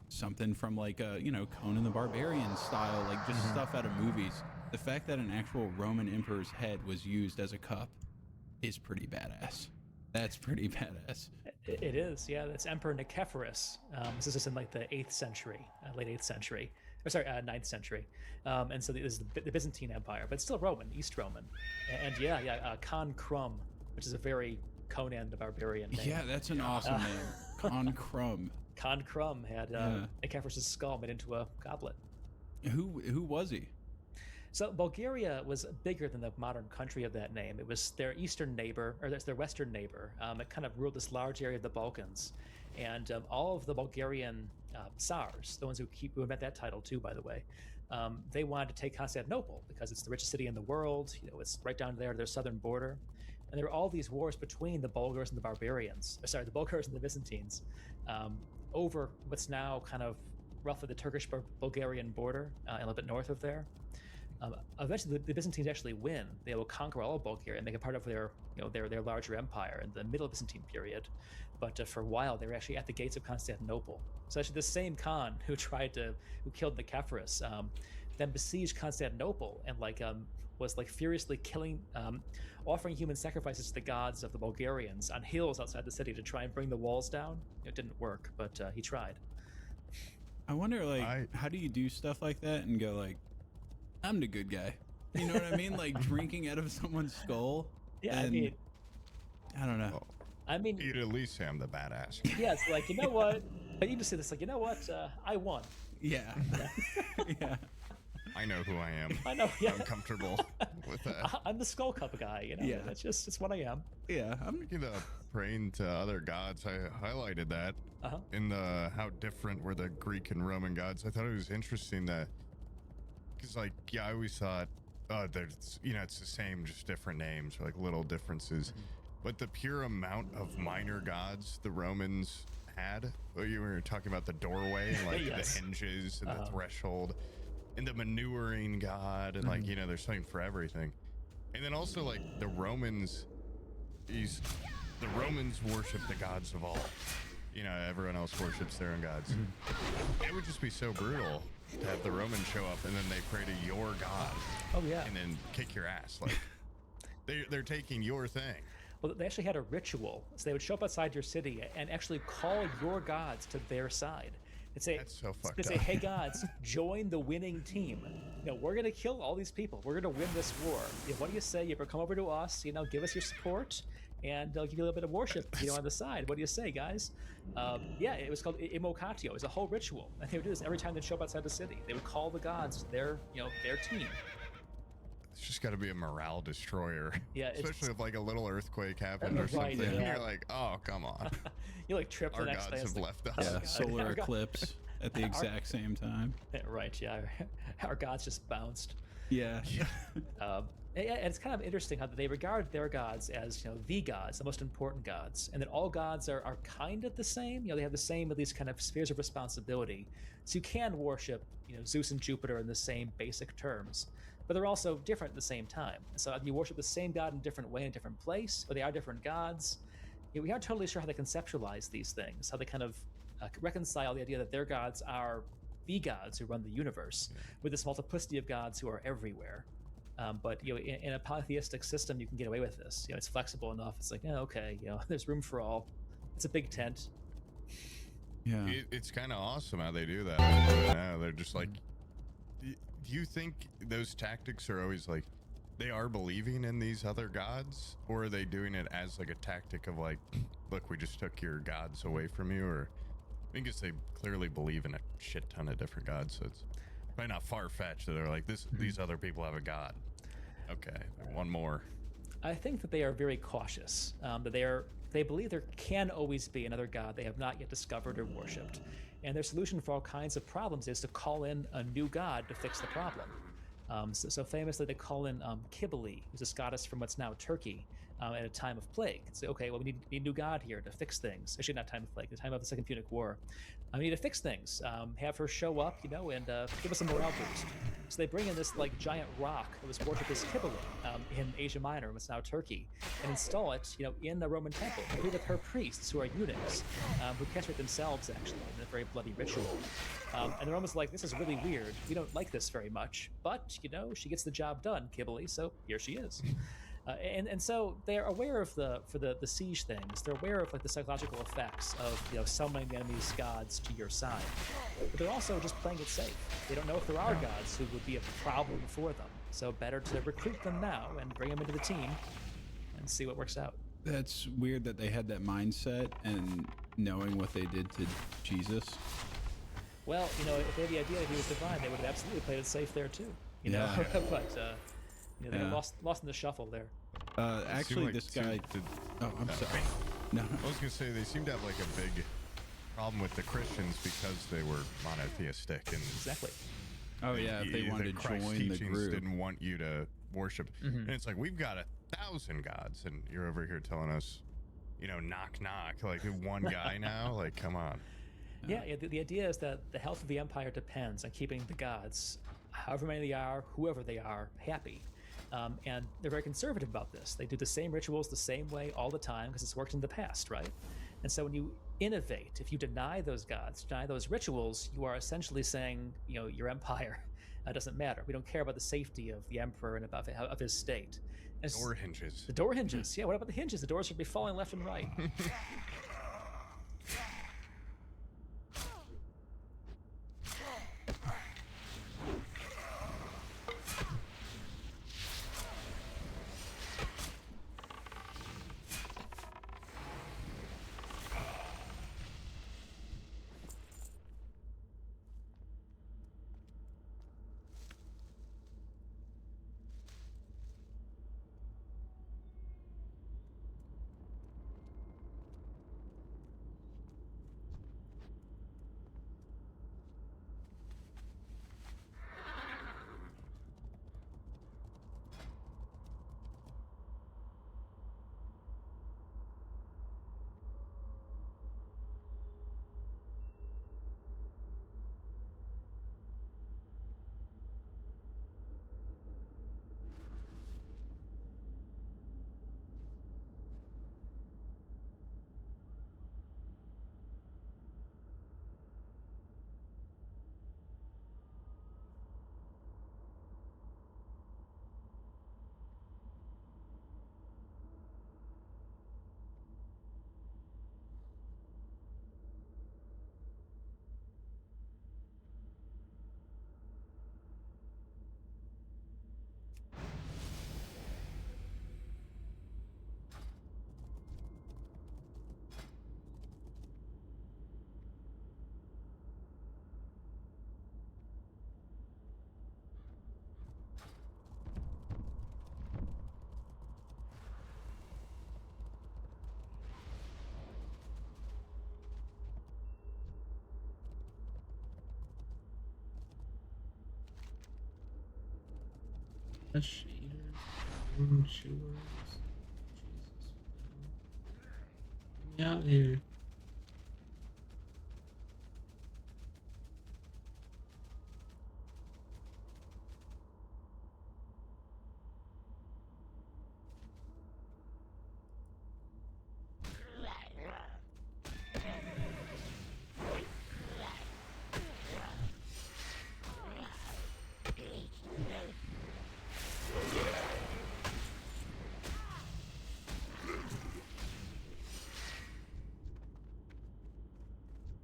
something from like you know, Conan the Barbarian style, like just stuff out of movies. The fact that an actual Roman emperor's head was used as a cup is pretty badass. That's pretty badass. It is, yeah. That's Emperor Nicephorus. This is in like the 8th century, late 8th century. Or sorry, 9th century. And so this is the Byzantine Empire, but it's still Roman, East Roman. And Khan Krum, which is a very Conan the Barbarian name. Yeah, that's an awesome name. Khan Krum. Khan Krum had Nicephorus' skull made into a goblet. Who was he? So Bulgaria was bigger than the modern country of that name. It was their eastern neighbor, or their western neighbor. It kind of ruled this large area of the Balkans. And all of the Bulgarian Tsars, the ones who invent that title too, by the way, they wanted to take Constantinople because it's the richest city in the world. You know, it's right down there to their southern border. And there were all these wars between the Bulgars and the barbarians, the Bulgars and the Byzantines, over what's now kind of roughly the Turkish-Bulgarian border, a little bit north of there. Eventually, the Byzantines actually win. They will conquer all of Bulgaria and make it part of their larger empire in the Middle Byzantine period. But for a while, they were actually at the gates of Constantinople. So actually, the same Khan who killed Nicephorus, then besieged Constantinople and was furiously killing, offering human sacrifices to the gods of the Bulgarians on hills outside the city to try and bring the walls down. It didn't work, but he tried. I wonder, how do you do stuff like that and go I'm the good guy? You know what I mean? Like drinking out of someone's skull. Yeah, and I don't know. I mean, you'd at least say I'm the badass. Yeah, it's you know what? But you just say this, you know what? I won. Yeah. Yeah. I know who I am. I know. Yeah. I'm comfortable with that. I'm the skull cup guy. You know. Yeah. It's what I am. Yeah. I'm thinking of praying to other gods. I highlighted that in the how different were the Greek and Roman gods. I thought it was interesting that. Because I always thought, there's, it's the same, just different names, little differences. But the pure amount of minor gods the Romans had, you were talking about the doorway and Yes. the hinges and the threshold and the manuring god and there's something for everything. And then also the Romans, the Romans worship the gods of all. Everyone else worships their own gods. It would just be so brutal to have the Romans show up and then they pray to your god. Oh yeah. And then kick your ass. They're taking your thing. Well, they actually had a ritual. So they would show up outside your city and actually call your gods to their side. They'd say, that's so fucked they'd say, hey gods, join the winning team. We're gonna kill all these people. We're gonna win this war. What do you say? You ever come over to us? Give us your support, and they'll give you a little bit of worship. On the side. What do you say, guys? It was called immocatio. It was a whole ritual, and they would do this every time they'd show up outside the city. They would call the gods their team. It's just got to be a morale destroyer. Yeah, especially if a little earthquake happened or something. Yeah. And you're like, oh, come on. You trip the Our next day. gods have left us. Yeah, solar eclipse at the exact same time. Right. Yeah, our gods just bounced. Yeah. And it's kind of interesting how they regard their gods as the gods, the most important gods, and that all gods are kind of the same. They have the same at least kind of spheres of responsibility. So you can worship Zeus and Jupiter in the same basic terms, but they're also different at the same time. So you worship the same god in a different way in a different place, but they are different gods. We aren't totally sure how they conceptualize these things, how they kind of reconcile the idea that their gods are the gods who run the universe with this multiplicity of gods who are everywhere. But in a polytheistic system, you can get away with this. It's flexible enough. It's okay, there's room for all. It's a big tent. Yeah, it's kind of awesome how they do that. They're just do you think those tactics are always they are believing in these other gods, or are they doing it as a tactic of look, we just took your gods away from you? Or I think they clearly believe in a shit ton of different gods, so it's probably not far-fetched that they're these other people have a god. Okay, one more. I think that they are very cautious. That they believe there can always be another god they have not yet discovered or worshipped, and their solution for all kinds of problems is to call in a new god to fix the problem. So famously, they call in Cybele, who's a goddess from what's now Turkey, at a time of plague. And say, okay, well, we need a new god here to fix things. Actually, not time of plague, the time of the Second Punic War. We need to fix things. Have her show up, you know, and give us a morale boost. So they bring in this like giant rock that was worshipped as Kibali in Asia Minor, what's now Turkey, and install it, you know, in the Roman temple, complete with her priests who are eunuchs, who castrate themselves actually in a very bloody ritual. And the Romans are like, this is really weird. We don't like this very much, but you know, she gets the job done, Kibali. So here she is. And so they're aware of the siege things. They're aware of like the psychological effects of, you know, summoning the enemy's gods to your side. But they're also just playing it safe. They don't know if there are gods who would be a problem for them. So better to recruit them now and bring them into the team and see what works out. That's weird that they had that mindset and knowing what they did to Jesus. Well, you know, if they had the idea that he was divine, they would have absolutely played it safe there too. You know, but you know, they got lost in the shuffle there. Actually, this guy. Oh, I'm sorry. No, I was gonna say they seem to have like a big problem with the Christians because they were monotheistic and exactly. Oh yeah, if they wanted to join the group, didn't want you to worship. And it's like, we've got 1,000 gods, and you're over here telling us, you know, knock knock, like one guy now. Like, come on. Yeah, the idea is that the health of the empire depends on keeping the gods, however many they are, whoever they are, happy. And they're very conservative about this. They do the same rituals the same way all the time because it's worked in the past, right? And so when you innovate, if you deny those gods, deny those rituals, you are essentially saying, you know, your empire doesn't matter. We don't care about the safety of the emperor and of his state. And door hinges. The door hinges. Yeah, what about the hinges? The doors should be falling left and right. A shader, chewers. Jesus. Get me out of here.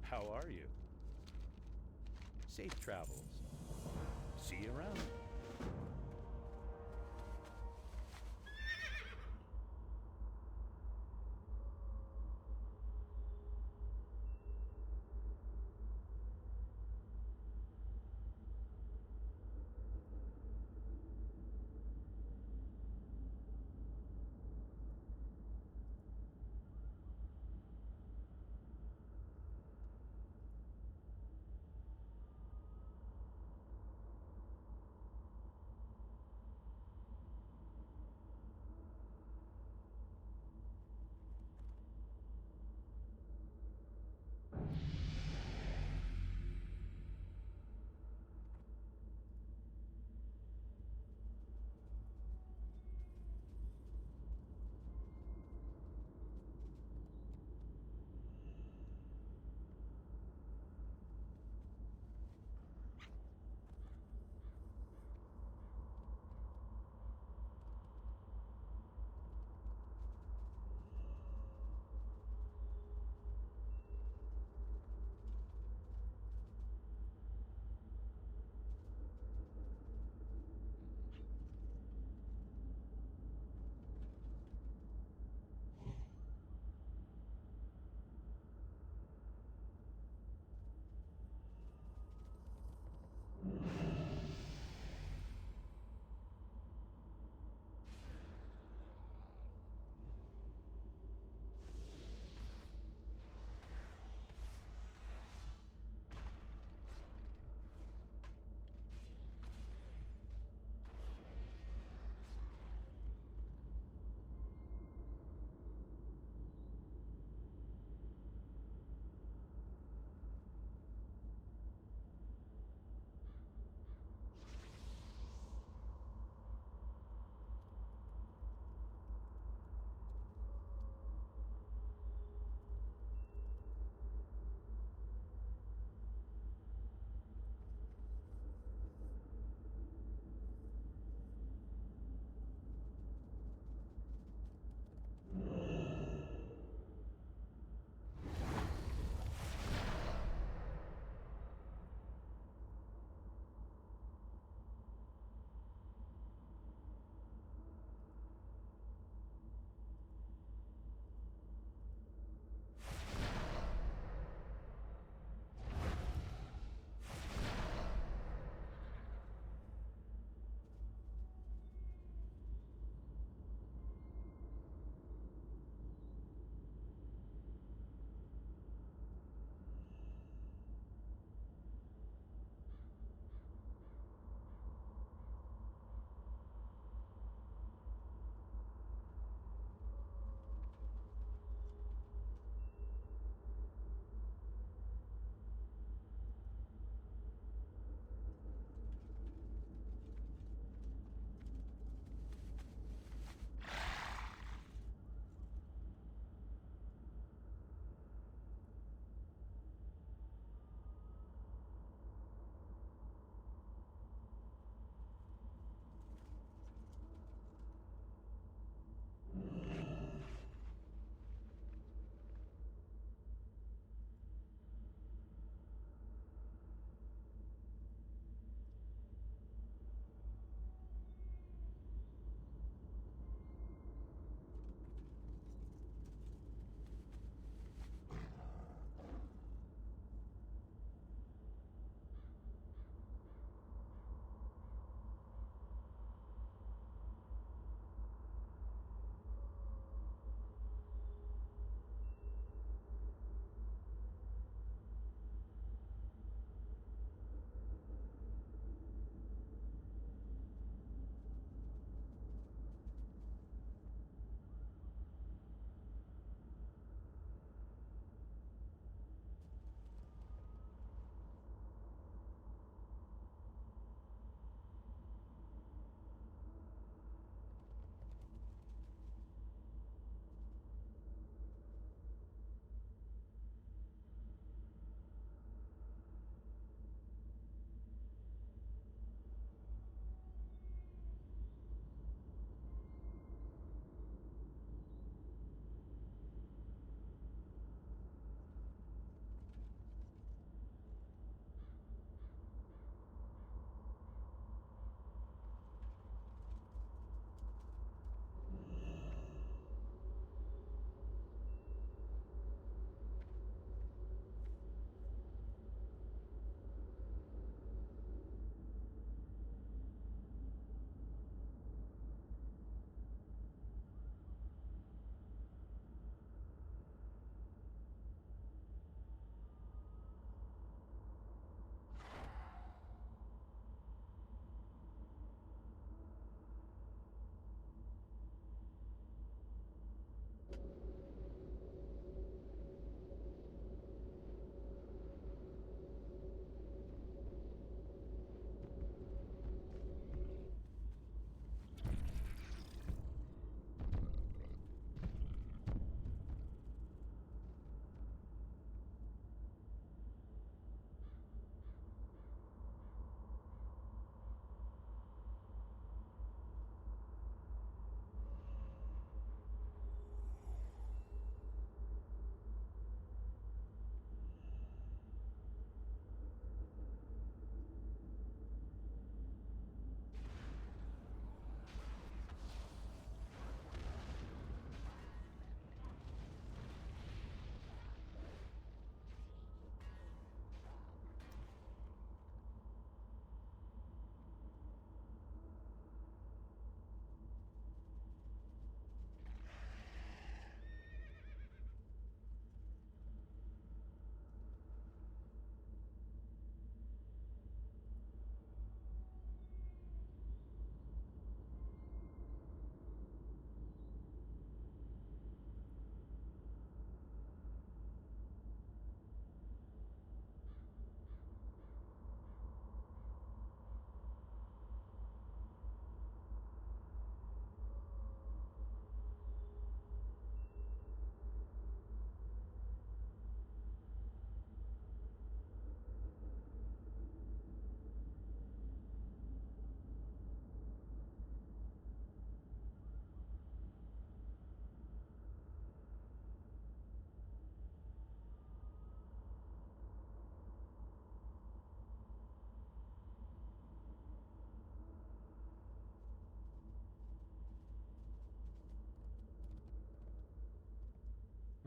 How are you? Safe travels. See you around.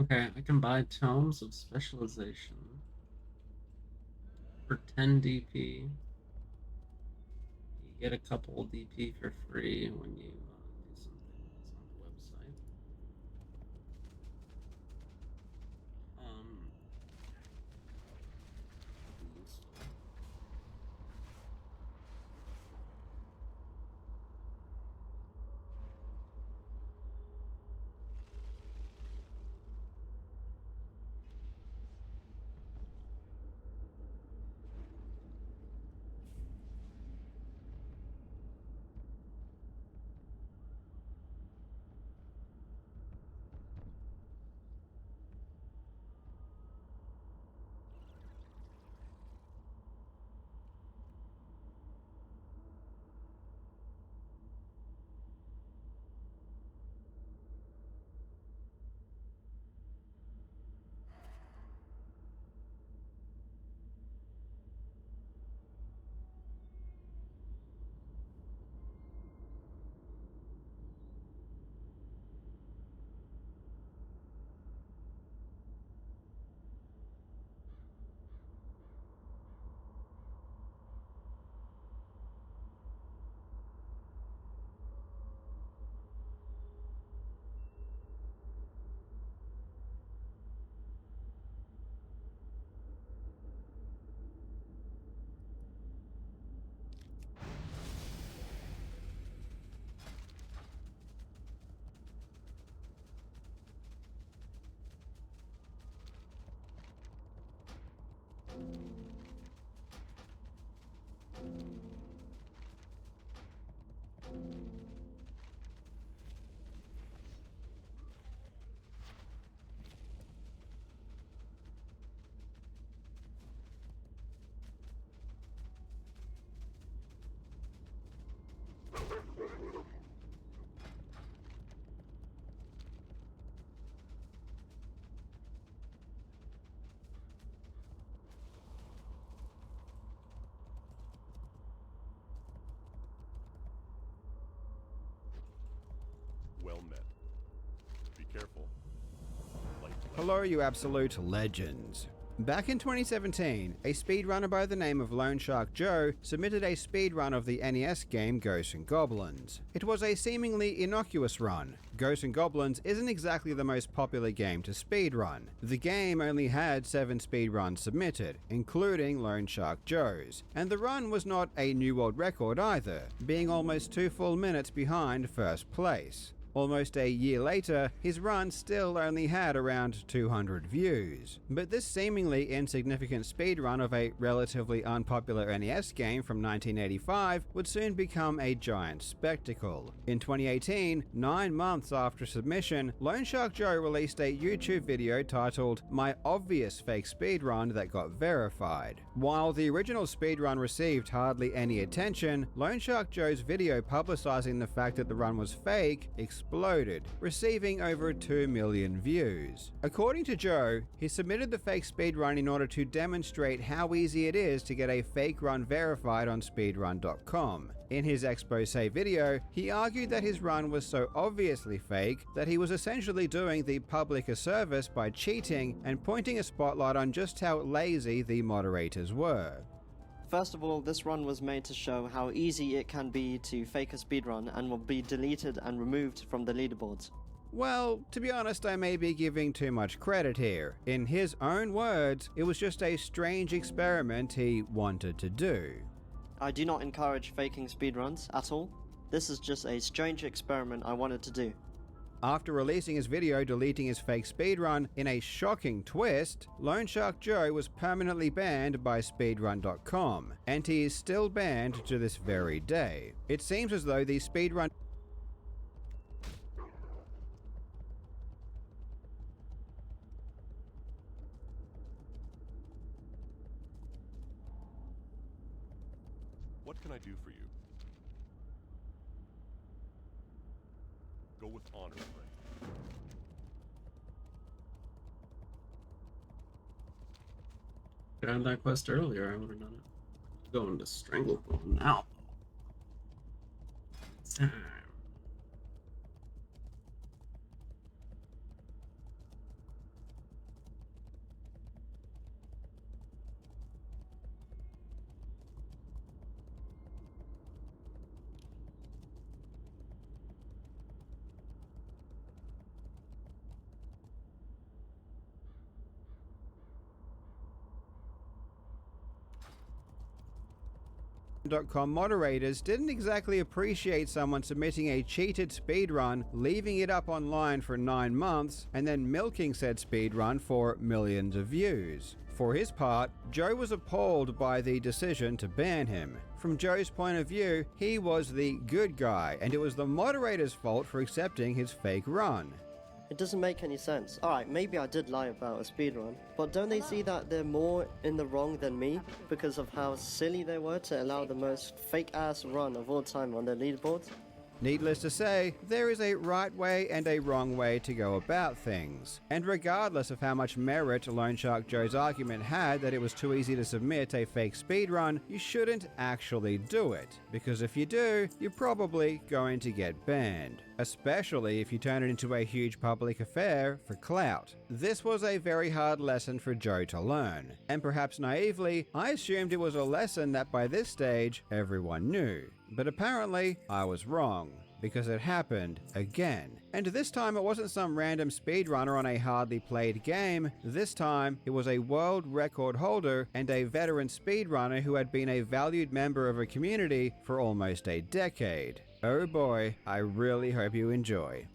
Okay, I can buy tomes of specialization for 10 DP. You get a couple DP for free when you do some things on the website. Well met. Be careful. Hello, you absolute legends. Back in 2017, a speedrunner by the name of Lone Shark Joe submitted a speedrun of the NES game Ghosts and Goblins. It was a seemingly innocuous run. Ghosts and Goblins isn't exactly the most popular game to speedrun. The game only had 7 speedruns submitted, including Lone Shark Joe's, and the run was not a new world record either, being almost 2 full minutes behind first place. Almost a year later, his run still only had around 200 views. But this seemingly insignificant speedrun of a relatively unpopular NES game from 1985 would soon become a giant spectacle. In 2018, 9 months after submission, Lone Shark Joe released a YouTube video titled "My Obvious Fake Speedrun That Got Verified." While the original speedrun received hardly any attention, Lone Shark Joe's video publicizing the fact that the run was fake exploded, receiving over 2 million views. According to Joe, he submitted the fake speedrun in order to demonstrate how easy it is to get a fake run verified on speedrun.com. In his expose video, he argued that his run was so obviously fake that he was essentially doing the public a service by cheating and pointing a spotlight on just how lazy the moderators were. First of all, this run was made to show how easy it can be to fake a speedrun and will be deleted and removed from the leaderboards. Well, to be honest, I may be giving too much credit here. In his own words, it was just a strange experiment he wanted to do. I do not encourage faking speedruns at all. This is just a strange experiment I wanted to do. After releasing his video deleting his fake speedrun, in a shocking twist, Lone Shark Joe was permanently banned by speedrun.com, and he is still banned to this very day. It seems as though the speedrun What can I do for you? Go with honor, friend. If I had that quest earlier, I would have done it. I'm going to Stranglethorn now. Time. Com moderators didn't exactly appreciate someone submitting a cheated speedrun, leaving it up online for 9 months, and then milking said speedrun for millions of views. For his part, Joe was appalled by the decision to ban him. From Joe's point of view, he was the good guy, and it was the moderator's fault for accepting his fake run. It doesn't make any sense. Alright, maybe I did lie about a speedrun, but don't they see that they're more in the wrong than me because of how silly they were to allow the most fake-ass run of all time on their leaderboards? Needless to say, there is a right way and a wrong way to go about things. And regardless of how much merit Lone Shark Joe's argument had that it was too easy to submit a fake speedrun, you shouldn't actually do it. Because if you do, you're probably going to get banned. Especially if you turn it into a huge public affair for clout. This was a very hard lesson for Joe to learn. And perhaps naively, I assumed it was a lesson that by this stage, everyone knew. But apparently, I was wrong, because it happened again. And this time it wasn't some random speedrunner on a hardly played game. This time, it was a world record holder and a veteran speedrunner who had been a valued member of a community for almost a decade. Oh boy, I really hope you enjoy.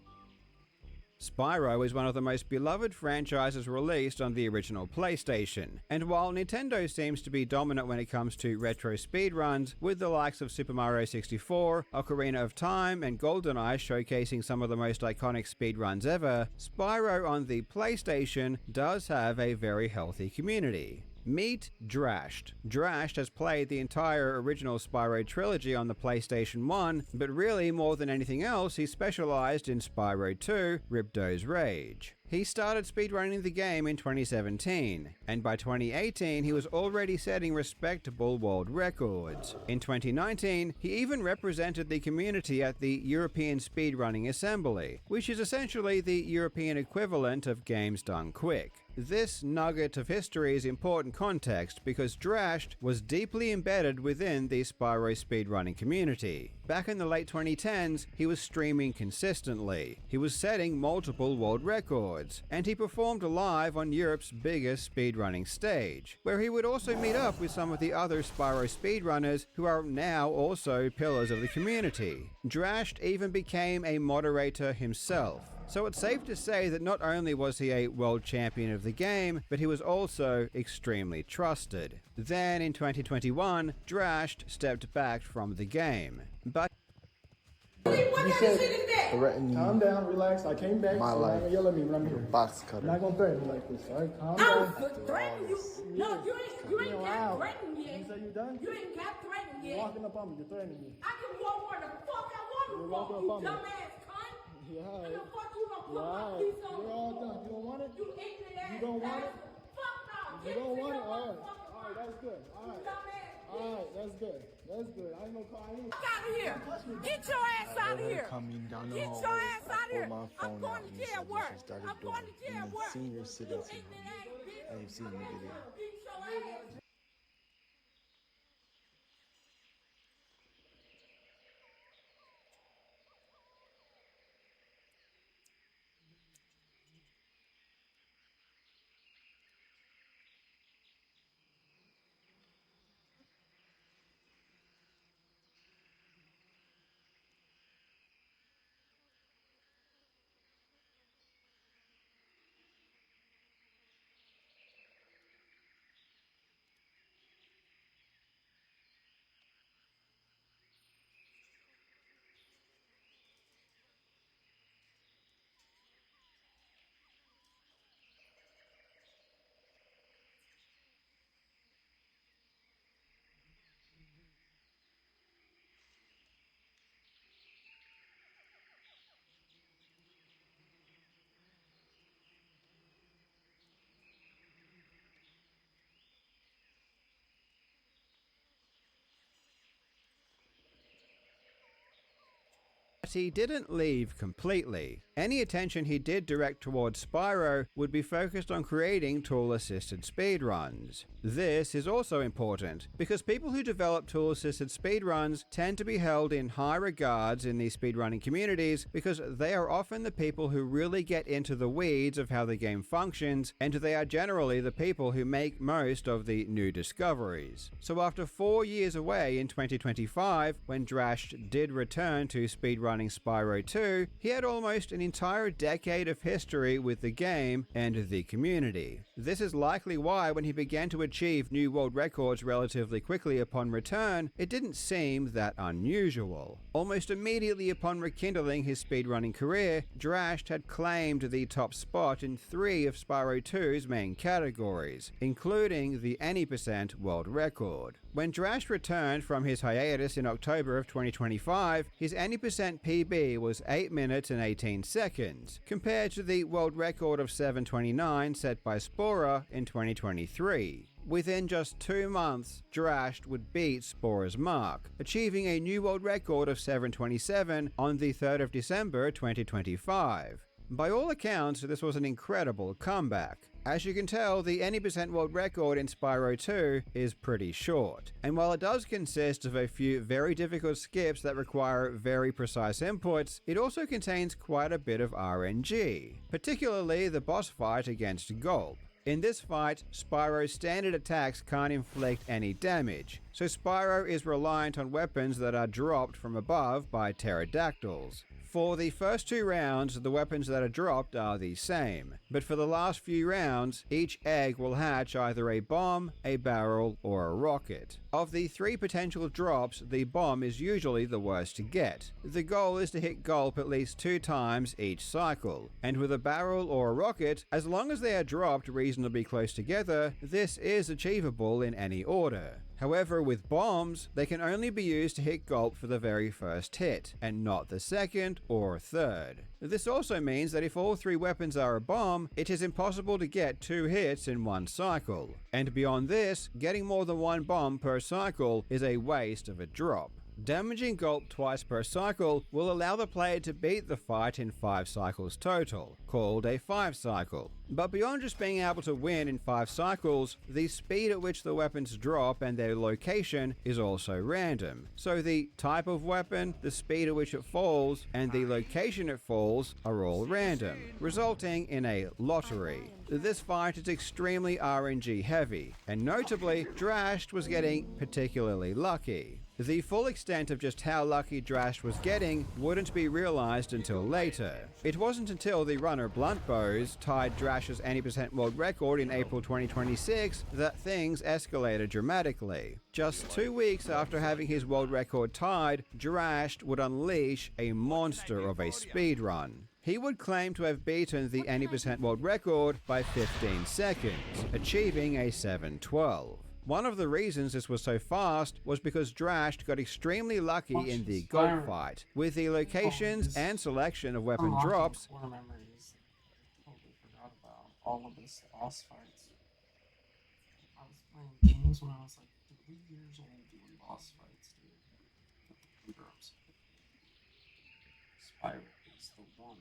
Spyro is one of the most beloved franchises released on the original PlayStation, and while Nintendo seems to be dominant when it comes to retro speedruns, with the likes of Super Mario 64, Ocarina of Time, and GoldenEye showcasing some of the most iconic speedruns ever, Spyro on the PlayStation does have a very healthy community. Meet Drashed. Drashed has played the entire original Spyro trilogy on the PlayStation 1, but really more than anything else, he specialized in Spyro 2, Ripto's Rage. He started speedrunning the game in 2017, and by 2018 he was already setting respectable world records. In 2019, he even represented the community at the European Speedrunning Assembly, which is essentially the European equivalent of Games Done Quick. This nugget of history is important context because Drashed was deeply embedded within the Spyro speedrunning community. Back in the late 2010s, he was streaming consistently. He was setting multiple world records, and he performed live on Europe's biggest speedrunning stage, where he would also meet up with some of the other Spyro speedrunners who are now also pillars of the community. Drashed even became a moderator himself. So it's safe to say that not only was he a world champion of the game, but he was also extremely trusted. Then in 2021, Drashed stepped back from the game. But You said threaten. Calm down, relax. I came back. My so life. you're not gonna yell at me when I'm here. Box cutter. You're not gonna threaten me like this, alright? Calm I'm down. threatening you. No, you ain't got threatened yet. You say you done? You ain't got threatened You're yet. walking up on me. You're threatening me. I can walk where the fuck I want to You're walk, walking you up on me. dumbass cunt. Yeah, all And right. the fuck you gonna put Yeah, my all right. piece on You're all done. You don't want it? You ignorant ass You don't want it? bastard. Fuck no. You don't want it? All right. All All right, that's good. All right. dumbass All right, that's good. That's good. I ain't gonna call you. Get out of here. Get your ass out of here. Coming down the Get hallway, your ass I out of pulled here. my I'm phone going out to and jail said, work. "You should start I'm doing going to it." jail And the work. senior citizen. You ignorant ass bitch. I ain't seen the video. Get your ass. But he didn't leave completely. Any attention he did direct towards Spyro would be focused on creating tool-assisted speedruns. This is also important, because people who develop tool-assisted speedruns tend to be held in high regards in these speedrunning communities because they are often the people who really get into the weeds of how the game functions, and they are generally the people who make most of the new discoveries. So after 4 years away in 2025, when Drash did return to speedrunning Spyro 2, he had almost an entire decade of history with the game and the community. This is likely why when he began to achieve new world records relatively quickly upon return, it didn't seem that unusual. Almost immediately upon rekindling his speedrunning career, Drash had claimed the top spot in 3 of Spyro 2's main categories, including the any percent world record. When Drash returned from his hiatus in October of 2025, his any percent PB was 8 minutes and 18 seconds, compared to the world record of 7:29 set by Spora in 2023. Within just 2 months, Drash would beat Spora's mark, achieving a new world record of 7:27 on the 3rd of December 2025. By all accounts, this was an incredible comeback. As you can tell, the any percent world record in Spyro 2 is pretty short, and while it does consist of a few very difficult skips that require very precise inputs, it also contains quite a bit of RNG, particularly the boss fight against Gulp. In this fight, Spyro's standard attacks can't inflict any damage, so Spyro is reliant on weapons that are dropped from above by pterodactyls. For the first 2 rounds, the weapons that are dropped are the same, but for the last few rounds, each egg will hatch either a bomb, a barrel, or a rocket. Of the 3 potential drops, the bomb is usually the worst to get. The goal is to hit Gulp at least 2 times each cycle, and with a barrel or a rocket, as long as they are dropped reasonably close together, this is achievable in any order. However, with bombs, they can only be used to hit Gulp for the very first hit, and not the second or third. This also means that if all 3 weapons are a bomb, it is impossible to get 2 hits in one cycle. And beyond this, getting more than 1 bomb per cycle is a waste of a drop. Damaging Gulp twice per cycle will allow the player to beat the fight in 5 cycles total, called a 5 cycle. But beyond just being able to win in 5 cycles, the speed at which the weapons drop and their location is also random. So the type of weapon, the speed at which it falls, and the location it falls are all random, resulting in a lottery. This fight is extremely RNG heavy, and notably, Drash was getting particularly lucky. The full extent of just how lucky Drash was getting wouldn't be realized until later. It wasn't until the runner Blunt Bows tied Drash's any percent world record in April 2026 that things escalated dramatically. Just 2 weeks after having his world record tied, Drash would unleash a monster of a speedrun. He would claim to have beaten the any percent world record by 15 seconds, achieving a 7:12. One of the reasons this was so fast was because Drash got extremely lucky in the Gulp fight, with the locations and selection of weapon drops. Memories. Totally forgot about all of this boss fights. I was playing games when I was like 3 years old doing boss fights, dude. Drums. Spyro is the one.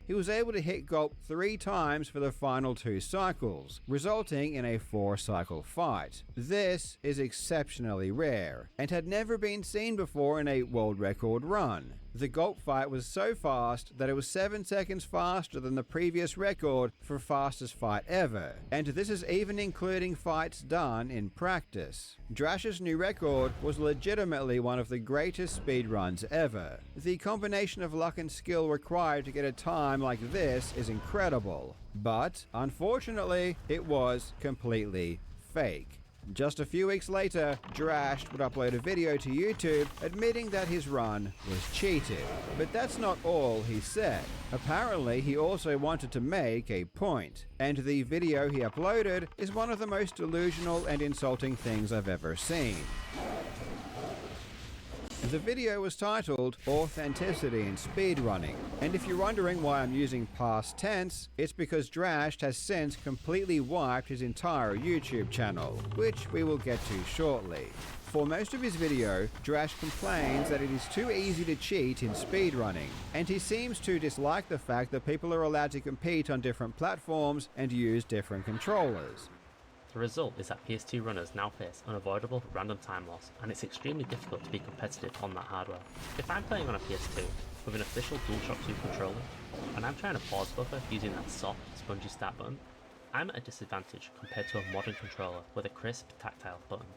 he was able to hit Gulp 3 times for the final 2 cycles, resulting in a 4-cycle fight. This is exceptionally rare, and had never been seen before in a world record run. The Gulp fight was so fast that it was 7 seconds faster than the previous record for fastest fight ever, and this is even including fights done in practice. Drash's new record was legitimately one of the greatest speedruns ever. The combination of luck and skill required to get a time like this is incredible, but unfortunately it was completely fake. Just a few weeks later, Drash would upload a video to YouTube admitting that his run was cheated. But that's not all he said. Apparently, he also wanted to make a point, and the video he uploaded is one of the most delusional and insulting things I've ever seen. The video was titled Authenticity in Speedrunning, and if you're wondering why I'm using past tense, it's because Drash has since completely wiped his entire YouTube channel, which we will get to shortly. For most of his video, Drash complains that it is too easy to cheat in speedrunning, and he seems to dislike the fact that people are allowed to compete on different platforms and use different controllers. The result is that PS2 runners now face unavoidable random time loss, and it's extremely difficult to be competitive on that hardware. If I'm playing on a PS2 with an official DualShock 2 controller, and I'm trying to pause buffer using that soft, spongy start button, I'm at a disadvantage compared to a modern controller with a crisp, tactile button.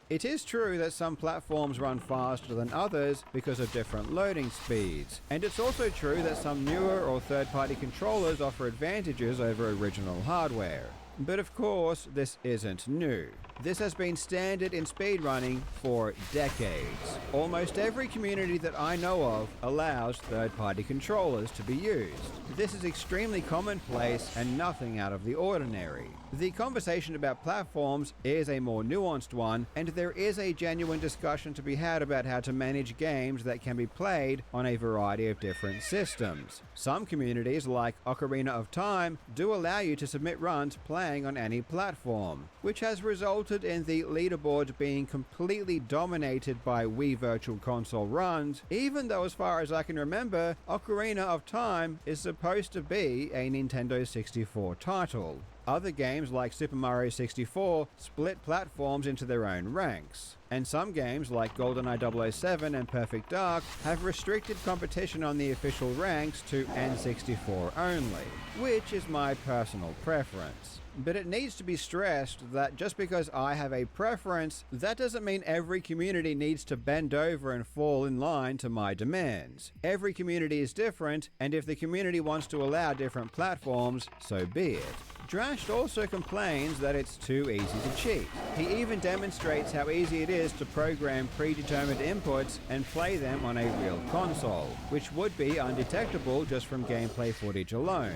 It is true that some platforms run faster than others because of different loading speeds, and it's also true that some newer or third-party controllers offer advantages over original hardware. But of course, this isn't new. This has been standard in speedrunning for decades. Almost every community that I know of allows third-party controllers to be used. This is extremely commonplace and nothing out of the ordinary. The conversation about platforms is a more nuanced one, and there is a genuine discussion to be had about how to manage games that can be played on a variety of different systems. Some communities, like Ocarina of Time, do allow you to submit runs playing on any platform, which has resulted in the leaderboard being completely dominated by Wii Virtual Console runs, even though, as far as I can remember, Ocarina of Time is supposed to be a Nintendo 64 title. Other games like Super Mario 64 split platforms into their own ranks, and some games like GoldenEye 007 and Perfect Dark have restricted competition on the official ranks to N64 only, which is my personal preference. But it needs to be stressed that just because I have a preference, that doesn't mean every community needs to bend over and fall in line to my demands. Every community is different, and if the community wants to allow different platforms, so be it. Drash also complains that it's too easy to cheat. He even demonstrates how easy it is to program predetermined inputs and play them on a real console, which would be undetectable just from gameplay footage alone.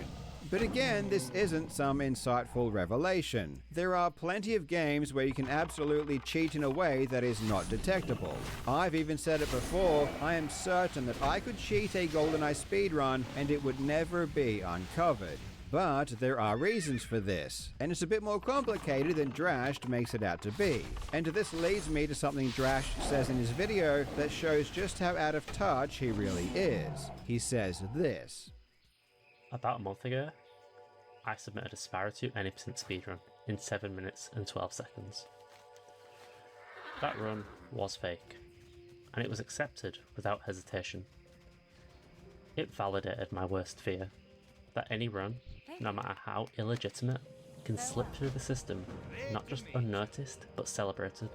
But again, this isn't some insightful revelation. There are plenty of games where you can absolutely cheat in a way that is not detectable. I've even said it before, I am certain that I could cheat a GoldenEye speedrun and it would never be uncovered. But there are reasons for this, and it's a bit more complicated than Drash makes it out to be. And this leads me to something Drash says in his video that shows just how out of touch he really is. He says this. About a month ago, I submitted a Spyro 2 any% speedrun in 7 minutes and 12 seconds. That run was fake, and it was accepted without hesitation. It validated my worst fear, that any run, no matter how illegitimate, can slip through the system, not just unnoticed, but celebrated.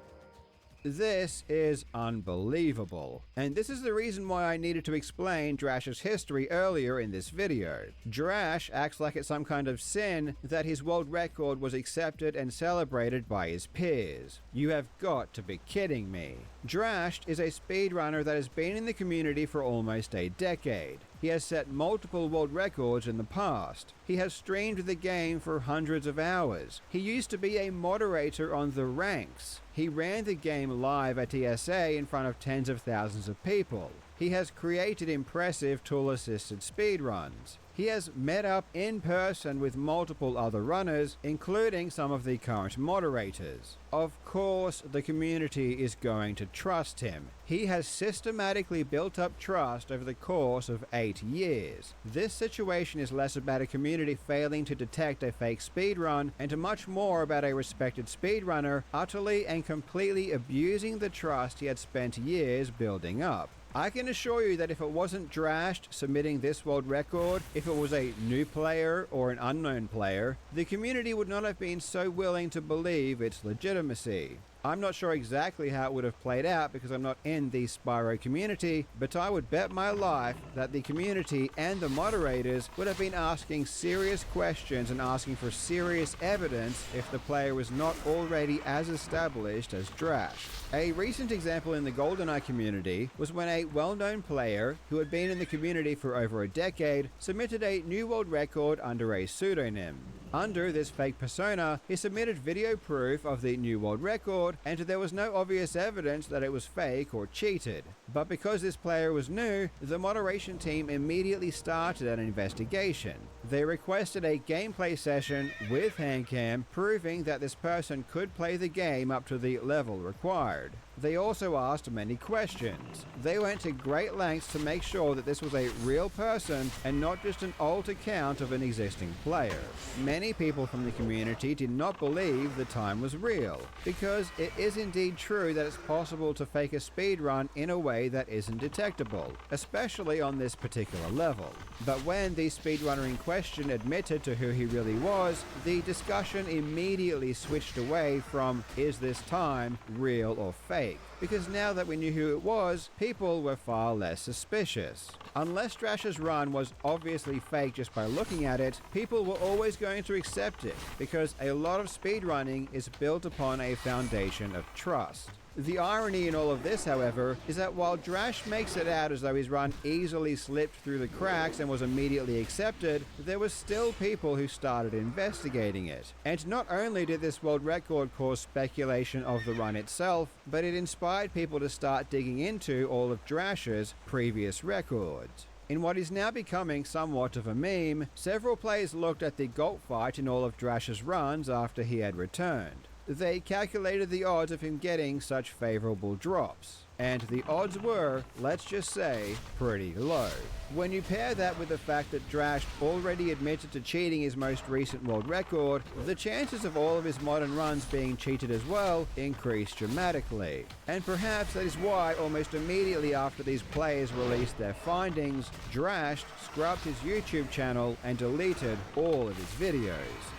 This is unbelievable, and this is the reason why I needed to explain Drash's history earlier in this video. Drash acts like it's some kind of sin that his world record was accepted and celebrated by his peers. You have got to be kidding me. Drash is a speedrunner that has been in the community for almost a decade. He has set multiple world records in the past. He has streamed the game for hundreds of hours. He used to be a moderator on the ranks. He ran the game live at ESA in front of tens of thousands of people. he has created impressive tool-assisted speedruns. He has met up in person with multiple other runners, including some of the current moderators. Of course, the community is going to trust him. He has systematically built up trust over the course of 8 years. This situation is less about a community failing to detect a fake speedrun, and much more about a respected speedrunner utterly and completely abusing the trust he had spent years building up. I can assure you that if it wasn't Drashed submitting this world record, if it was a new player or an unknown player, the community would not have been so willing to believe its legitimacy. I'm not sure exactly how it would have played out because I'm not in the Spyro community, but I would bet my life that the community and the moderators would have been asking serious questions and asking for serious evidence if the player was not already as established as Drash. A recent example in the GoldenEye community was when a well-known player who had been in the community for over a decade submitted a new world record under a pseudonym. Under this fake persona, he submitted video proof of the new world record, and there was no obvious evidence that it was fake or cheated. But because this player was new, the moderation team immediately started an investigation. They requested a gameplay session with handcam, proving that this person could play the game up to the level required. They also asked many questions. They went to great lengths to make sure that this was a real person and not just an alt account of an existing player. Many people from the community did not believe the time was real, because it is indeed true that it's possible to fake a speedrun in a way that isn't detectable, especially on this particular level. But when the speedrunner in question admitted to who he really was, the discussion immediately switched away from is this time real or fake? Because now that we knew who it was, people were far less suspicious. Unless Drash's run was obviously fake just by looking at it, people were always going to accept it, because a lot of speedrunning is built upon a foundation of trust. The irony in all of this, however, is that while Drash makes it out as though his run easily slipped through the cracks and was immediately accepted, there were still people who started investigating it. And not only did this world record cause speculation of the run itself, but it inspired people to start digging into all of Drash's previous records. In what is now becoming somewhat of a meme, several players looked at the Gulp fight in all of Drash's runs after he had returned. They calculated the odds of him getting such favorable drops. And the odds were, let's just say, pretty low. When you pair that with the fact that Drash already admitted to cheating his most recent world record, the chances of all of his modern runs being cheated as well increased dramatically. And perhaps that is why almost immediately after these players released their findings, Drash scrubbed his YouTube channel and deleted all of his videos,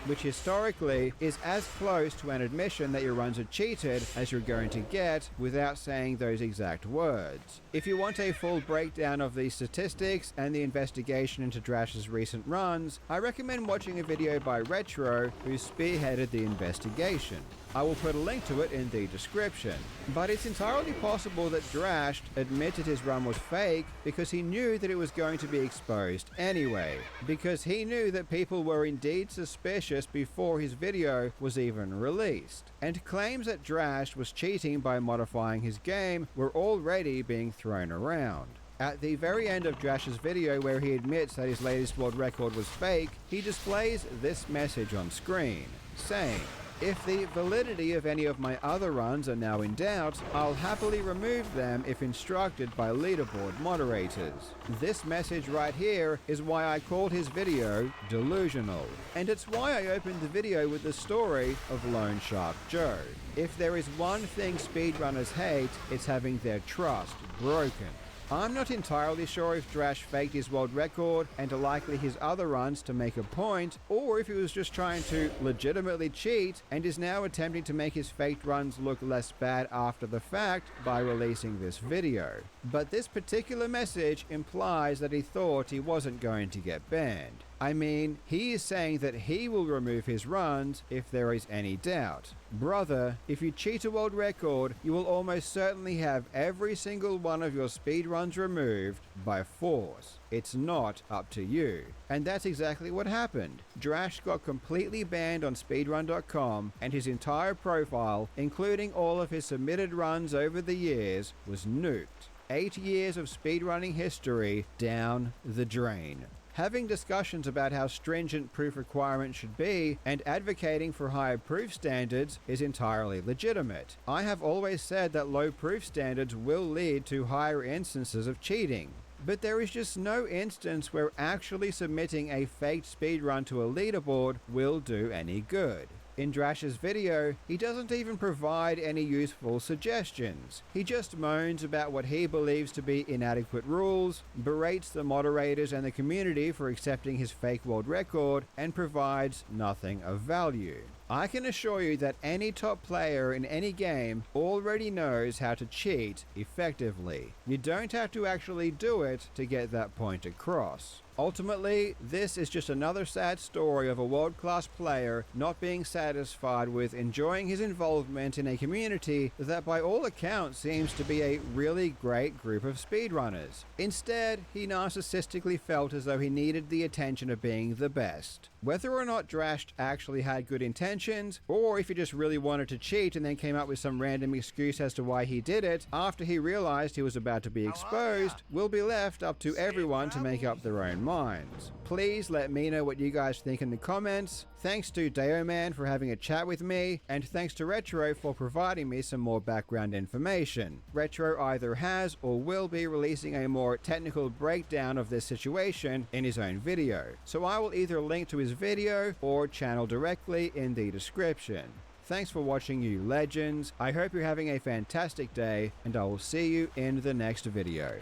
which historically is as close to an admission that your runs are cheated as you're going to get without saying those exact words. If you want a full breakdown of the statistics and the investigation into Drash's recent runs, I recommend watching a video by Retro, who spearheaded the investigation. I will put a link to it in the description. But it's entirely possible that Drash admitted his run was fake because he knew that it was going to be exposed anyway. Because he knew that people were indeed suspicious before his video was even released. And claims that Drash was cheating by modifying his game were already being thrown around. At the very end of Drash's video, where he admits that his latest world record was fake, he displays this message on screen, saying, "If the validity of any of my other runs are now in doubt, I'll happily remove them if instructed by leaderboard moderators." This message right here is why I called his video delusional. And it's why I opened the video with the story of Lone Shark Joe. If there is one thing speedrunners hate, it's having their trust broken. I'm not entirely sure if Drash faked his world record and likely his other runs to make a point, or if he was just trying to legitimately cheat and is now attempting to make his faked runs look less bad after the fact by releasing this video. But this particular message implies that he thought he wasn't going to get banned. I mean, he is saying that he will remove his runs if there is any doubt. Brother, if you cheat a world record, you will almost certainly have every single one of your speedruns removed by force. It's not up to you. And that's exactly what happened. Drash got completely banned on speedrun.com, and his entire profile, including all of his submitted runs over the years, was nuked. 8 years of speedrunning history down the drain. Having discussions about how stringent proof requirements should be and advocating for higher proof standards is entirely legitimate. I have always said that low proof standards will lead to higher instances of cheating. But there is just no instance where actually submitting a faked speedrun to a leaderboard will do any good. In Drash's video, he doesn't even provide any useful suggestions. He just moans about what he believes to be inadequate rules, berates the moderators and the community for accepting his fake world record, and provides nothing of value. I can assure you that any top player in any game already knows how to cheat effectively. You don't have to actually do it to get that point across. Ultimately, this is just another sad story of a world-class player not being satisfied with enjoying his involvement in a community that by all accounts seems to be a really great group of speedrunners. Instead, he narcissistically felt as though he needed the attention of being the best. Whether or not Drash actually had good intentions, or if he just really wanted to cheat and then came up with some random excuse as to why he did it after he realized he was about to be exposed, will be left up to everyone to make up their own minds. Please let me know what you guys think in the comments. Thanks to Daoman for having a chat with me, and thanks to Retro for providing me some more background information. Retro either has or will be releasing a more technical breakdown of this situation in his own video, so I will either link to his video or channel directly in the description. Thanks for watching, you legends. I hope you're having a fantastic day, and I will see you in the next video.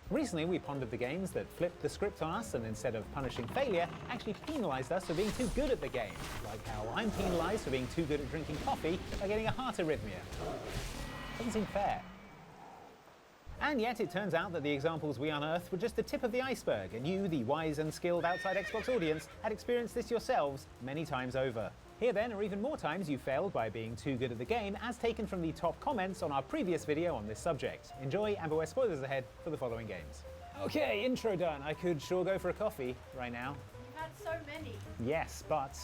Recently, we pondered the games that flipped the script on us and instead of punishing failure, actually penalized us for being too good at the game. Like how I'm penalized for being too good at drinking coffee by getting a heart arrhythmia. Doesn't seem fair. And yet, it turns out that the examples we unearthed were just the tip of the iceberg, and you, the wise and skilled outside Xbox audience, had experienced this yourselves many times over. Here then are even more times you failed by being too good at the game, as taken from the top comments on our previous video on this subject. Enjoy, and beware spoilers ahead for the following games. Okay, intro done. I could sure go for a coffee right now. You've had so many. Yes, but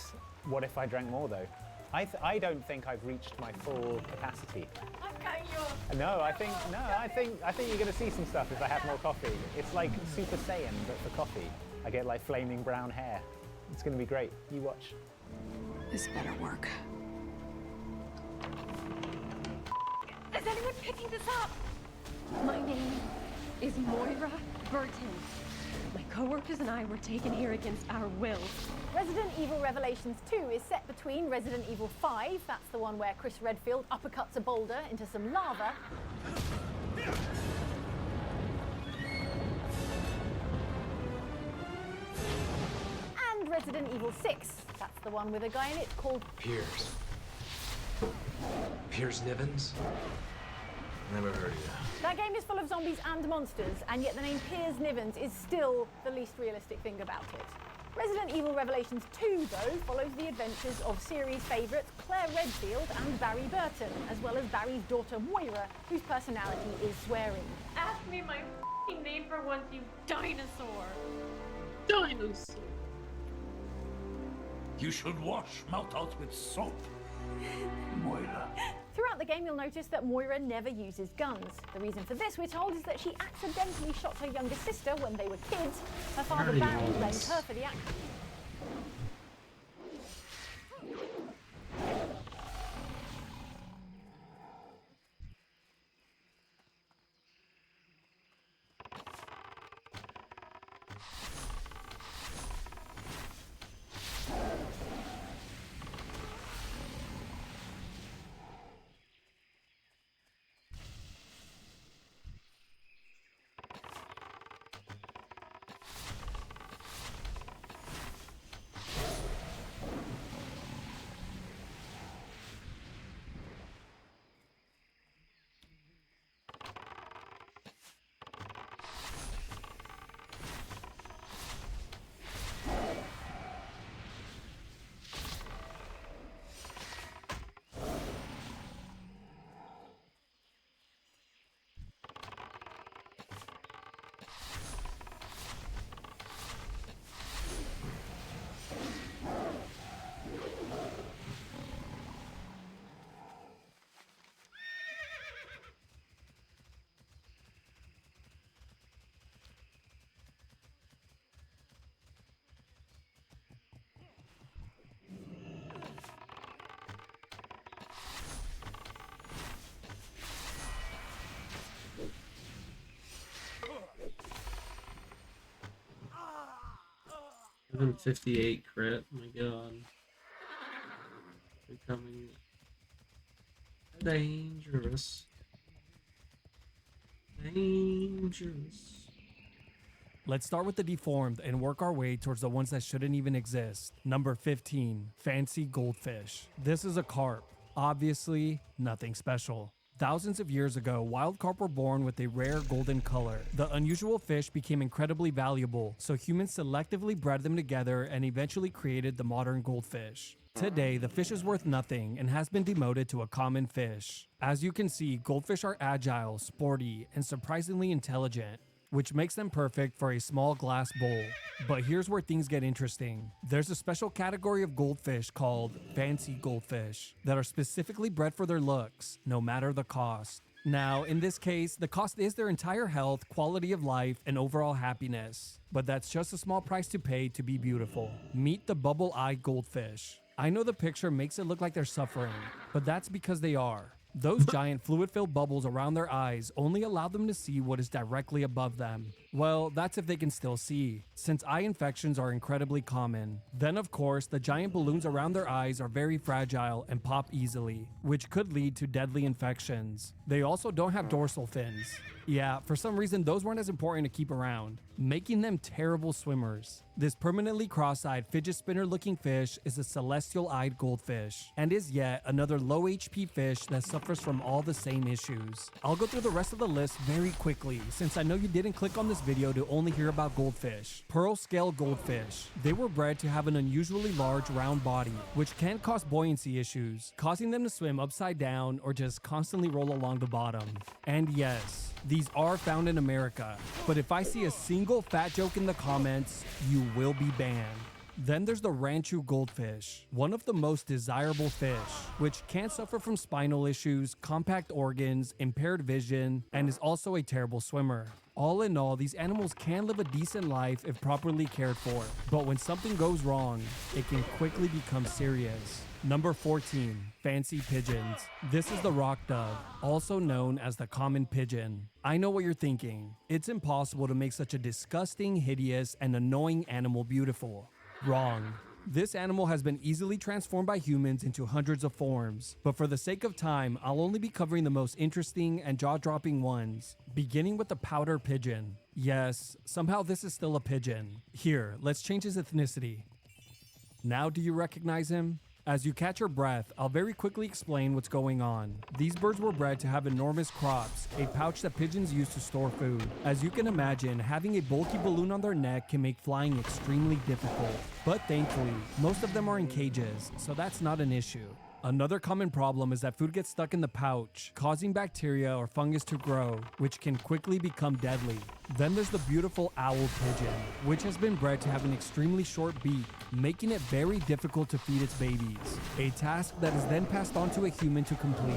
what if I drank more though? I don't think I've reached my full capacity. I'm cutting you off. No, I think you're gonna see some stuff if I have more coffee. It's like Super Saiyan, but for coffee. I get like flaming brown hair. It's gonna be great. You watch. This better work. Is anyone picking this up? My name is Moira Burton. My co-workers and I were taken here against our will. Resident Evil Revelations 2 is set between Resident Evil 5, that's the one where Chris Redfield uppercuts a boulder into some lava, and Resident Evil 6, that's the one with a guy in it called Piers Nivens? Never heard of you. That game is full of zombies and monsters, and yet the name Piers Nivens is still the least realistic thing about it. Resident Evil Revelations 2, though, follows the adventures of series favourites Claire Redfield and Barry Burton, as well as Barry's daughter Moira, whose personality is swearing. Ask me my f***ing name for once, you dinosaur. Dinosaur. You should wash mouth out with soap, Moira. Throughout the game, you'll notice that Moira never uses guns. The reason for this, we're told, is that she accidentally shot her younger sister when they were kids. Her father Barry blamed her for the action. 758 crit, my god. Becoming dangerous. Dangerous. Let's start with the deformed and work our way towards the ones that shouldn't even exist. Number 15, fancy goldfish. This is a carp. Obviously, nothing special. Thousands of years ago, wild carp were born with a rare golden color. The unusual fish became incredibly valuable, so humans selectively bred them together and eventually created the modern goldfish. Today, the fish is worth nothing and has been demoted to a common fish. As you can see, goldfish are agile, sporty, and surprisingly intelligent, which makes them perfect for a small glass bowl. But here's where things get interesting. There's a special category of goldfish called fancy goldfish that are specifically bred for their looks, no matter the cost. Now, in this case, the cost is their entire health, quality of life, and overall happiness. But that's just a small price to pay to be beautiful. Meet the bubble-eyed goldfish. I know the picture makes it look like they're suffering, but that's because they are. Those giant fluid-filled bubbles around their eyes only allow them to see what is directly above them. Well, that's if they can still see, since eye infections are incredibly common. Then of course, the giant balloons around their eyes are very fragile and pop easily, which could lead to deadly infections. They also don't have dorsal fins. Yeah, for some reason those weren't as important to keep around, making them terrible swimmers. This permanently cross-eyed fidget spinner looking fish is a celestial-eyed goldfish, and is yet another low HP fish that suffers from all the same issues. I'll go through the rest of the list very quickly, since I know you didn't click on this video to only hear about goldfish. Pearl scale goldfish. They were bred to have an unusually large round body, which can cause buoyancy issues, causing them to swim upside down or just constantly roll along the bottom. And yes, these are found in America, but if I see a single fat joke in the comments, you will be banned. Then there's the Ranchu goldfish, one of the most desirable fish, which can suffer from spinal issues, compact organs, impaired vision, and is also a terrible swimmer. All in all, these animals can live a decent life if properly cared for, but when something goes wrong, it can quickly become serious. Number 14, fancy pigeons. This is the rock dove, also known as the common pigeon. I know what you're thinking. It's impossible to make such a disgusting, hideous, and annoying animal beautiful. Wrong. This animal has been easily transformed by humans into hundreds of forms, but for the sake of time, I'll only be covering the most interesting and jaw-dropping ones, beginning with the powder pigeon. Yes, somehow this is still a pigeon. Here, let's change his ethnicity. Now do you recognize him? As you catch your breath, I'll very quickly explain what's going on. These birds were bred to have enormous crops, a pouch that pigeons use to store food. As you can imagine, having a bulky balloon on their neck can make flying extremely difficult. But thankfully, most of them are in cages, so that's not an issue. Another common problem is that food gets stuck in the pouch, causing bacteria or fungus to grow, which can quickly become deadly. Then there's the beautiful owl pigeon, which has been bred to have an extremely short beak, making it very difficult to feed its babies, a task that is then passed on to a human to complete.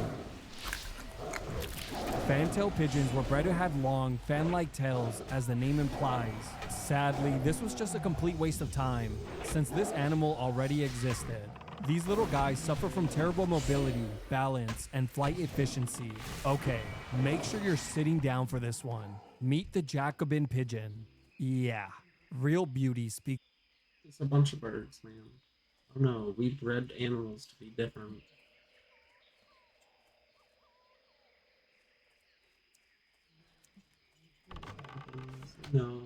Fantail pigeons were bred to have long, fan-like tails, as the name implies. Sadly, this was just a complete waste of time, since this animal already existed. These little guys suffer from terrible mobility, balance, and flight efficiency. Okay, make sure you're sitting down for this one. Meet the Jacobin pigeon. Yeah, real beauty speak. It's a bunch of birds, man. Oh no, we bred animals to be different. No.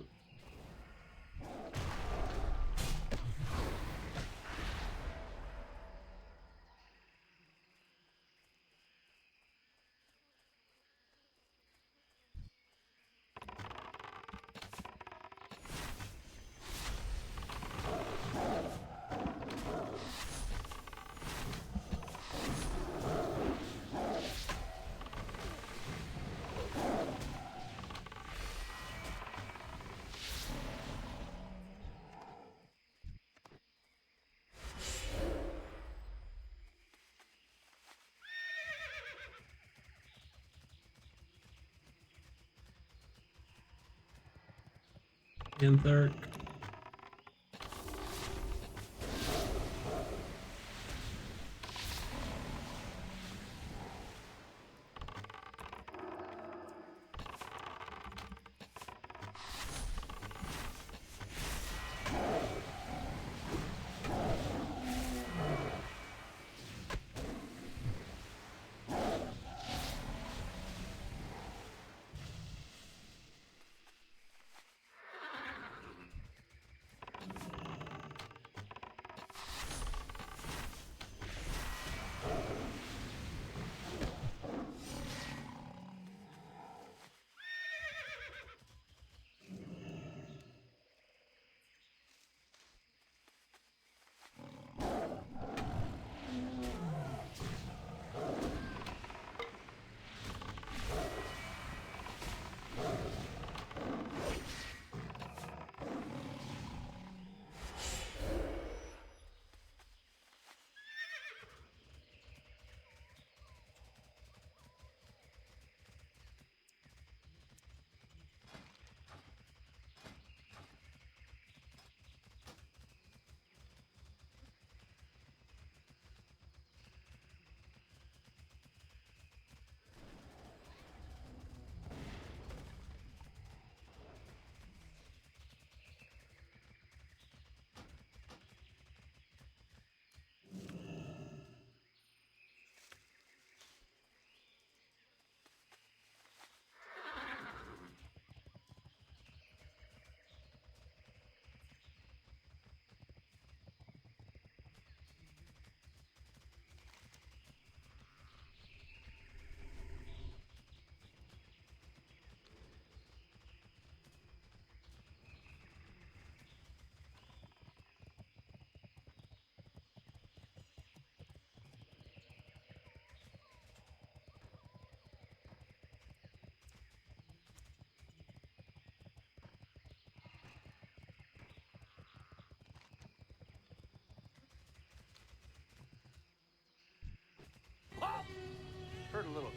And third.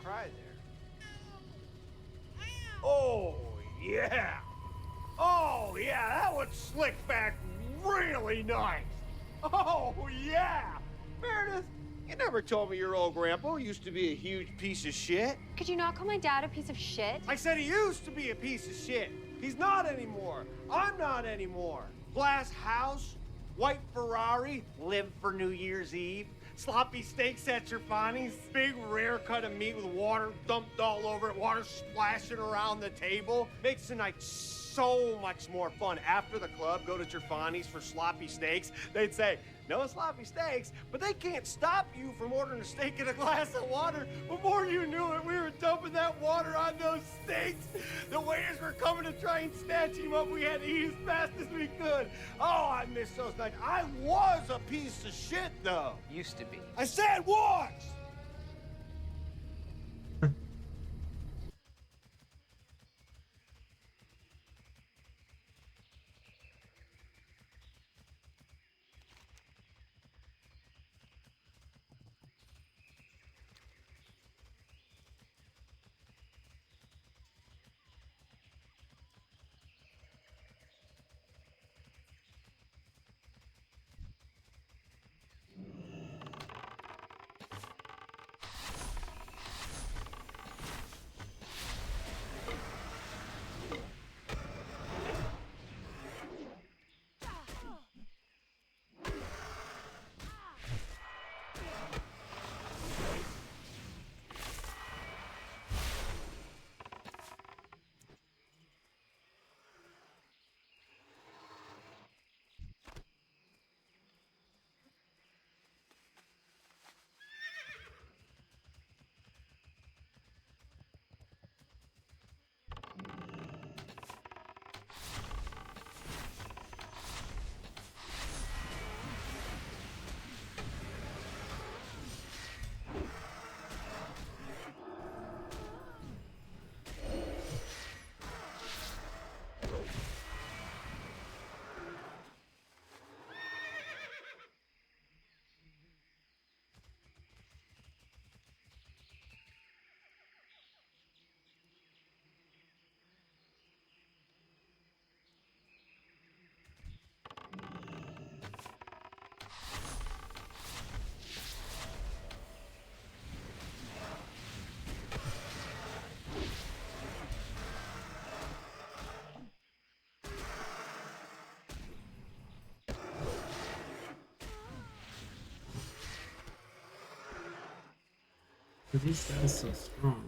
cry there. Oh, yeah. Oh, yeah, that would slick back really nice. Oh, yeah. Meredith, you never told me your old grandpa used to be a huge piece of shit. Could you not call my dad a piece of shit? I said he used to be a piece of shit. He's not anymore. I'm not anymore. Glass house, white Ferrari, live for New Year's Eve, sloppy steaks at Trifani's, big rare cut of meat with water dumped all over it, water splashing around the table. Makes the night so much more fun. After the club, go to Trifani's for sloppy steaks. They'd say, no sloppy steaks, but they can't stop you from ordering a steak and a glass of water. Before you knew it, we were dumping that water on those steaks. The waiters were coming to try and snatch him up. We had to eat as fast as we could. Oh, I miss those nights. I was a piece of shit, though. Used to be. I said was! But these guys so strong.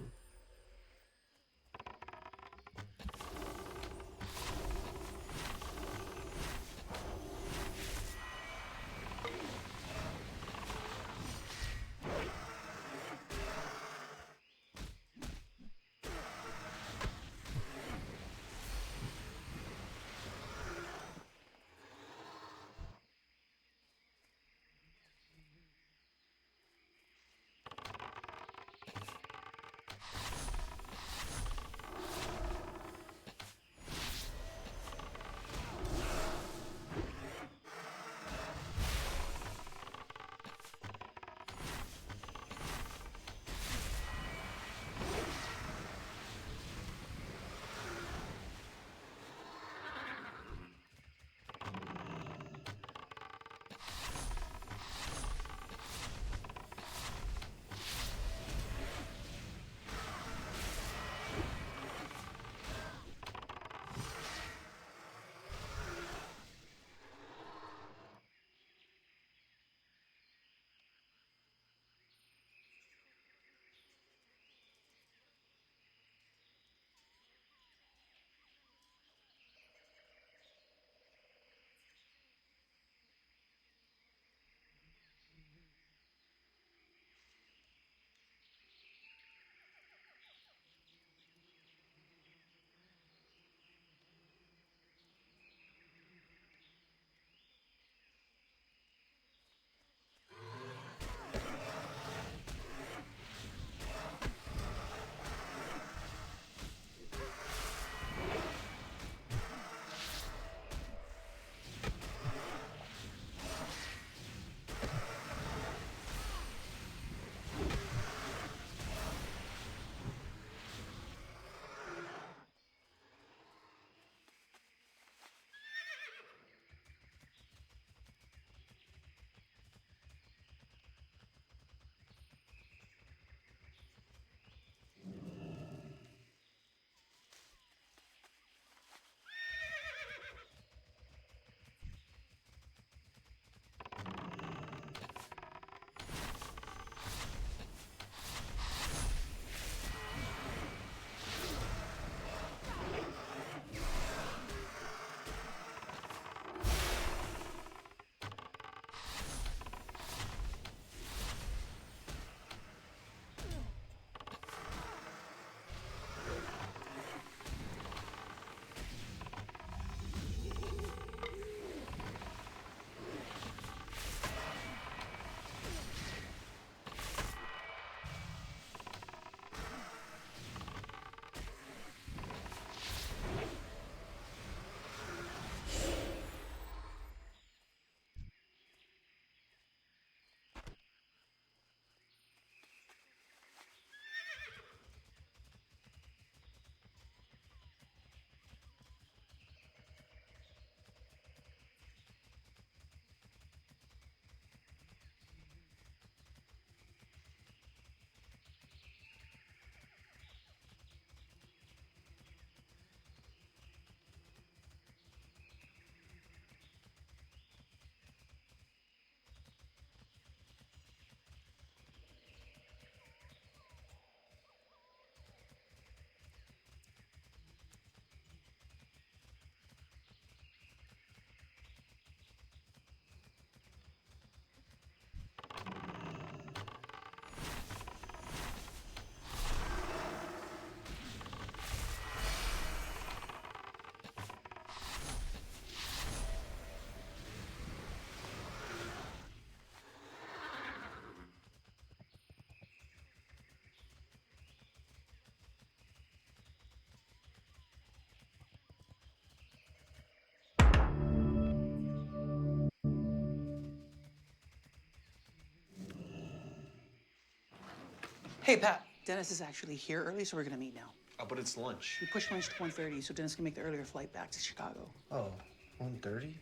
Hey, Pat. Dennis is actually here early, so we're gonna meet now. Oh, but it's lunch. We pushed lunch to 1:30, so Dennis can make the earlier flight back to Chicago. Oh, 1:30?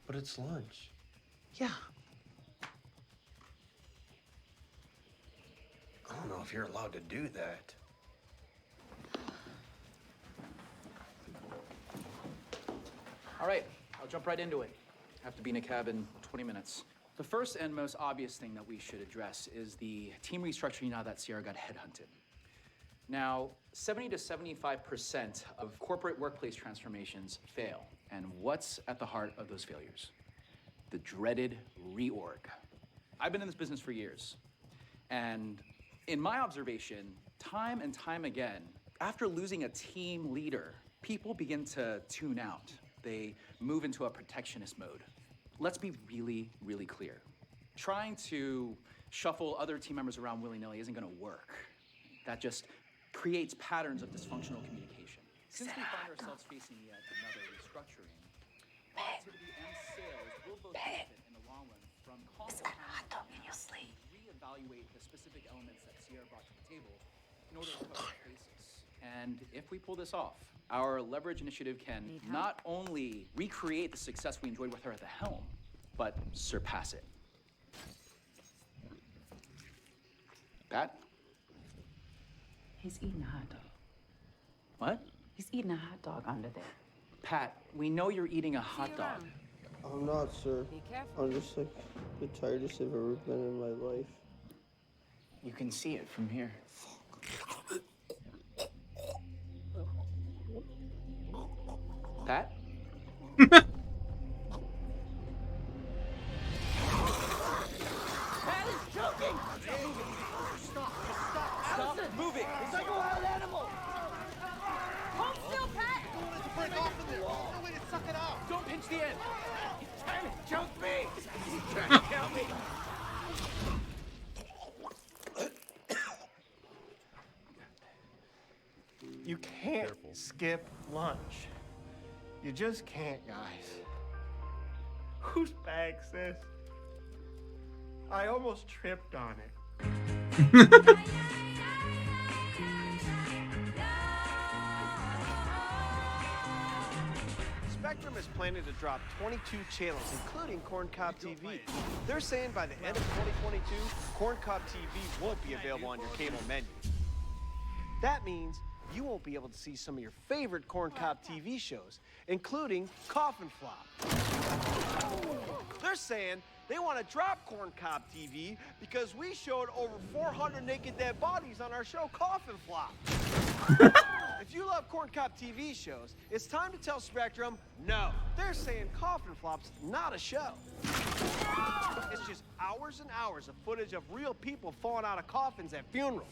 But it's lunch. Yeah. I don't know if you're allowed to do that. All right, I'll jump right into it. Have to be in a cab in 20 minutes. The first and most obvious thing that we should address is the team restructuring now that Sierra got headhunted. Now, 70 to 75% of corporate workplace transformations fail. And what's at the heart of those failures? The dreaded reorg. I've been in this business for years. And in my observation, time and time again, after losing a team leader, people begin to tune out. They move into a protectionist mode. Let's be really, really clear. Trying to shuffle other team members around willy-nilly isn't gonna work. That just creates patterns of dysfunctional communication. Since we find ourselves facing yet another restructuring, productivity and sales will both benefit in the long run from calling reevaluate the specific elements that Sierra brought to the table in order to cover the basis. And if we pull this off, our leverage initiative can not only recreate the success we enjoyed with her at the helm, but surpass it. Pat? He's eating a hot dog. What? He's eating a hot dog under there. Pat, we know you're eating a hot dog. I'm not, sir. Be careful. I'm just like the tiredest I've ever been in my life. You can see it from here. Pat? Pat is choking! Stop! Stop moving! He's like a wild animal! Hold still, Pat! I wanted to break off of there. There's no way to suck it out. Don't pinch the end! He's trying to choke me! He's trying to kill me! You can't skip lunch. You just can't, guys. Whose bag's this? I almost tripped on it. Spectrum is planning to drop 22 channels, including Corncob TV. They're saying by the end of 2022, Corncob TV won't be available on your cable menu. That means you won't be able to see some of your favorite Corncob TV shows, including Coffin Flop. They're saying they want to drop Corncob TV because we showed over 400 naked dead bodies on our show Coffin Flop. If you love Corncob TV shows, it's time to tell Spectrum, no. They're saying Coffin Flop's not a show. It's just hours and hours of footage of real people falling out of coffins at funerals.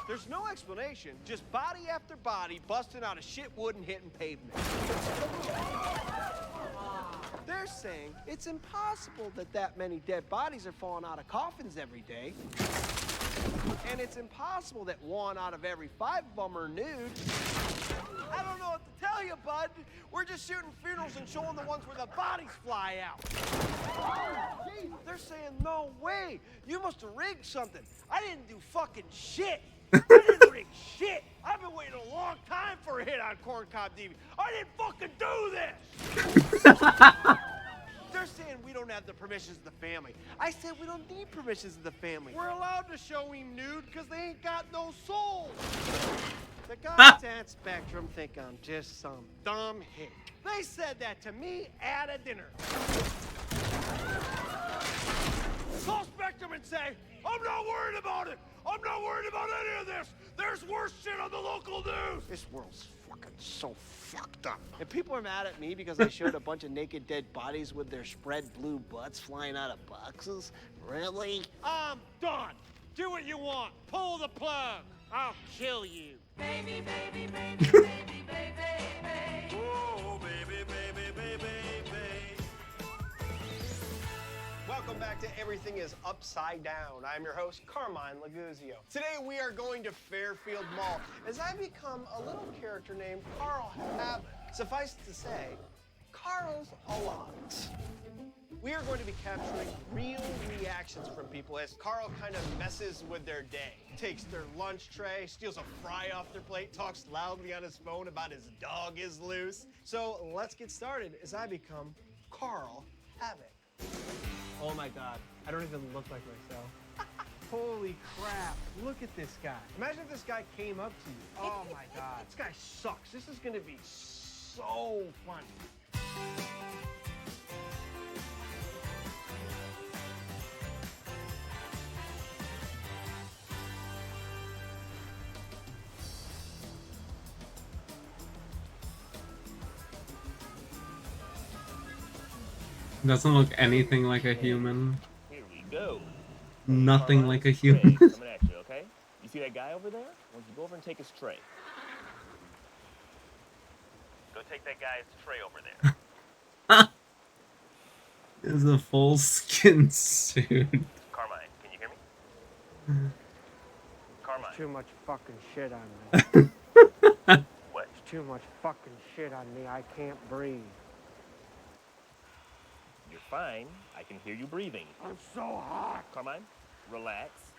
There's no explanation, just body after body busting out of shit wood and hitting pavement. They're saying it's impossible that many dead bodies are falling out of coffins every day. And it's impossible that 1 out of every 5 of them are nude. I don't know what to tell you, bud. We're just shooting funerals and showing the ones where the bodies fly out. They're saying, no way. You must have rigged something. I didn't do fucking shit. I didn't rig shit. I've been waiting a long time for a hit on Corncob TV. I didn't fucking do this. They're saying we don't have the permissions of the family. I said we don't need permissions of the family. We're allowed to show him nude because they ain't got no souls. The guys at Spectrum think I'm just some dumb hick. They said that to me at a dinner. Call Spectrum and say, I'm not worried about it. I'm not worried about any of this. There's worse shit on the local news. This world's fucking so fucked up. And people are mad at me because I showed a bunch of naked dead bodies with their spread blue butts flying out of boxes. Really? I'm done. Do what you want. Pull the plug. I'll kill you. Baby, baby, baby, baby, baby, baby. Whoa, baby, baby, baby, baby. Welcome back to Everything is Upside Down. I'm your host, Carmine Laguzio. Today we are going to Fairfield Mall as I become a little character named Carl Havoc. Suffice to say, Carl's a lot. We are going to be capturing real reactions from people as Carl kind of messes with their day. Takes their lunch tray, steals a fry off their plate, talks loudly on his phone about his dog is loose. So let's get started as I become Carl Havoc. Oh my God, I don't even look like myself. Holy crap, look at this guy. Imagine if this guy came up to you. Oh my God, this guy sucks. This is gonna be so funny. Doesn't look anything like a human. Here we go. Nothing Carmine, like a this is Trey human. coming at you, okay? You see that guy over there? Why don't you go over and take his tray? Go take that guy's tray over there. It's a full skin suit. Carmine, can you hear me? Carmine. Too much fucking shit on me. What? There's too much fucking shit on me. I can't breathe. You're fine. I can hear you breathing. I'm so hot. Carmine, relax.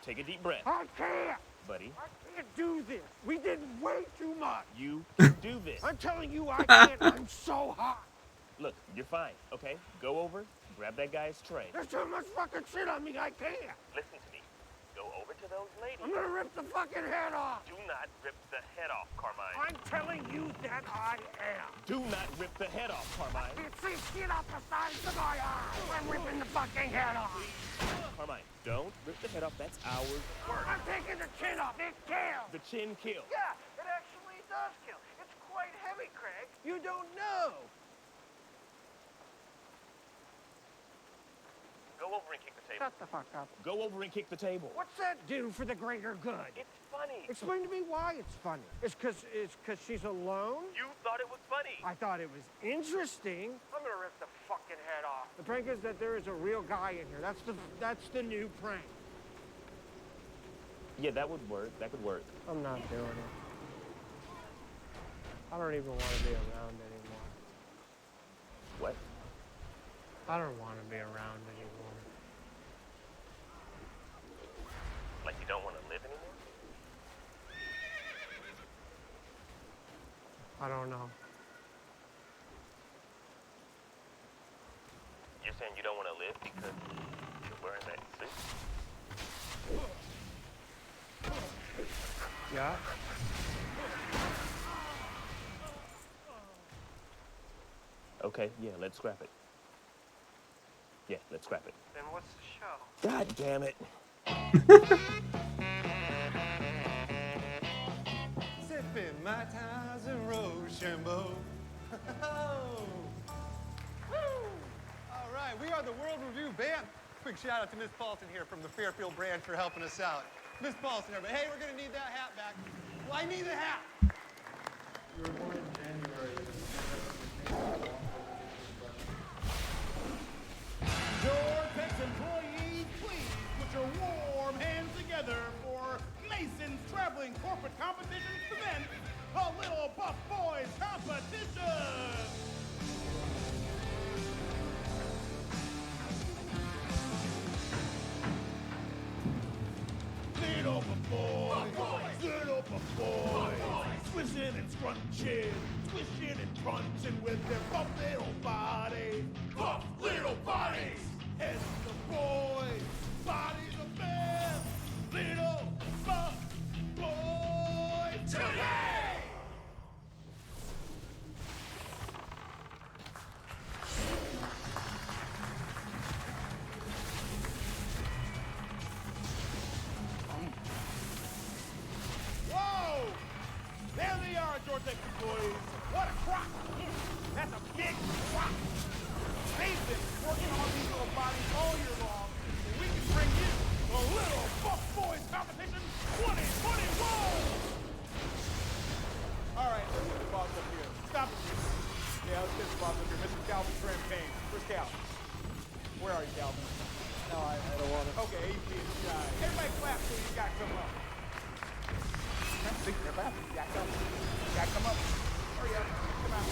Take a deep breath. I can't. Buddy. I can't do this. We did way too much. You can do this. I'm telling you, I can't. I'm so hot. Look, you're fine, okay? Go over, grab that guy's tray. There's too much fucking shit on me. I can't. Listen to me. Go over to those ladies. I'm gonna rip the fucking head off. Do not rip the head off, Carmine. I'm telling you that I am. Do not rip the head off, Carmine. I can't see skin off the sides of my eyes. I'm ripping the fucking head off. Carmine, don't rip the head off. That's ours work. I'm taking the chin off. It kills. The chin kills. Yeah, it actually does kill. It's quite heavy, Craig. You don't know. Go over and kick the table. Shut the fuck up. Go over and kick the table. What's that do for the greater good? It's funny. Explain to me why it's funny. It's cause she's alone? You thought it was funny. I thought it was interesting. I'm gonna rip the fucking head off. The prank is that there is a real guy in here. That's the new prank. Yeah, that would work. That could work. I'm not doing it. I don't even want to be around anymore. What? I don't want to be around anymore. Like you don't want to live anymore? I don't know. You're saying you don't want to live because you're wearing that suit? Yeah? Okay, yeah, let's scrap it. Yeah, let's scrap it. Then what's the show? God damn it. Sipping my ties and Rochambeau. All right, we are the World Review Band. Quick shout out to Miss Paulson here from the Fairfield branch for helping us out. Miss Paulson, everybody. Hey, we're gonna need that hat back. Well, I need the hat. You were born in January. Vortex employees, please put your warm hands together for Mason's Traveling Corporate Competitions present a Little Buff Boys Competition! Little Buff Boys, Little Buff Boys, swishing and scrunching, squishing and crunching with their buff little bodies. Buff little bodies! Heads of boys, bodies of men, little buff boys today! Whoa! There they are, Vortex employees. What a crock! That's a big crock! They've been working on these little bodies all year long, and we can bring you the Little Buff Boys Competition 2021! All right, let's get the boss up here. Stop it. Yeah, let's get the boss up here. Mr. Calvin Champagne. Where's Calvin? Where are you, Calvin? No, I don't want to. Okay, he's being shy. Everybody clap so you got come up. They're clapping. You got come up. You got come up. Hurry up. Come out.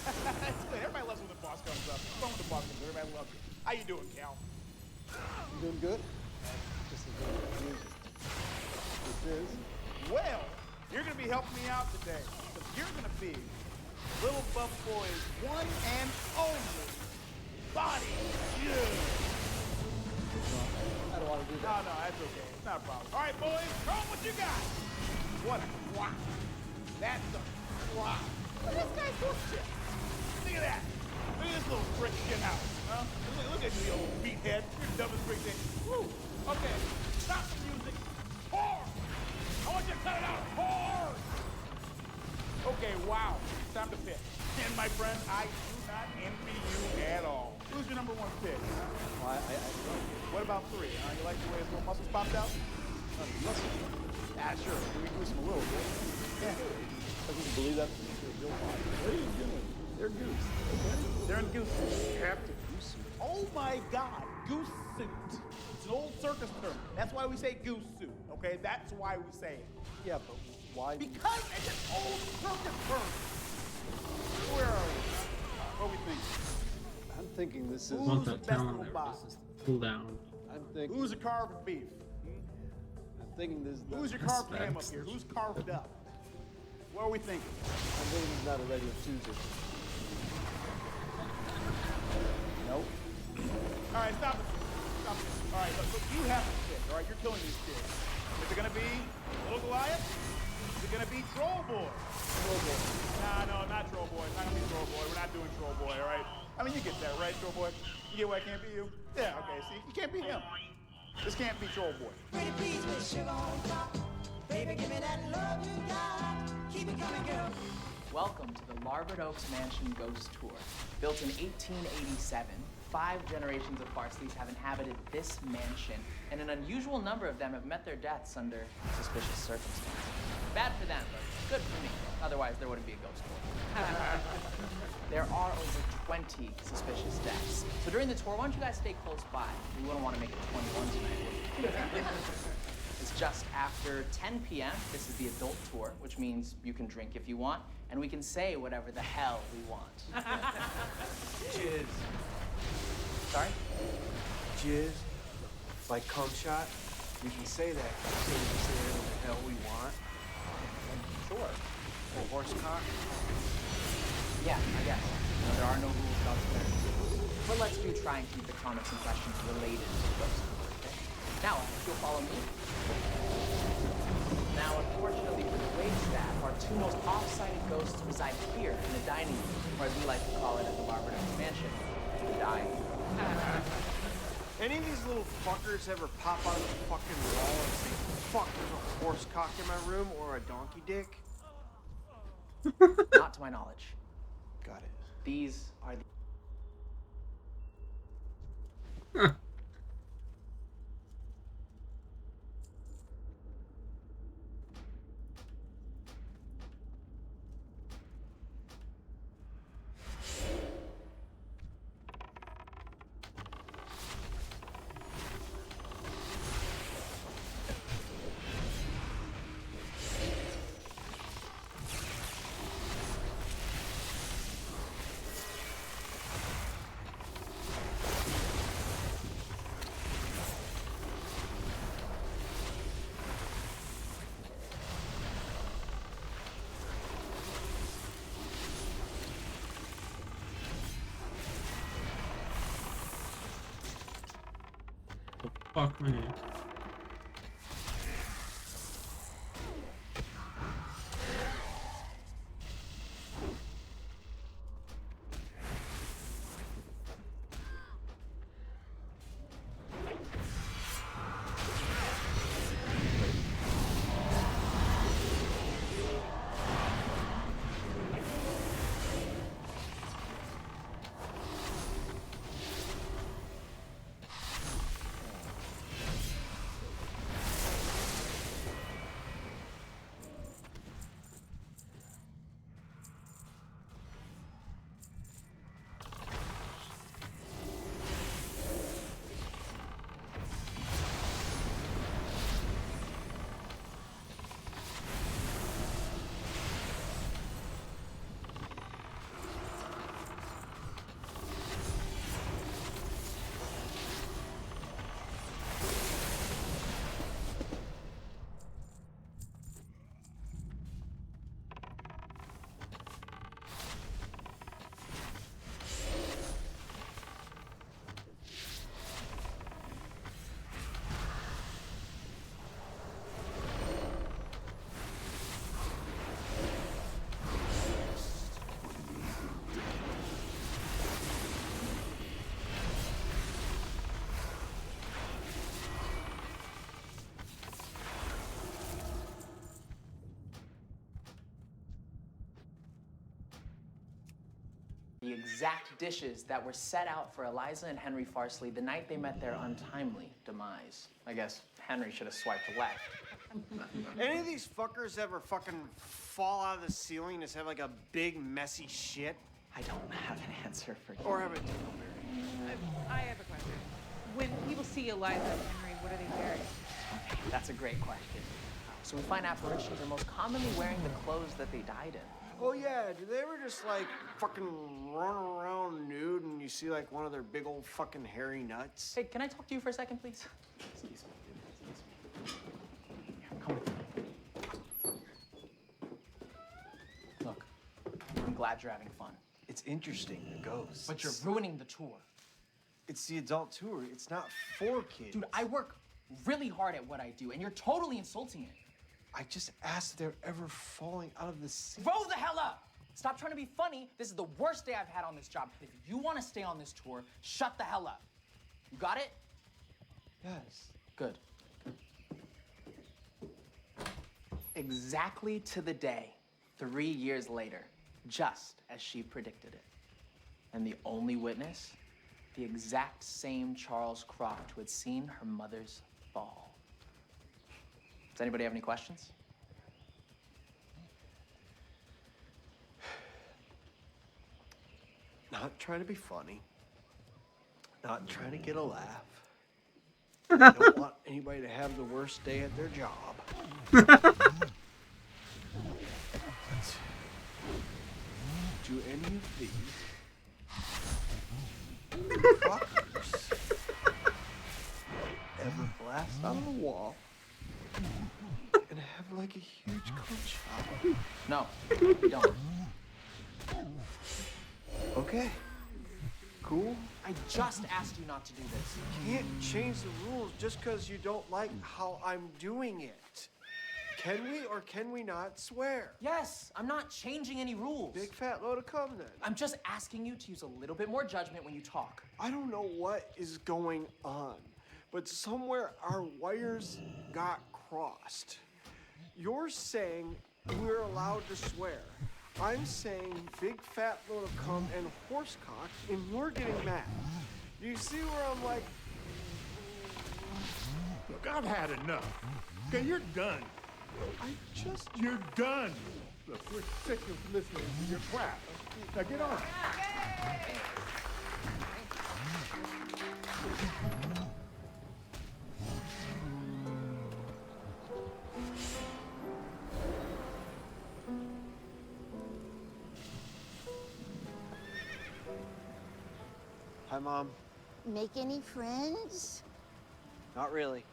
It's good. Everybody loves when the boss comes up. It's fun when the boss comes up. Everybody loves it. How you doing, Cal? You doing good? Just as good as music. This is. Well, you're going to be helping me out today. Because you're going to be Little Buff Boy's one and only body judge. I don't want to do that. No, that's okay. It's not a problem. All right, boys, show 'em what you got. What a flop. That's a flop. Look at this guy's bullshit. Look at that. Look at this little brick shit house. Huh? Look at you, old meathead. You're dumb as brick thing. Woo. Okay, stop the music. Hard. I want you to cut it out hard. Okay, wow. Time to pick. And my friend, I do not envy you at all. Who's your number one pick? Well, I What about 3? You like the way his little muscles popped out? muscle. Yeah, sure. We goose him a little bit. Yeah. I can believe that from your real body. What are you doing? They're goose. Okay? They're in goose suit. Captain Goose suit. Oh my God, goose suit. It's an old circus term. That's why we say goose suit, okay? That's why we say it. Yeah, but why? Because it's an old circus term. Where are we? What are we thinking? I'm thinking this is. Who's the best little body? Cool down. I'm thinking. Who's a carved beef? I'm thinking this is. Who's your carved ham up here? Who's carved up? What are we thinking? I'm thinking this is not a regular Tuesday. Nope. All right, stop it. Stop it. All right, look, you have to pick. All right, you're killing these kids. Is it gonna be Little Goliath? Is it gonna be Troll Boy? Troll Boy. Nah, no, not Troll Boy. It's not gonna be Troll Boy. We're not doing Troll Boy, all right? I mean, you get that, right, Troll Boy? You get why it can't be you? Yeah, okay, see? You can't be him. This can't be Troll Boy. Pretty please with sugar on top. Baby, give me that love you got. Keep it coming, girl. Welcome to the Larboard Oaks Mansion Ghost Tour. Built in 1887, 5 generations of Farsleys have inhabited this mansion, and an unusual number of them have met their deaths under suspicious circumstances. Bad for them, but good for me. Otherwise, there wouldn't be a ghost tour. There are over 20 suspicious deaths. So during the tour, why don't you guys stay close by? We wouldn't want to make it 21 tonight, would we? It's just after 10 p.m. This is the adult tour, which means you can drink if you want, and we can say whatever the hell we want. Jizz. Sorry? Jizz. Like cum shot. We can say that. We can say whatever the hell we want. Sure. Or horse cock. Yeah, I guess. No, there are no rules about swearing. But let's do try and keep the comments and questions related to ghost tour, okay? Now, if you'll follow me. Now, unfortunately for the wait staff, our 2 most off-sighted ghosts reside here in the dining room, or as we like to call it at the Larboard Oaks Mansion, the dining room. Any of these little fuckers ever pop out of the fucking wall and say, fuck, there's a horse cock in my room or a donkey dick? Not to my knowledge. Got it. These are the... Fuck me. The exact dishes that were set out for Eliza and Henry Farsley the night they met their untimely demise. I guess Henry should have swiped left. Any of these fuckers ever fucking fall out of the ceiling and have like a big messy shit? I don't have an answer for you. Or have a dingleberry? I have a question. When people see Eliza and Henry, what are they wearing? Okay, that's a great question. So we find apparitions are most commonly wearing the clothes that they died in. Oh yeah, do they ever just like fucking run around nude and you see like one of their big old fucking hairy nuts? Hey, can I talk to you for a second, please? Excuse me. Here, come with me. Look, I'm glad you're having fun. It's interesting, the ghosts. But you're ruining the tour. It's the adult tour. It's not for kids. Dude, I work really hard at what I do, and you're totally insulting it. I just asked if they're ever falling out of the sea. Grow the hell up! Stop trying to be funny. This is the worst day I've had on this job. If you want to stay on this tour, shut the hell up. You got it? Yes. Good. Exactly to the day, 3 years later, just as she predicted it. And the only witness, the exact same Charles Croft who had seen her mother's fall. Does anybody have any questions? Not trying to be funny. Not trying to get a laugh. I don't want anybody to have the worst day at their job. Do any of these fuckers ever blast out of the wall and have like a huge gunshot? No, we don't. Okay. Cool. I just asked you not to do this. You can't change the rules just because you don't like how I'm doing it. Can we or can we not swear? Yes, I'm not changing any rules. Big fat load of cum then. I'm just asking you to use a little bit more judgment when you talk. I don't know what is going on, but somewhere our wires got crossed. You're saying we're allowed to swear. I'm saying big fat load of cum and horsecock, and you're getting mad. You see where I'm like... Look, I've had enough. Okay, you're done. You're done. Look, we're sick of listening to your crap. Now get on. Hi, Mom. Make any friends? Not really.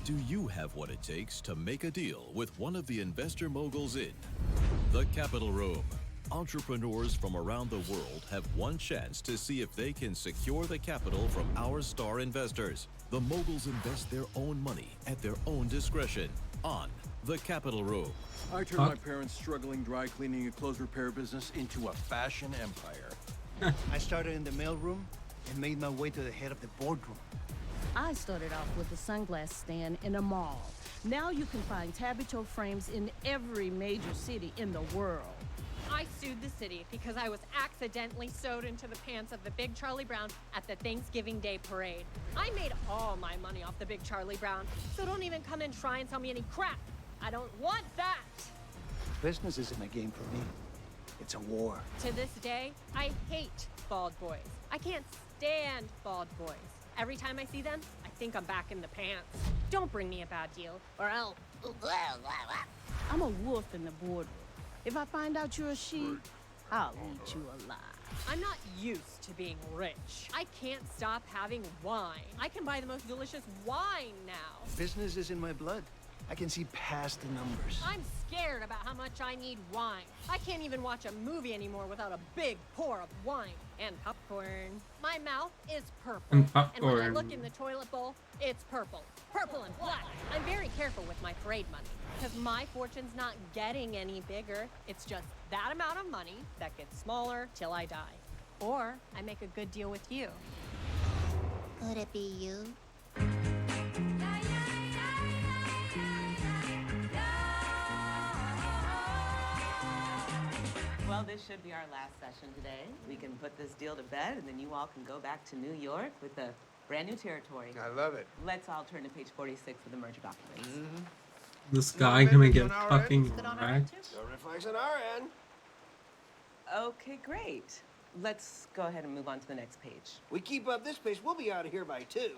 Do you have what it takes to make a deal with one of the investor moguls in the Capital Room? Entrepreneurs from around the world have one chance to see if they can secure the capital from our star investors. The moguls invest their own money at their own discretion on the Capital Room. I turned my parents' struggling dry cleaning and clothes repair business into a fashion empire. I started in the mailroom and made my way to the head of the boardroom. I started off with a sunglass stand in a mall. Now you can find Tabito frames in every major city in the world. I sued the city because I was accidentally sewed into the pants of the Big Charlie Brown at the Thanksgiving Day parade. I made all my money off the Big Charlie Brown, so don't even come and try and sell me any crap. I don't want that. Business isn't a game for me. It's a war. To this day, I hate bald boys. I can't stand bald boys. Every time I see them, I think I'm back in the pants. Don't bring me a bad deal, or I'll... I'm a wolf in the boardroom. If I find out you're a sheep, I'll eat you alive. I'm not used to being rich. I can't stop having wine. I can buy the most delicious wine now. Business is in my blood. I can see past the numbers. I'm scared about how much I need wine. I can't even watch a movie anymore without a big pour of wine and popcorn. My mouth is purple. And when I popcorn. look in the toilet bowl, it's purple. Purple and black. I'm very careful with my parade money because my fortune's not getting any bigger. It's just that amount of money that gets smaller till I die. Or I make a good deal with you. Could it be you? Well, this should be our last session today. We can put this deal to bed, and then you all can go back to New York with a brand new territory. I love it. Let's all turn to page 46 of the merger documents. This guy gonna get fucking Good on our wrecked. end, No red flags on our end. Okay, great. Let's go ahead and move on to the next page. We keep up this pace, we'll be out of here by 2.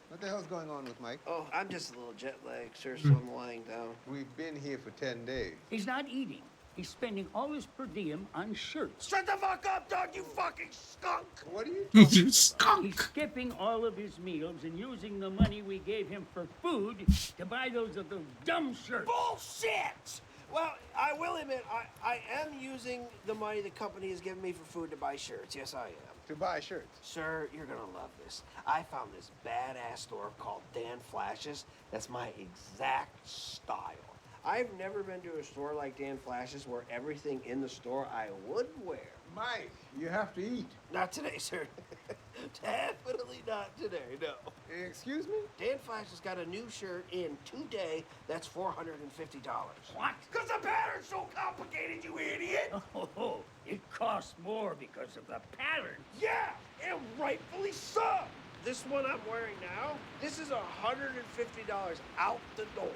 What the hell's going on with Mike? Oh, I'm just a little jet lagged, sir, so I'm lying down. We've been here for 10 days. He's not eating. He's spending all his per diem on shirts. Shut the fuck up, dog, you fucking skunk! What are you You skunk! He's skipping all of his meals and using the money we gave him for food to buy those dumb shirts. Bullshit! Well, I will admit, I am using the money the company has given me for food to buy shirts. Yes, I am. To buy shirts? Sir, you're gonna love this. I found this badass store called Dan Flash's. That's my exact style. I've never been to a store like Dan Flash's where everything in the store I would wear. Mike, you have to eat. Not today, sir. Definitely not today, no. Excuse me? Dan Flash has got a new shirt in today that's $450. What? Because the pattern's so complicated, you idiot! Oh, it costs more because of the pattern. Yeah, and rightfully so. This one I'm wearing now, this is $150 out the door.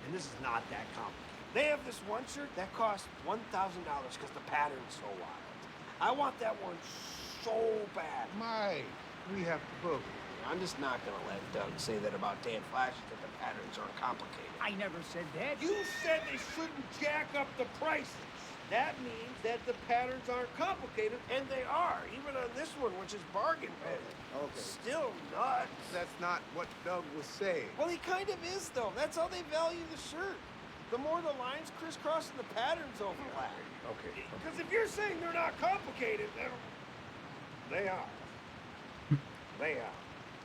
And this is not that complicated. They have this one shirt that costs $1,000 because the pattern's so wild. I want that one so bad. Mike, we have to book. I'm just not gonna let Doug say that about Dan Flash, that the patterns aren't complicated. I never said that. You said they shouldn't jack up the prices. That means that the patterns aren't complicated, and they are, even on this one, which is bargain bin. Okay. Still nuts. That's not what Doug was saying. Well, he kind of is, though. That's how they value the shirt. The more the lines crisscross and the patterns overlap. Okay. Because if you're saying they're not complicated, then they are. They are.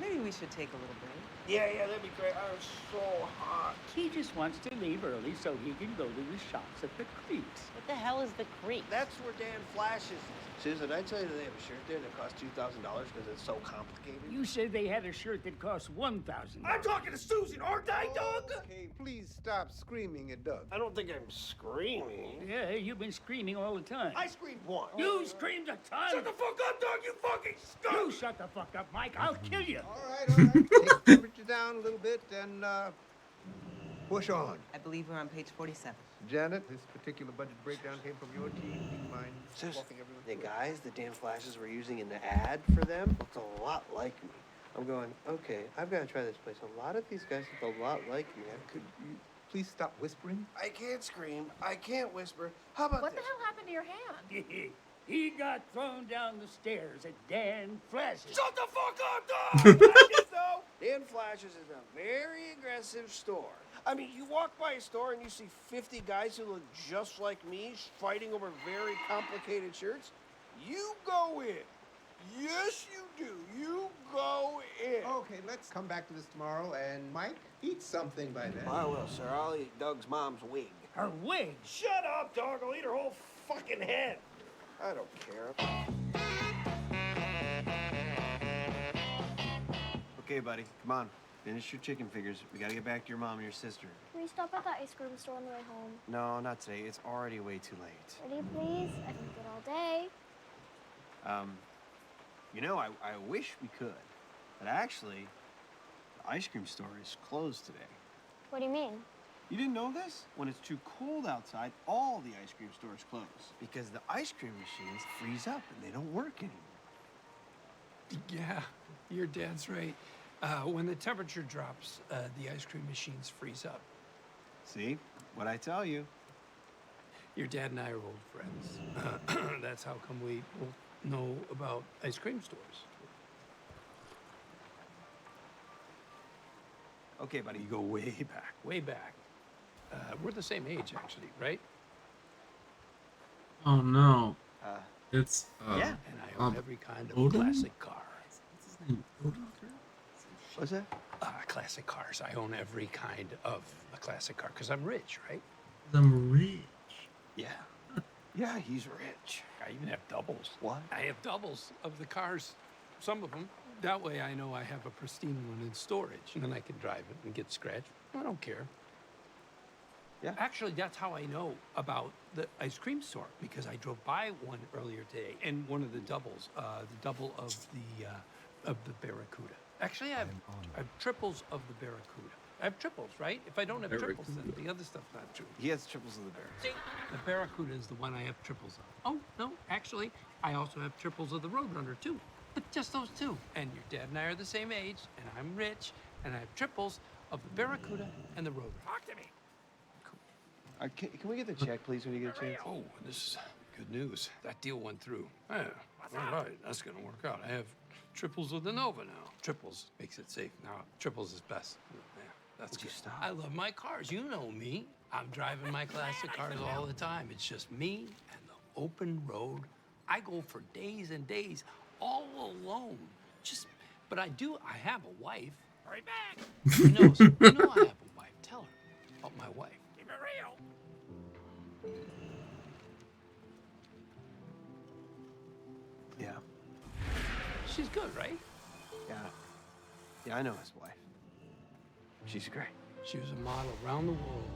Maybe we should take a little break. Yeah, that'd be great. I'm so hot. He just wants to leave early so he can go to the shops at the creeks. What the hell is the creek? That's where Dan Flash is. Susan, I tell you that they have a shirt there that costs $2,000 because it's so complicated. You said they had a shirt that costs $1,000. I'm talking to Susan, aren't I, Doug? Okay, please stop screaming at Doug. I don't think I'm screaming. Yeah, you've been screaming all the time. I screamed once. You screamed a ton. Shut the fuck up, Doug, you fucking skunk! You shut the fuck up, Mike. I'll kill you. All right. Take the temperature down a little bit and push on. I believe we're on page 47. Janet, this particular budget breakdown came from your team. Do you mind walking everyone The through it? guys that Dan Flashes were using in the ad for them looked a lot like me. I'm going, okay, I've got to try this place. A lot of these guys look a lot like me. Could you please stop whispering? I can't scream. I can't whisper. How about What this? the hell happened to your hand? He got thrown down the stairs at Dan Flash's. Shut the fuck up, dog! Flashes, though? Dan Flashes is a very aggressive store. I mean, you walk by a store and you see 50 guys who look just like me fighting over very complicated shirts. You go in. Yes, you do. You go in. Okay, let's come back to this tomorrow, and Mike, eat something by then. I will, sir. I'll eat Doug's mom's wig. Her wig? Shut up, dog. I'll eat her whole fucking head. I don't care. Okay, buddy, come on. Finish your chicken figures. We gotta get back to your mom and your sister. Can we stop at that ice cream store on the way home? No, not today. It's already way too late. Pretty please? I've been good all day. You know, I wish we could. But actually, the ice cream store is closed today. What do you mean? You didn't know this? When it's too cold outside, all the ice cream stores close. Because the ice cream machines freeze up and they don't work anymore. Yeah, your dad's right. When the temperature drops, the ice cream machines freeze up. See? What'd I tell you? Your dad and I are old friends. That's how come we both know about ice cream stores. Okay, buddy. You go way back, way back. We're the same age, actually, right? Oh no. It's yeah. And I own every kind of Odin? classic car. What's his name? Odin? What's that? Classic cars. I own every kind of a classic car because I'm rich, right? I'm rich. Yeah. Yeah, he's rich. I even have doubles. What? I have doubles of the cars, some of them. That way I know I have a pristine one in storage. And then I can drive it and get scratched. I don't care. Yeah. Actually, that's how I know about the ice cream store, because I drove by one earlier today, and one of the doubles, the double of the Barracuda. Actually, I have triples of the Barracuda. I have triples, right? If I don't have triples, then the other stuff's not true. He has triples of the Barracuda. See, the Barracuda is the one I have triples of. Oh, no, actually, I also have triples of the Roadrunner, too. But just those two. And your dad and I are the same age, and I'm rich, and I have triples of the Barracuda and the Roadrunner. Talk to me. Can we get the check, please, when you get a chance? Oh, this is good news. That deal went through. Yeah, all right, that's gonna work out. I have triples of the Nova now. Triples makes it safe. Now, triples is best. Yeah, that's good. Stop? I love my cars. You know me. I'm driving my classic cars all the time. It's just me and the open road. I go for days and days all alone. But I have a wife. Right back. You know I have a wife. Tell her about my wife. Keep it real. Yeah. She's good, right? Yeah. Yeah, I know his wife. She's great. She was a model around the world.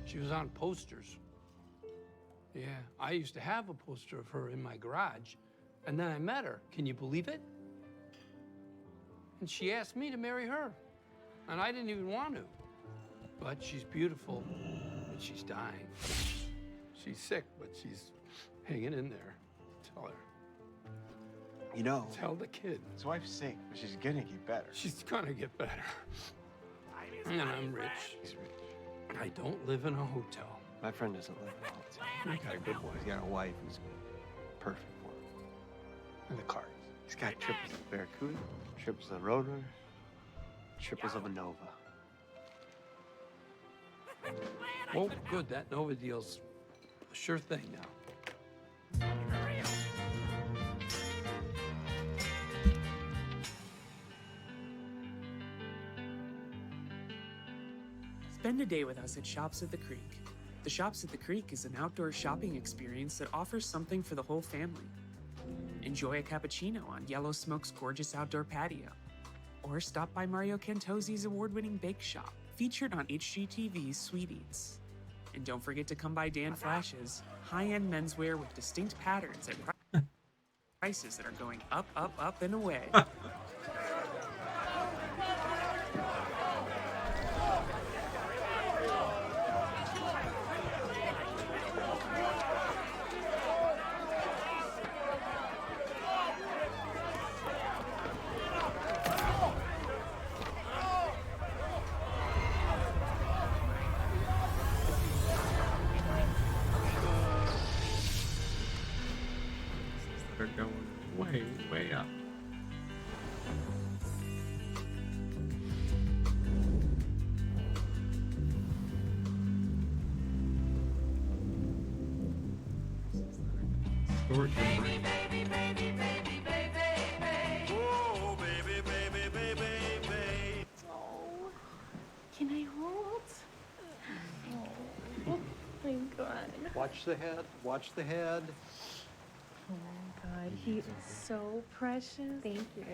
She was on posters. Yeah, I used to have a poster of her in my garage, and then I met her. Can you believe it? And she asked me to marry her, and I didn't even want to. But she's beautiful, and she's dying. She's sick, but she's hanging in there. Tell her. You know, Tell the kid. his wife's sick, but she's gonna get better. She's gonna get better. And I'm rich. He's rich. I don't live in a hotel. My friend doesn't live in a hotel. I got a good wife. He's got a wife who's perfect for him. And the cars. He's got triples of the Barracuda, triples of the Roadrunner, triples of a Nova. Well, good. That Nova deal's a sure thing now. Spend a day with us at Shops at the Creek. The Shops at the Creek is an outdoor shopping experience that offers something for the whole family. Enjoy a cappuccino on Yellow Smoke's gorgeous outdoor patio. Or stop by Mario Cantozzi's award-winning bake shop, featured on HGTV's Sweet Eats. And don't forget to come by Dan Flash's, high-end menswear with distinct patterns at prices that are going up, up, up, and away. way up. Short and right. Whoa, baby, baby, baby, baby. Oh, can I hold? Oh my God. Watch the head. Watch the head. Oh my God, he is so precious. Thank you.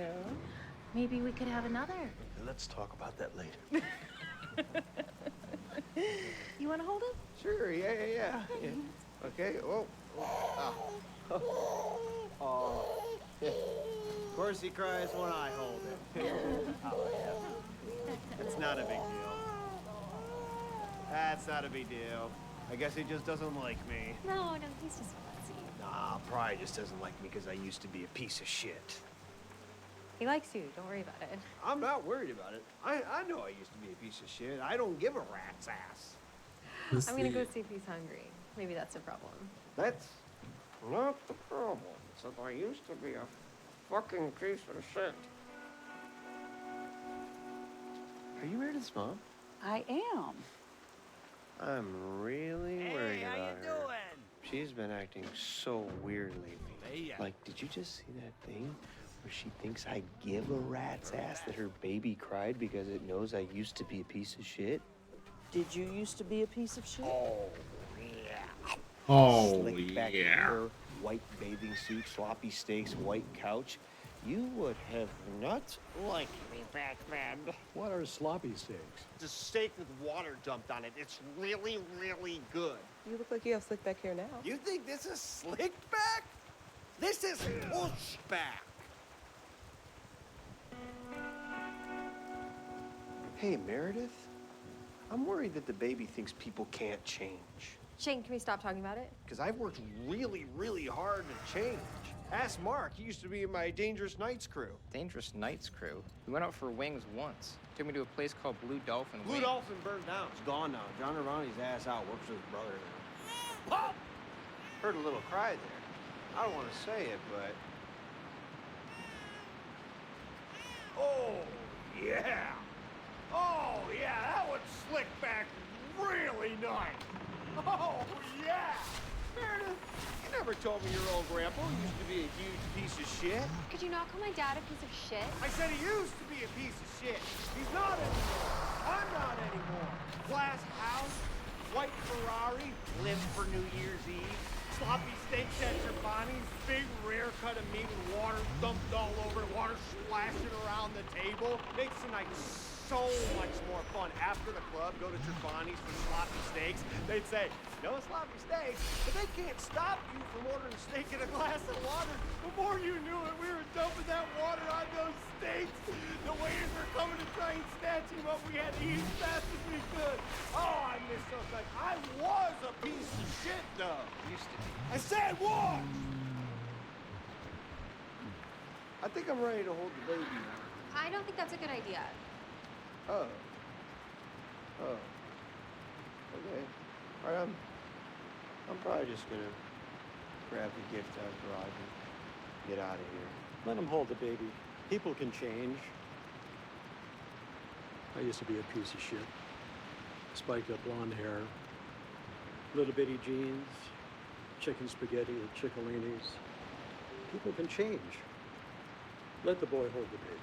Maybe we could have another. Let's talk about that later. You want to hold him? Sure, yeah. Okay, oh. Yeah. Of course he cries when I hold him. Oh, yeah. It's not a big deal. That's not a big deal. I guess he just doesn't like me. No, he's just fussy. Nah, probably just doesn't like me because I used to be a piece of shit. He likes you. Don't worry about it. I'm not worried about it. I know I used to be a piece of shit. I don't give a rat's ass. I'm gonna go see if he's hungry. Maybe that's a problem. That's not the problem. It's that I used to be a fucking piece of shit. Are you Meredith's mom? I am. I'm really worried about her. She's been acting so weird lately. Like, did you just see that thing where she thinks I give a rat's ass that her baby cried because it knows I used to be a piece of shit? Did you used to be a piece of shit? Oh, yeah. Oh, Slick back yeah. hair, white bathing suit, sloppy steaks, white couch. You would have not liked me back then. What are sloppy steaks? It's a steak with water dumped on it. It's really, really good. You look like you have slick back hair now. You think this is slicked back? This is pushback. Hey, Meredith. I'm worried that the baby thinks people can't change. Shane, can we stop talking about it? Because I've worked really, really hard to change. Ask Mark. He used to be in my Dangerous Nights crew. Dangerous Nights crew? We went out for wings once. Took me to a place called Blue Dolphin. Blue Dolphin burned down. It's gone now. John Ravani's ass out. Works with his brother now. Pop! Heard a little cry there. I don't want to say it, but... Oh, yeah. Oh, yeah, that would slick back really nice. Oh, yeah. Meredith, you never told me your old grandpa used to be a huge piece of shit. Could you not call my dad a piece of shit? I said he used to be a piece of shit. He's not anymore. I'm not anymore. Glass house, white Ferrari, live for New Year's Eve, sloppy steaks at your Bonnie's, big rare cut of meat with water dumped all over it, water splashing around the table. Makes the night so much more fun. After the club, go to Trevani's for sloppy steaks. They'd say, no sloppy steaks, but they can't stop you from ordering a steak and a glass of water. Before you knew it, we were dumping that water on those steaks. The waiters were coming to try and snatch him up. We had to eat as fast as we could. Oh, I miss those nights. I was a piece of shit, though. Used to be. I said what? I think I'm ready to hold the baby now. I don't think that's a good idea. Oh. Okay. All right, I'm probably just gonna grab the gift out of the garage and get out of here. Let him hold the baby. People can change. I used to be a piece of shit. Spiked up blonde hair, little bitty jeans, chicken spaghetti with ciccolinis. People can change. Let the boy hold the baby.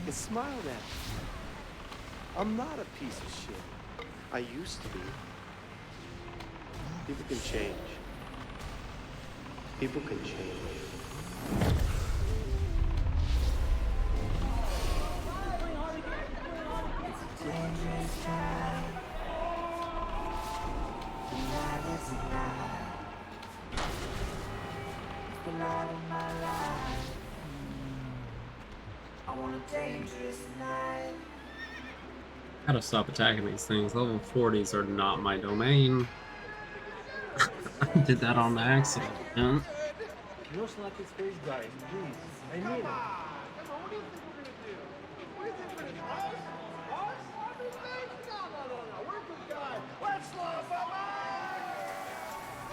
And smile at me. I'm not a piece of shit. I used to be. People can change. People can change. Gotta stop attacking these things. Level 40s are not my domain. I did that on accident. No sloppy space, guys, please. I need it. What do you think we're gonna do?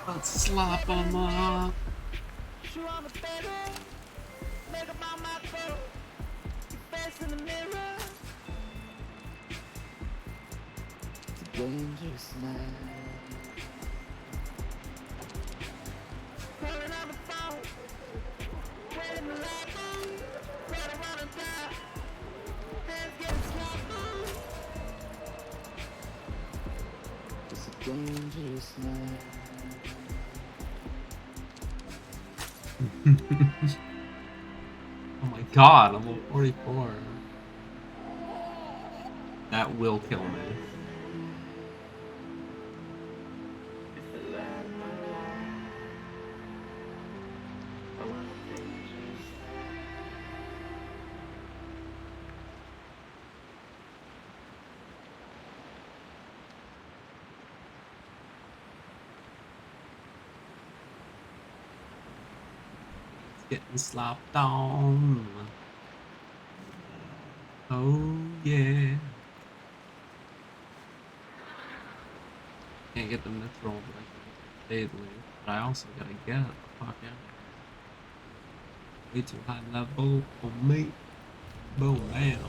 Let's slap them up. Dangerous night. It's a dangerous night. Oh my god, I'm level 44. That will kill me. Getting slopped on. Oh yeah. Can't get the mithril, but I can get the Daedalus. But I also gotta get the fuck out. Way too high level for me. Boom, bam.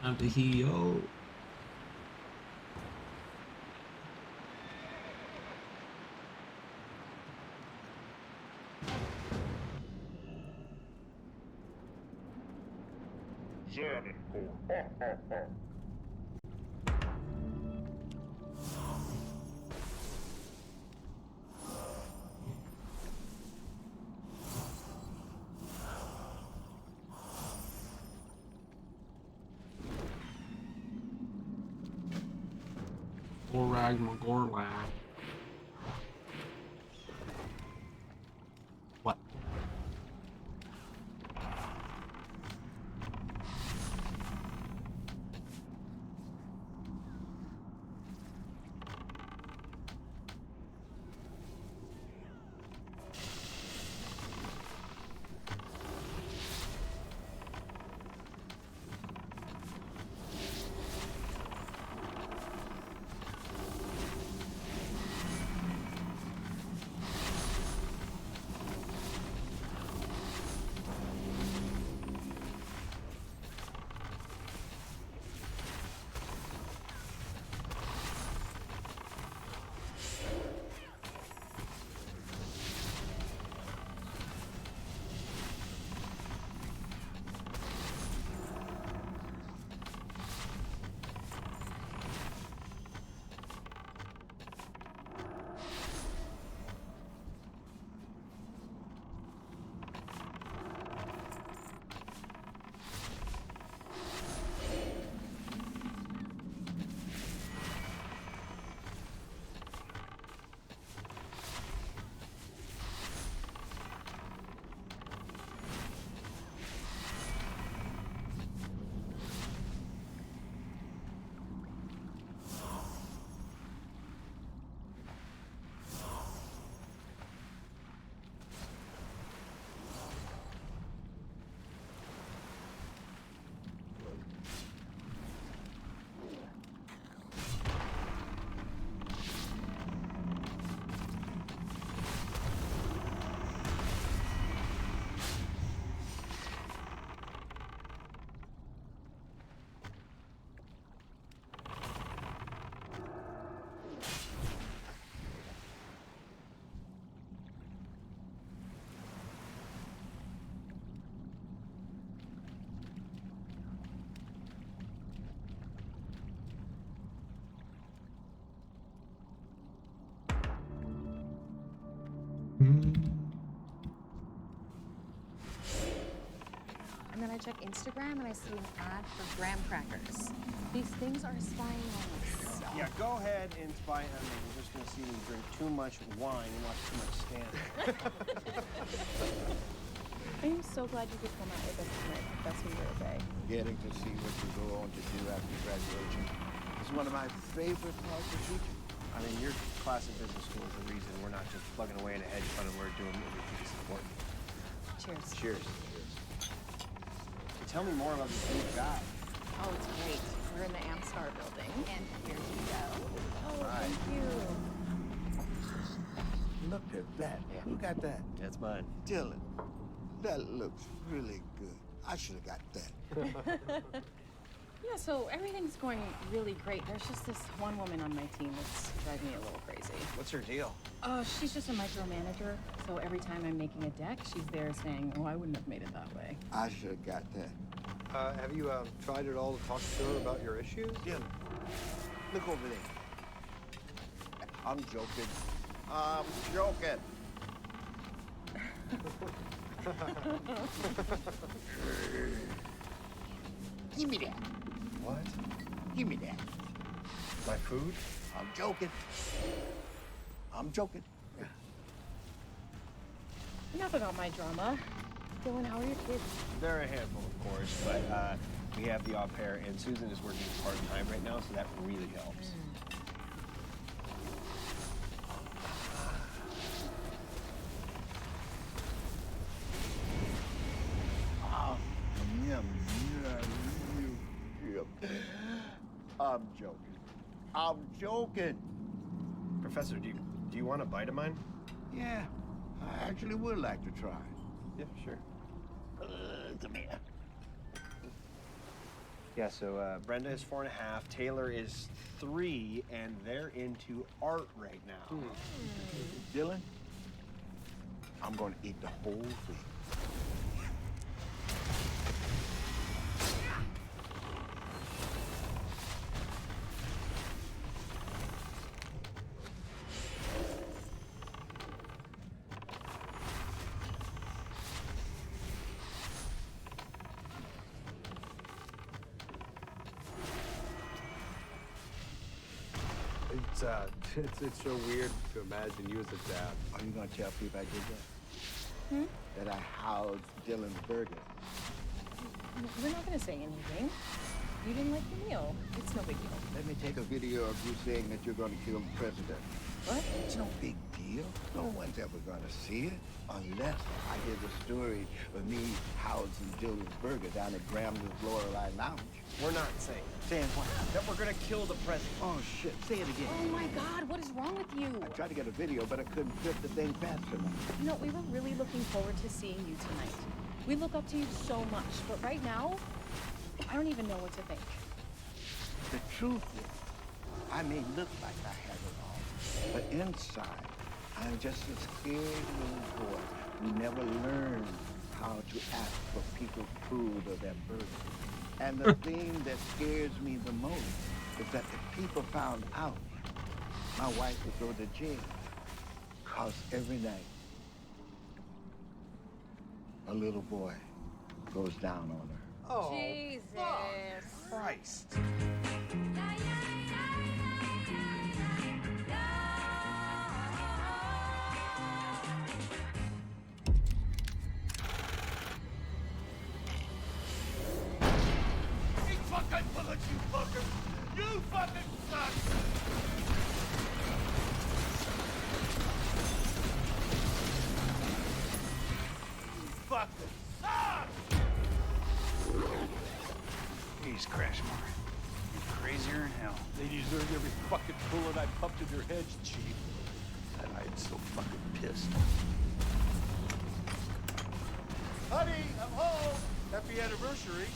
Time to heal. Gorag Magorlag. What? And then I check Instagram and I see an ad for graham crackers. These things are spying on us. Yeah, go ahead and spy on me. We're just gonna see me drink too much wine and watch too much scandal. I am so glad you could come out with us tonight. That's what you're today. Getting to see what you go on to do after graduation is one of my favorite parts of teaching. I mean, your class of business school is the reason we're not just plugging away in a hedge fund and we're doing what we think is important. Cheers. Cheers. Tell me more about this new guy. Oh, it's great. We're in the Amstar building. And here we go. Oh, thank you. at that. Who got that? That's mine. Dylan. That looks really good. I should have got that. Yeah, so everything's going really great. There's just this one woman on my team that's driving me a little crazy. What's her deal? She's just a micromanager. So every time I'm making a deck, she's there saying, oh, I wouldn't have made it that way. I should have got that. Have you tried at all to talk to her about your issues? Dylan, look over there. I'm joking. I'm joking. Give me that. What? Give me that. My food? I'm joking. I'm joking. Enough about my drama. Dylan, how are your kids? They're a handful, of course, but we have the au pair, and Susan is working part-time right now, so that really helps. I'm joking. I'm joking. Professor, do you want a bite of mine? Yeah, I actually would like to try. Yeah, sure. Come here. Yeah, so Brenda is 4.5, Taylor is 3, and they're into art right now. Dylan, I'm going to eat the whole thing. It's so weird to imagine you as a dad. Are you going to tell people I did that? That I housed Dylan's burger? We're not going to say anything. You didn't like the meal. It's no big deal. Let me take a video of you saying that you're going to kill the president. What? It's no big deal. No one's ever going to see it unless I hear the story of me housing Dylan's burger down at Graham's Lorelei Lounge. We're not saying. Saying what? That we're gonna kill the president. Oh, shit. Say it again. Oh my God, what is wrong with you? I tried to get a video, but I couldn't flip the thing fast enough. You know, we were really looking forward to seeing you tonight. We look up to you so much, but right now, I don't even know what to think. The truth is, I may look like I have it all, but inside, I'm just a scared little boy who never learned how to ask for people's food or their burgers. And the thing that scares me the most is that if people found out, my wife would go to jail. 'Cause every night, a little boy goes down on her. Oh, Jesus Christ. Fucking bullets, you fucker! You fucking suck! You fucking suck! Jeez, Crashmore. You're crazier than hell. They deserve every fucking bullet I pumped in their heads, Chief. And I am so fucking pissed. Honey, I'm home! Happy anniversary!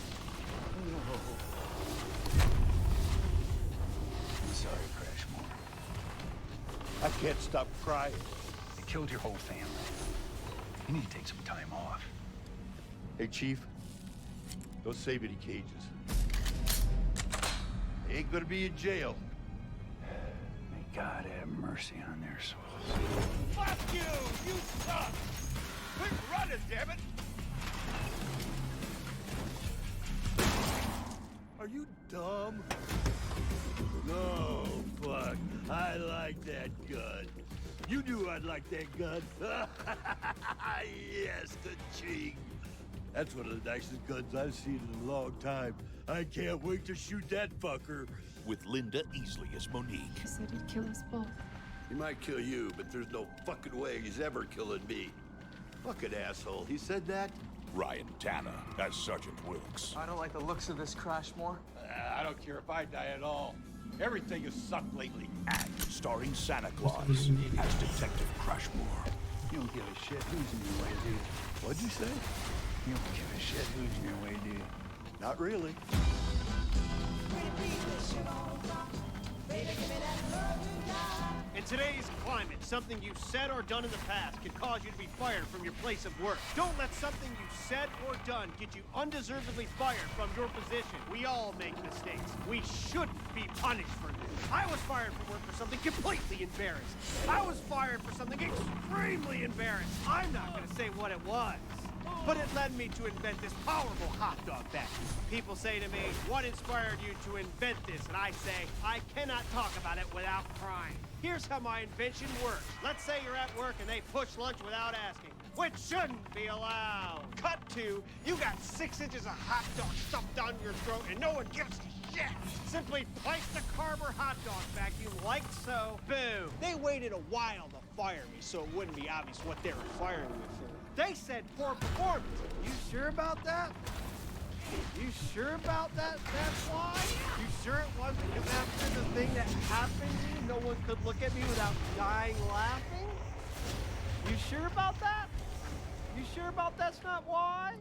I'm sorry, Crashmore. I can't stop crying. They killed your whole family. You need to take some time off. Hey, Chief, don't save any cages. They ain't gonna be in jail. May God have mercy on their souls. Fuck you! You suck! Quit running, damn it! Are you dumb? No, fuck. I like that gun. You knew I'd like that gun. Yes, the cheek. That's one of the nicest guns I've seen in a long time. I can't wait to shoot that fucker. With Linda Easley as Monique. He said he'd kill us both. He might kill you, but there's no fucking way he's ever killing me. Fucking asshole. He said that? Ryan Tanner as Sergeant Wilkes. I don't like the looks of this, Crashmore. I don't care if I die at all. Everything has sucked lately. And starring Santa Claus as Detective Crashmore. You don't give a shit who's in your way, dude. What'd you say? You don't give a shit who's in your way, dude. Not really. In today's climate, something you've said or done in the past can cause you to be fired from your place of work. Don't let something you've said or done get you undeservedly fired from your position. We all make mistakes. We shouldn't be punished for this. I was fired from work for something completely embarrassing. I was fired for something extremely embarrassing. I'm not going to say what it was. But it led me to invent this powerful hot dog vacuum. People say to me, what inspired you to invent this? And I say, I cannot talk about it without crying. Here's how my invention works. Let's say you're at work and they push lunch without asking, which shouldn't be allowed. Cut to, you got 6 inches of hot dog stuffed down your throat and no one gives a shit. Simply place the Carver hot dog vacuum like so. Boom. They waited a while to fire me so it wouldn't be obvious what they were firing me for. They said poor performance. You sure about that? You sure about that? That's why? You sure it wasn't because after the thing that happened to me, no one could look at me without dying laughing? You sure about that? You sure about that's not why?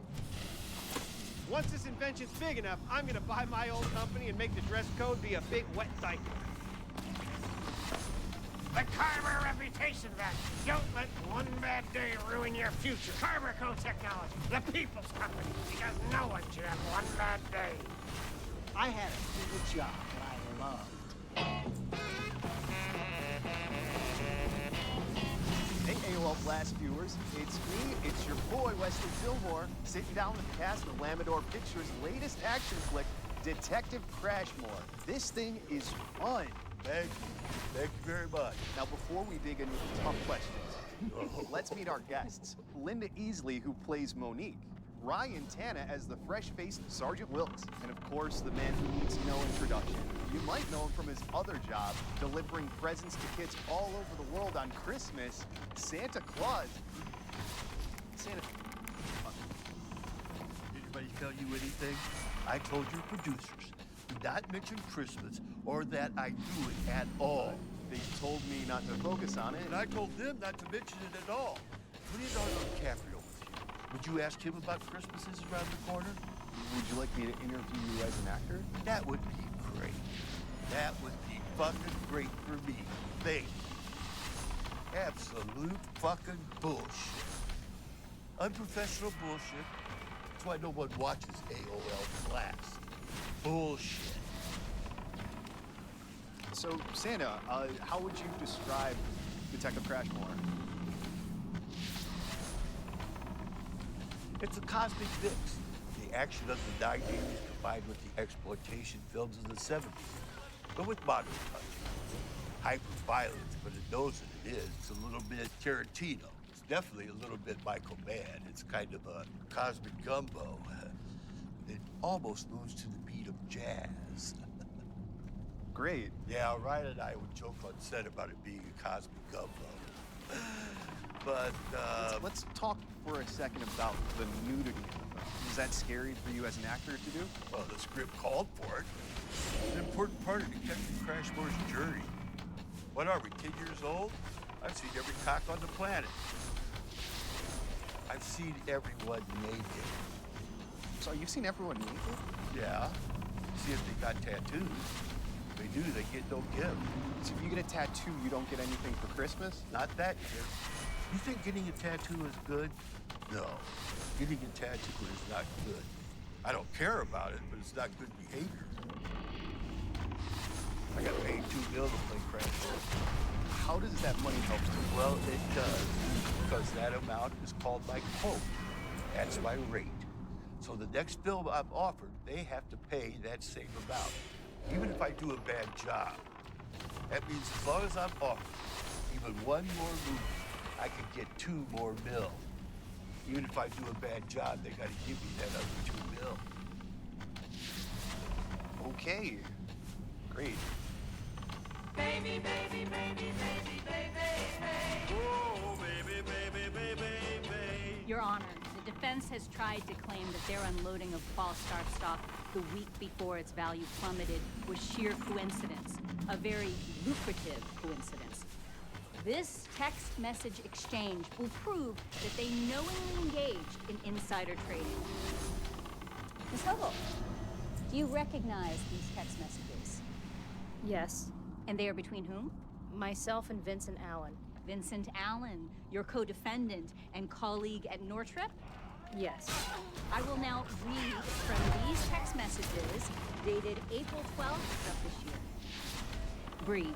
Once this invention's big enough, I'm gonna buy my old company and make the dress code be a big wet diaper. The Carver reputation vacuum. Don't let one bad day ruin your future. Carver Co Technology, the people's company, because no one should have one bad day. I had a stupid job that I loved. Hey, AOL Blast viewers, it's me, it's your boy, Wesley Fillmore, sitting down with the cast of Lamador Pictures' latest action flick, Detective Crashmore. This thing is fun. Thank you. Thank you very much. Now, before we dig into the tough questions, let's meet our guests. Linda Easley, who plays Monique. Ryan Tanna as the fresh-faced Sergeant Wilkes. And of course, the man who needs no introduction. You might know him from his other job, delivering presents to kids all over the world on Christmas, Santa Claus. Santa... Did anybody tell you anything? I told your producers, do not mention Christmas or that I do it at all. They told me not to focus on it. And I told them not to mention it at all. Leonardo DiCaprio with you. Would you ask him about Christmases around the corner? Would you like me to interview you as an actor? That would be great. That would be fucking great for me. Thank you. Absolute fucking bullshit. Unprofessional bullshit. That's why no one watches AOL Blast. Bullshit. So, Santa, how would you describe Detective Crashmore? It's a cosmic mix. The action of the 90s combined with the exploitation films of the 70s, but with modern touch. Hyper-violence, but it knows what it is. It's a little bit Tarantino. It's definitely a little bit Michael Mann. It's kind of a cosmic gumbo. It almost moves to the beat of jazz. Great. Yeah, Ryan and I would joke on set about it being a cosmic gumbo. But, Let's talk for a second about the nudity in the film. Is that scary for you as an actor to do? Well, the script called for it. It's an important part of Detective Crashmore's journey. What are we, 10 years old? I've seen every cock on the planet. I've seen everyone naked. So you've seen everyone naked? Yeah. See if they got tattoos. If they do, they get no gift. So if you get a tattoo, you don't get anything for Christmas? Not that gift. You think getting a tattoo is good? No. Getting a tattoo is not good. I don't care about it, but it's not good behavior. I got paid $2 million to play Crash. How does that money help you? Well, it does, because that amount is called my quote. That's my rate. So the next film I'm offered, they have to pay that same amount, even if I do a bad job. That means as long as I'm offered even one more movie, I could get 2 more mil. Even if I do a bad job, they gotta give me that other 2 mil. Okay. Great. Baby, baby, baby, baby, baby, oh, baby, baby, baby, baby. Your Honor, the defense has tried to claim that their unloading of Ball Star stock the week before its value plummeted was sheer coincidence. a very lucrative coincidence. This text message exchange will prove that they knowingly engaged in insider trading. Ms. Hubble, do you recognize these text messages? Yes. And they are between whom? Myself and Vincent Allen. Vincent Allen, your co-defendant and colleague at Northrop? Yes. I will now read from these text messages dated April 12th of this year. Bree,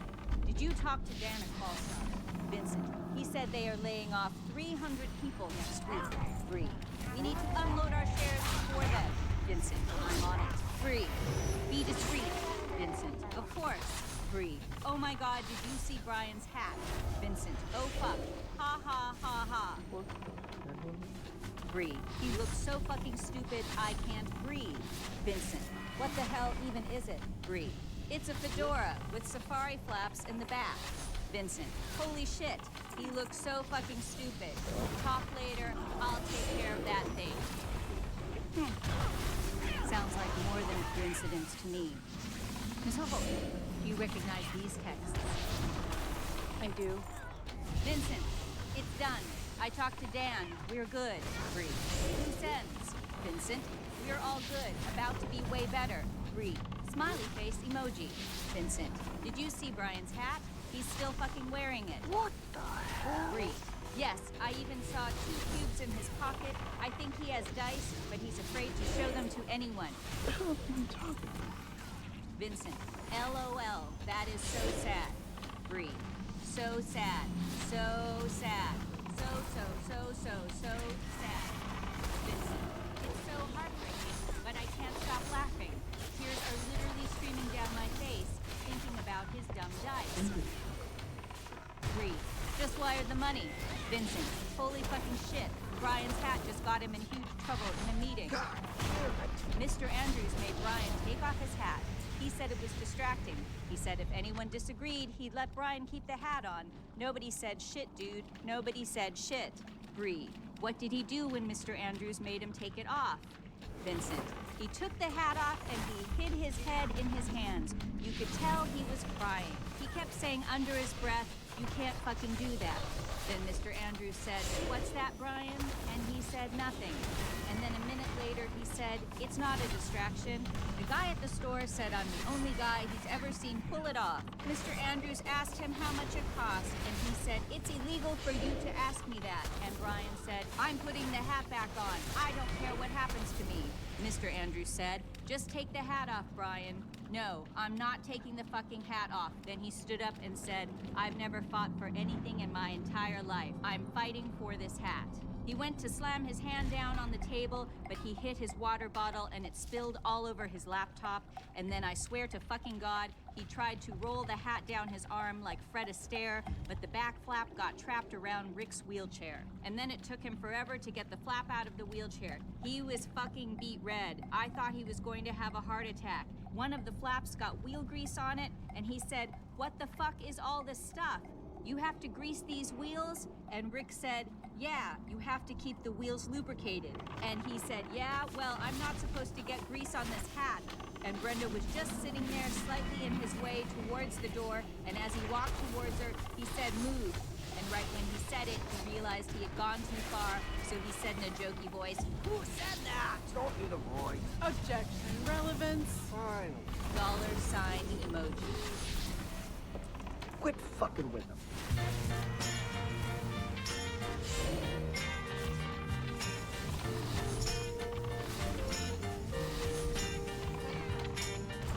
did you talk to Dan at Fallstar? Vincent, he said they are laying off 300 people next week. Bree, we need to unload our shares before then. Vincent, I'm on it. Bree, be discreet. Vincent, of course. Bree, oh my god, did you see Brian's hat? Vincent, oh fuck. Ha ha ha ha. Bree, he looks so fucking stupid I can't breathe. Vincent, what the hell even is it? Bree, it's a fedora with safari flaps in the back. Vincent, holy shit, he looks so fucking stupid. Talk later, I'll take care of that thing. Sounds like more than a coincidence to me. Ms. Hubble, do you recognize these texts? I do. Vincent, it's done. I talked to Dan. We're good. Bree. Loose ends. Vincent, we're all good. About to be way better. Bree. Smiley face emoji. Vincent, did you see Brian's hat? He's still fucking wearing it. What the hell? Bree. Yes, I even saw 2 cubes in his pocket. I think he has dice, but he's afraid to show them to anyone. What are you talking about? Vincent, LOL. That is so sad. Bree. So sad. So sad. So sad. Vincent, it's so heartbreaking, but I can't stop laughing. Tears are literally streaming down my face, thinking about his dumb dice. Bree, just wired the money. Vincent, holy fucking shit. Brian's hat just got him in huge trouble in a meeting. Mr. Andrews made Brian take off his hat. He said it was distracting. He said if anyone disagreed, he'd let Brian keep the hat on. Nobody said shit, dude. Nobody said shit. Bree, what did he do when Mr. Andrews made him take it off? Vincent, he took the hat off and he hid his head in his hands. You could tell he was crying. He kept saying under his breath, "You can't fucking do that." Then Mr. Andrews said, "What's that, Brian?" And he said nothing. And then a minute later he said, "It's not a distraction." The guy at the store said I'm the only guy he's ever seen pull it off. Mr. Andrews asked him how much it cost, and he said, "It's illegal for you to ask me that." And Brian said, "I'm putting the hat back on. I don't care what happens to me." Mr. Andrews said, "Just take the hat off, Brian." "No, I'm not taking the fucking hat off." Then he stood up and said, "I've never fought for anything in my entire life. I'm fighting for this hat." He went to slam his hand down on the table, but he hit his water bottle and it spilled all over his laptop. And then I swear to fucking God, he tried to roll the hat down his arm like Fred Astaire, but the back flap got trapped around Rick's wheelchair. And then it took him forever to get the flap out of the wheelchair. He was fucking beet red. I thought he was going to have a heart attack. One of the flaps got wheel grease on it, and he said, "What the fuck is all this stuff? You have to grease these wheels?" And Rick said, "Yeah, you have to keep the wheels lubricated." And he said, "Yeah, well, I'm not supposed to get grease on this hat." And Brenda was just sitting there slightly in his way towards the door, and as he walked towards her, he said, "Move." And right when he said it, he realized he had gone too far, so he said in a jokey voice, "Who said that?" Don't do the voice. Objection. Relevance. Fine. $sign emoji. Quit fucking with them.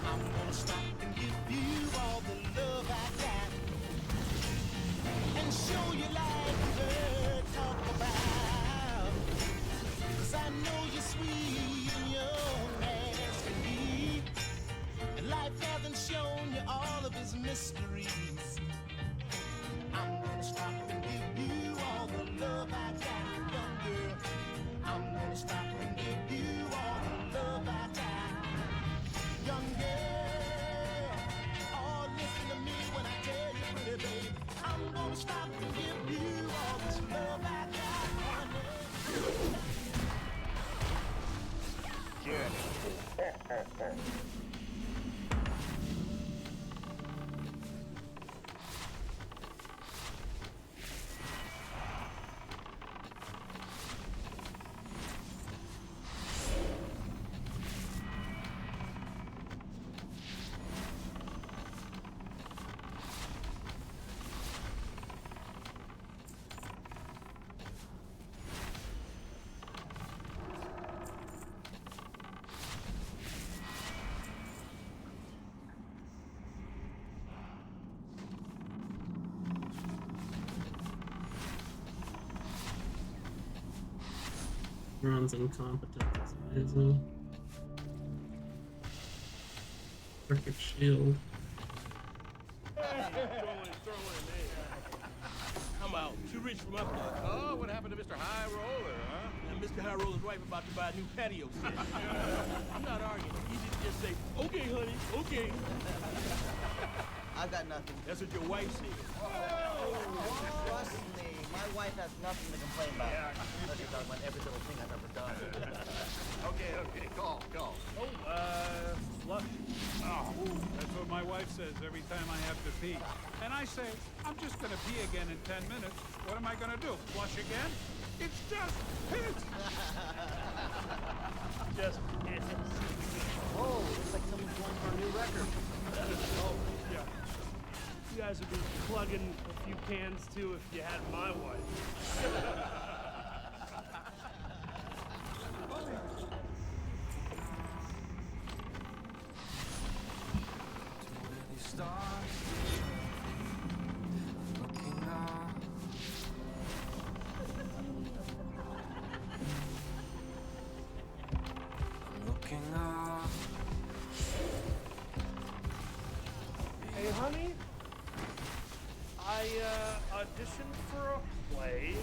I'm gonna stop and give you all the love I got, and show you like you heard talk about. 'Cause I know you're sweet and young as can be, and life hasn't shown you all of his mysteries. I'm gonna stop Everyone's incompetent. It's amazing. Perfect shield. I'm out. Too rich for my blood. Oh, what happened to Mr. High Roller, huh? And Mr. High Roller's wife about to buy a new patio set. I'm not arguing. Easy to just say, okay, honey, okay. I got nothing. That's what your wife said. Trust me, my wife has nothing to complain about. Especially talking about every little thing I've ever done. Okay, call. Flush. Oh, that's what my wife says every time I have to pee. And I say, I'm just gonna pee again in 10 minutes. What am I gonna do? Flush again? It's just piss! Just piss. Oh, looks like someone's going for a new record. Oh, yeah. You guys would be plugging a few cans too if you had my wife. Hey, honey. I auditioned for a play,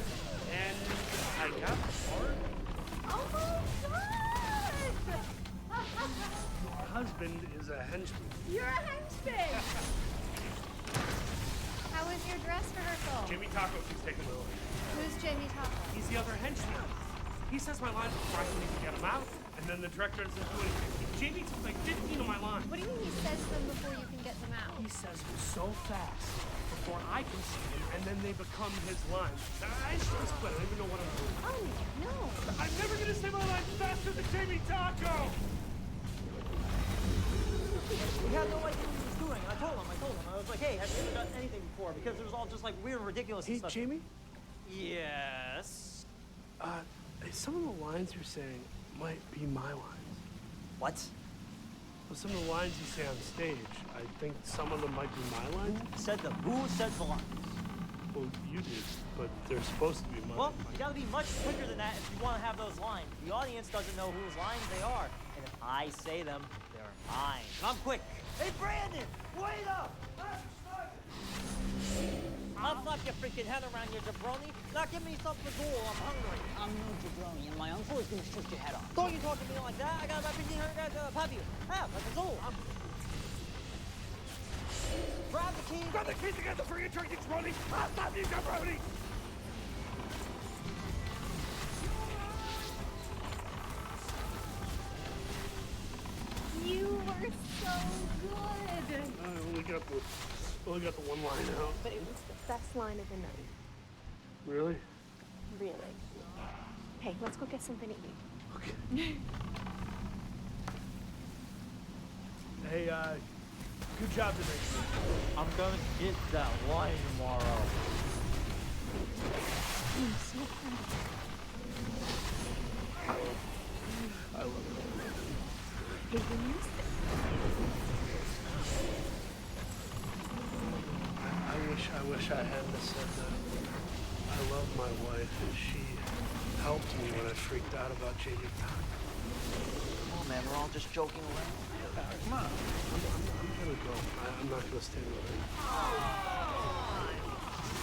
and I got the part. Oh my My husband is a henchman. You're a henchman! How was your dress rehearsal? Jimmy Taco keeps taking the lead. Who's Jamie Taco? He's the other henchman. He says my lines before I can even get them out, and then the director doesn't do anything. Jamie took like 15 of my lines. What do you mean he says them before you can get them out? He says them so fast before I can see them, and then they become his lines. I just quit. I don't even know what I'm doing. Oh, no. I'm never gonna say my lines faster than Jamie Taco! He had no idea what he was doing. I told him. I was like, hey, have you ever done anything before? Because it was all just like weird and ridiculous Hey, stuff. Jamie? Yes? Some of the lines you're saying might be my lines. What? Well, some of the lines you say on stage, I think some of them might be my lines. Who said the lines? Well, you did, but they're supposed to be mine. Well, you gotta be much quicker than that if you want to have those lines. The audience doesn't know whose lines they are. And if I say them, they're mine. And I'm quick. Hey, Brandon, wait up! I'll slap your freaking head around, you jabroni. Now give me something to do. I'm hungry. I'm no jabroni, and my uncle is gonna shoot your head off. Don't you talk to me like that. I got about 1,500 pop you. Have like a zoo. Grab the keys. Grab the keys to get the freaking train, you jabroni! I'll stop you, jabroni! You were so good. I only got the one line out. But it was the best line of the night. Really? Really. Hey, let's go get something to eat. Okay. Hey, good job today. I'm gonna get that line tomorrow. I'm so proud. I love it. Hey, when you say I wish I hadn't have said that. I love my wife, and she helped me when I freaked out about Jamie. Come on, man, we're all just joking around. Come on. I'm gonna go. I'm not gonna stay with her.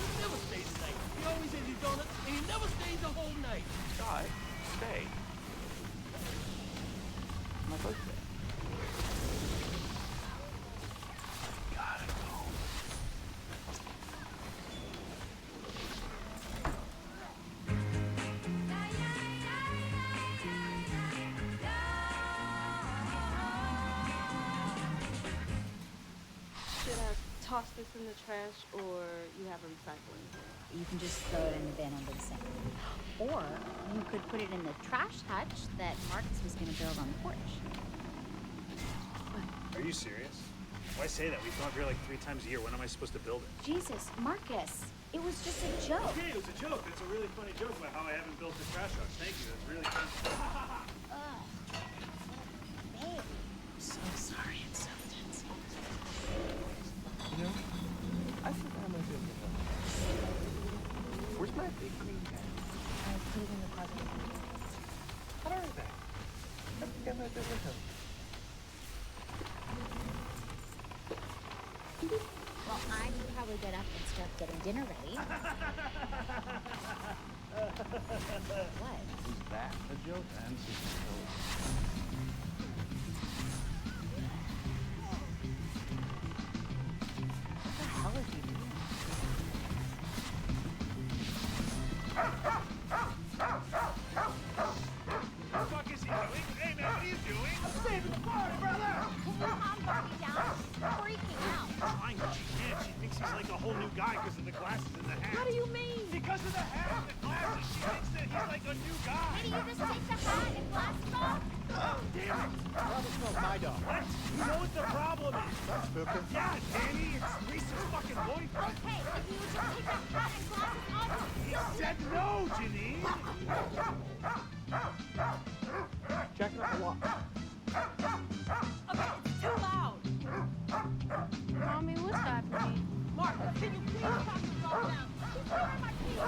He never stays the night. He always says he's on it, and he never stays the whole night. God, stay. My birthday. Toss this in the trash, or you have a recycling? You can just throw it in the bin under the sink. Or you could put it in the trash hutch that Marcus was going to build on the porch. Are you serious? Why say that? We've gone here like 3 times a year. When am I supposed to build it? Jesus, Marcus, it was just a joke. Okay, it was a joke. It's a really funny joke about how I haven't built the trash house. Thank you. That's really funny. Babe, I'm so sorry. It's so tense. You know, I think I might be able to help. Where's my big green cat? I put it in the closet. What are they? What am I doing with him? Well, I should probably get up and start getting dinner ready. What? Who's that? The joke? And What the hell is he doing? What the fuck is he doing? Hey, man, what are you doing? I'm saving the party, brother! Calm Barbie down. She's freaking out. Fine, but she can't. She thinks he's like a whole new guy because of the glasses and the hat. What do you mean? Because of the hat and the glasses, she thinks that he's like a new guy. Can you just take the hat and glasses off? Oh, damn it. Probably smells my dog. What? You know what the problem is? That's spooky. Yeah, Danny, it's Lisa's fucking boyfriend. Okay, if you would just take the hat and glasses off. He said no, Janine. Check it out the wall. Okay, it's too loud. Mommy, what's happening? Mark, can you please calm yourself down? She's wearing my keys.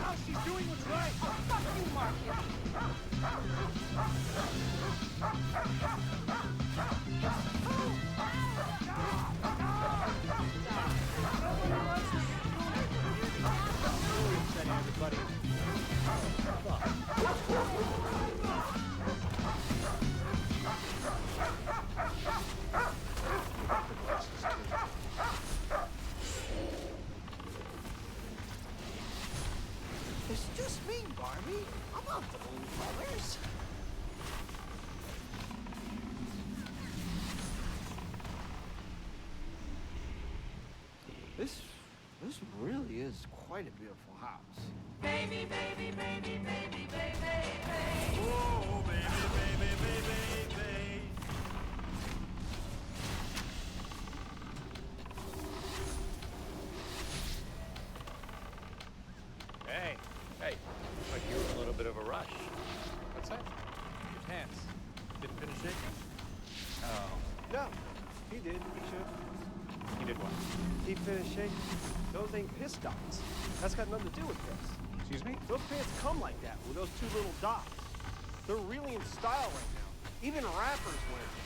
How she's doing what's right. Oh, fuck you, Marcus. Everybody. It's just me, Barbie. I'm not the Blues Brothers. This really is quite a beautiful house. Baby, baby, baby, baby, baby, baby. Oh, baby, baby, baby, baby. Hey, hey, like you were in a little bit of a rush. What's that? Your pants. Didn't finish shaking? Oh. No, he did. He should. He did what? He finished shaking. Those ain't piss dots. That's got nothing to do with piss. Excuse me? Those pants come like that with those two little dots. They're really in style right now. Even rappers wear them.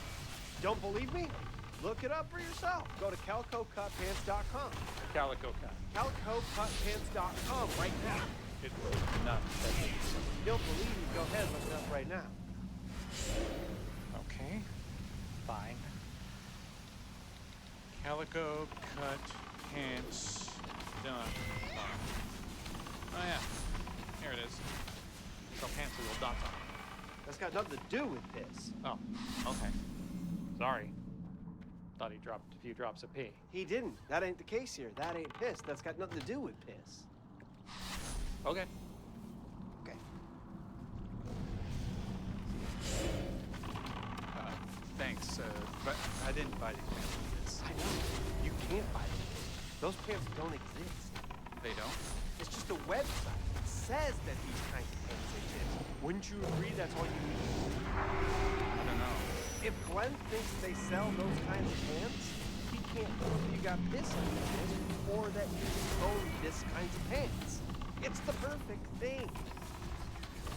Don't believe me? Look it up for yourself. Go to calicocutpants.com. Calico cut. Calicocutpants.com right now. It was not that big. Don't believe me? Go ahead, look it up right now. Okay. Fine. Calico cut pants done. Oh yeah. Here it is. So pants with little dots on it. That's got nothing to do with piss. Oh, okay. Sorry. Thought he dropped a few drops of pee. He didn't. That ain't the case here. That ain't piss. That's got nothing to do with piss. Okay. Okay. Thanks, but I didn't buy these pants with this. I know. You can't buy them. Those pants don't exist. They don't? It's just a website. It says that these kinds of pants exist. Wouldn't you agree that's all you need? I don't know. If Glenn thinks they sell those kinds of pants, he can't prove you got piss on your pants or that you own this kinds of pants. It's the perfect thing.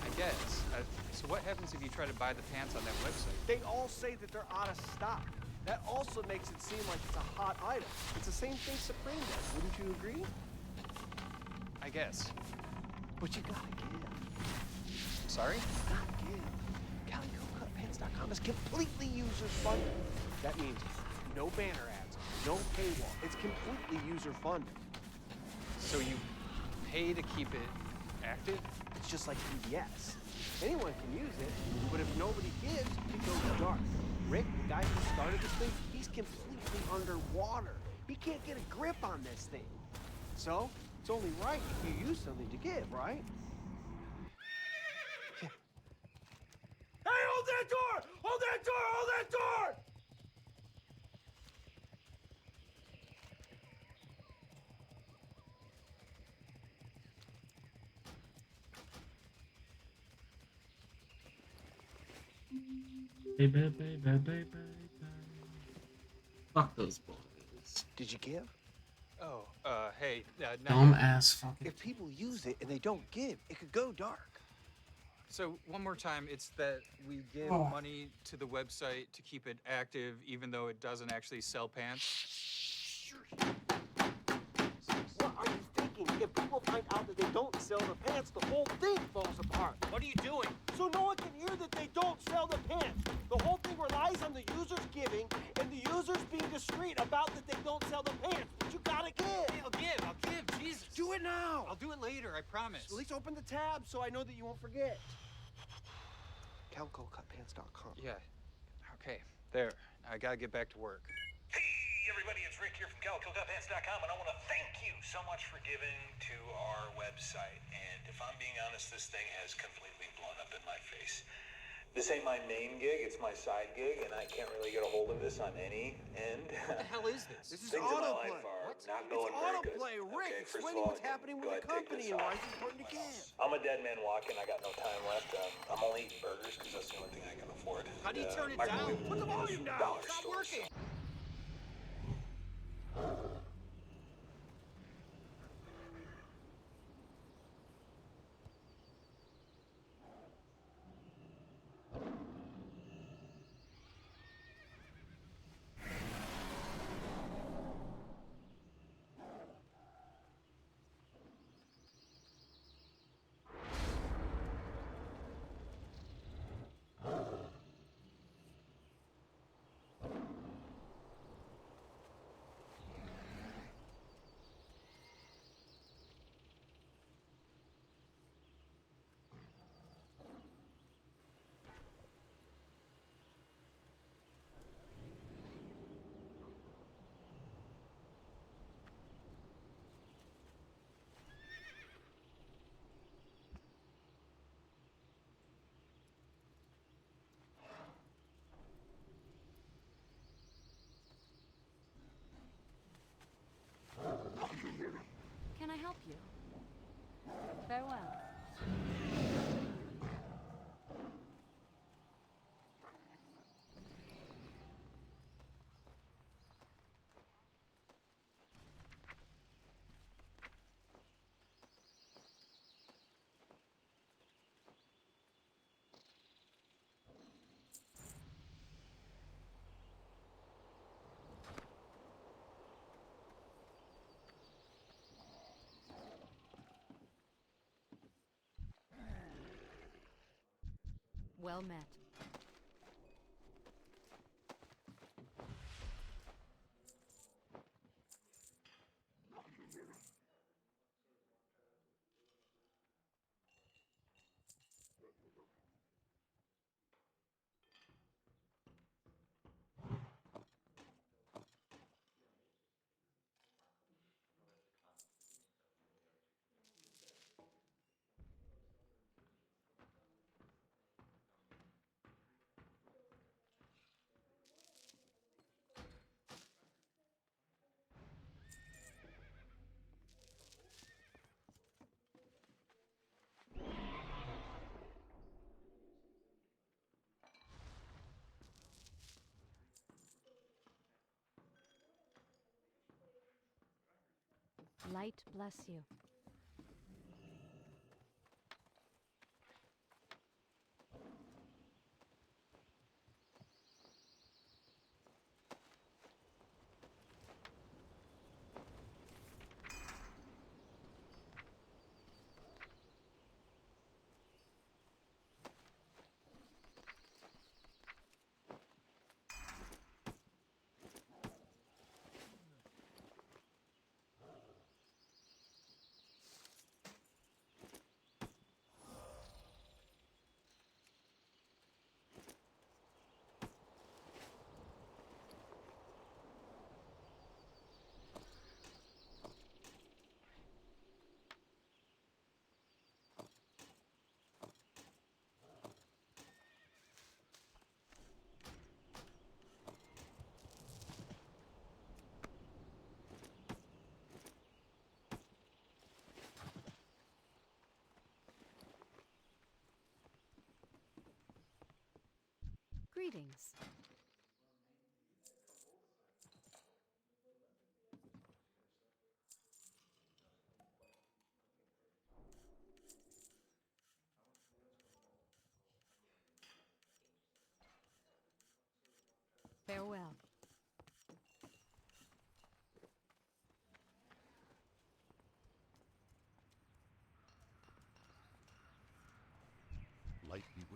I guess. So what happens if you try to buy the pants on that website? They all say that they're out of stock. That also makes it seem like it's a hot item. It's the same thing Supreme does. Wouldn't you agree? I guess. But you gotta give. Sorry? You gotta give. CalicoCutPants.com is completely user-funded. That means no banner ads, no paywall. It's completely user-funded. So you pay to keep it active? It's just like PBS. Anyone can use it, but if nobody gives, it goes dark. Rick, the guy who started this thing, he's completely underwater. He can't get a grip on this thing. So, it's only right if you use something to give, right? Yeah. Hey, hold that door! Hold that door! Hold that door! Baby, baby, baby, baby. Fuck those boys. Did you give? Oh, hey, Dumb ass fucking. If people use it and they don't give, it could go dark. So one more time, it's that we give Oh. money to the website to keep it active, even though it doesn't actually sell pants. What are you thinking? If people find out that they don't sell the pants, the whole thing falls apart. What are you doing? So no one can hear that they don't sell the pants. The whole thing relies on the users giving and the users being discreet about that they don't sell the pants. But you gotta give. Hey, I'll give, Jesus. Do it now. I'll do it later, I promise. At least open the tab so I know that you won't forget. CalcoCutPants.com. Yeah, okay, there. I gotta get back to work. Hey, everybody, it's Rick here from CalcoPants.com, and I want to thank you so much for giving to our website. And if I'm being honest, this thing has completely blown up in my face. This ain't my main gig, it's my side gig, and I can't really get a hold of this on any end. What the hell is this? This is Things in my autoplay. life are What? not It's going very good. autoplay, Rick. Okay, first of Explaining all, what's happening go with the ahead and take company this and why off. it's important to give. I'm a dead man walking. I got no time left. I'm only eating burgers because that's the only thing I can afford. How do you turn it Microwave down? Put the volume down. dollar It's not stores. working. Can I help you? Farewell. Well met. Light bless you. Greetings.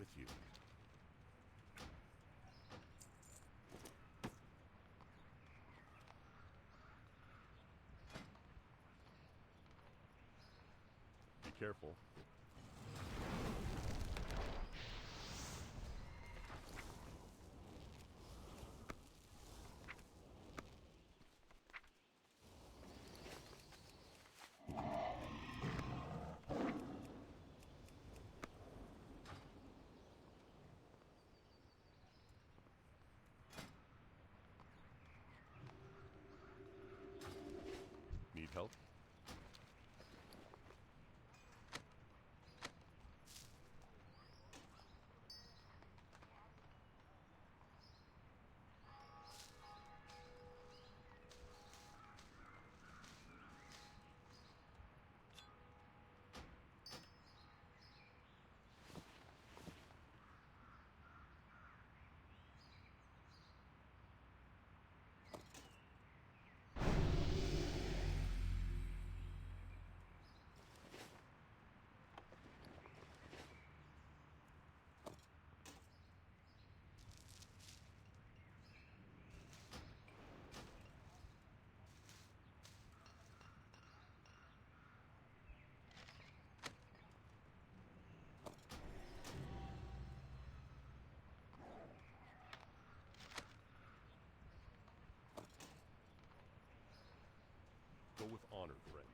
with you. Be careful. Need help? Go with honor, friend.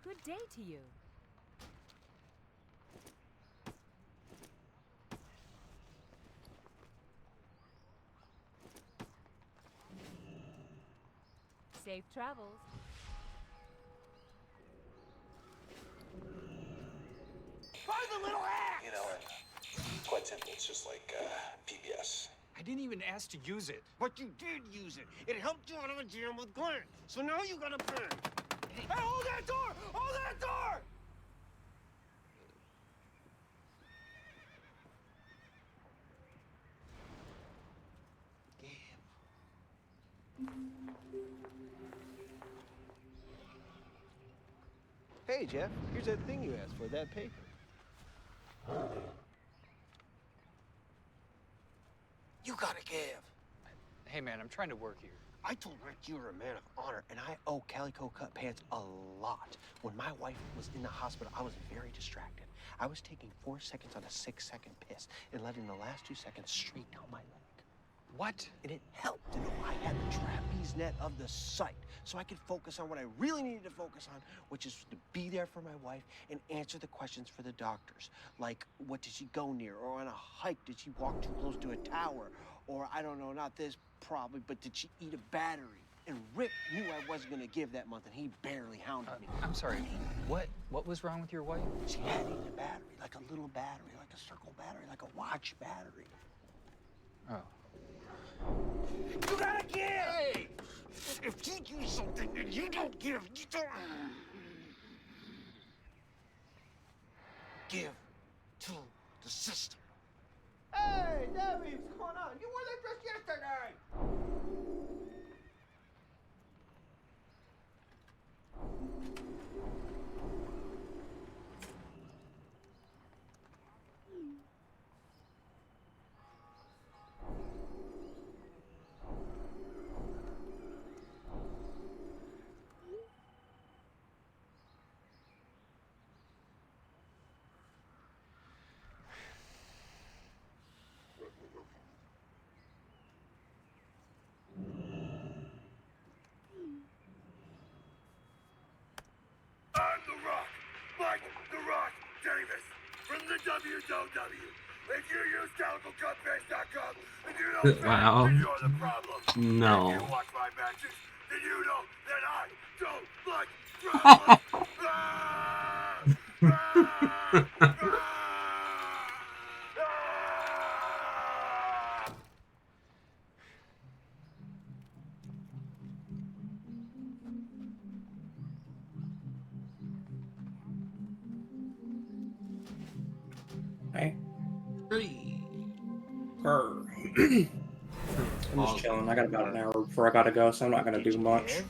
Good day to you. Safe travels. Find the little axe! You know, it's quite simple. It's just like PBS. I didn't even ask to use it. But you did use it. It helped you out of a jam with Glenn. So now you gotta burn. Hey, hold that door! Hold that door! Hey, Jeff, here's that thing you asked for, that paper. You gotta give. Hey, man, I'm trying to work here. I told Rick you were a man of honor, and I owe Calico Cut Pants a lot. When my wife was in the hospital, I was very distracted. I was taking 4 seconds on a 6-second piss and letting the last 2 seconds straight down my leg. What? And it helped to know I had the trapeze net of the site, so I could focus on what I really needed to focus on, which is to be there for my wife and answer the questions for the doctors. Like, what did she go near? Or on a hike, did she walk too close to a tower? Or, I don't know, not this probably, but did she eat a battery? And Rick knew I wasn't gonna give that month, and he barely hounded me. I'm sorry. What was wrong with your wife? She had eaten a battery, like a little battery, like a circle battery, like a watch battery. Oh. You gotta give! Hey! If you do something and you don't give, you don't... Give to the system. Hey, Debbie, what's going on? You wore that dress yesterday! I'm The Rock, Mike The Rock Davis, from the WWW. If you use CalicalCutPants.com and you don't pay, Wow. then you're the problem. No. If you watch my matches, then you know that I don't like drama. Hey. Three. Grr. I'm just chilling. I got about an hour before I gotta go, so I'm not gonna do much.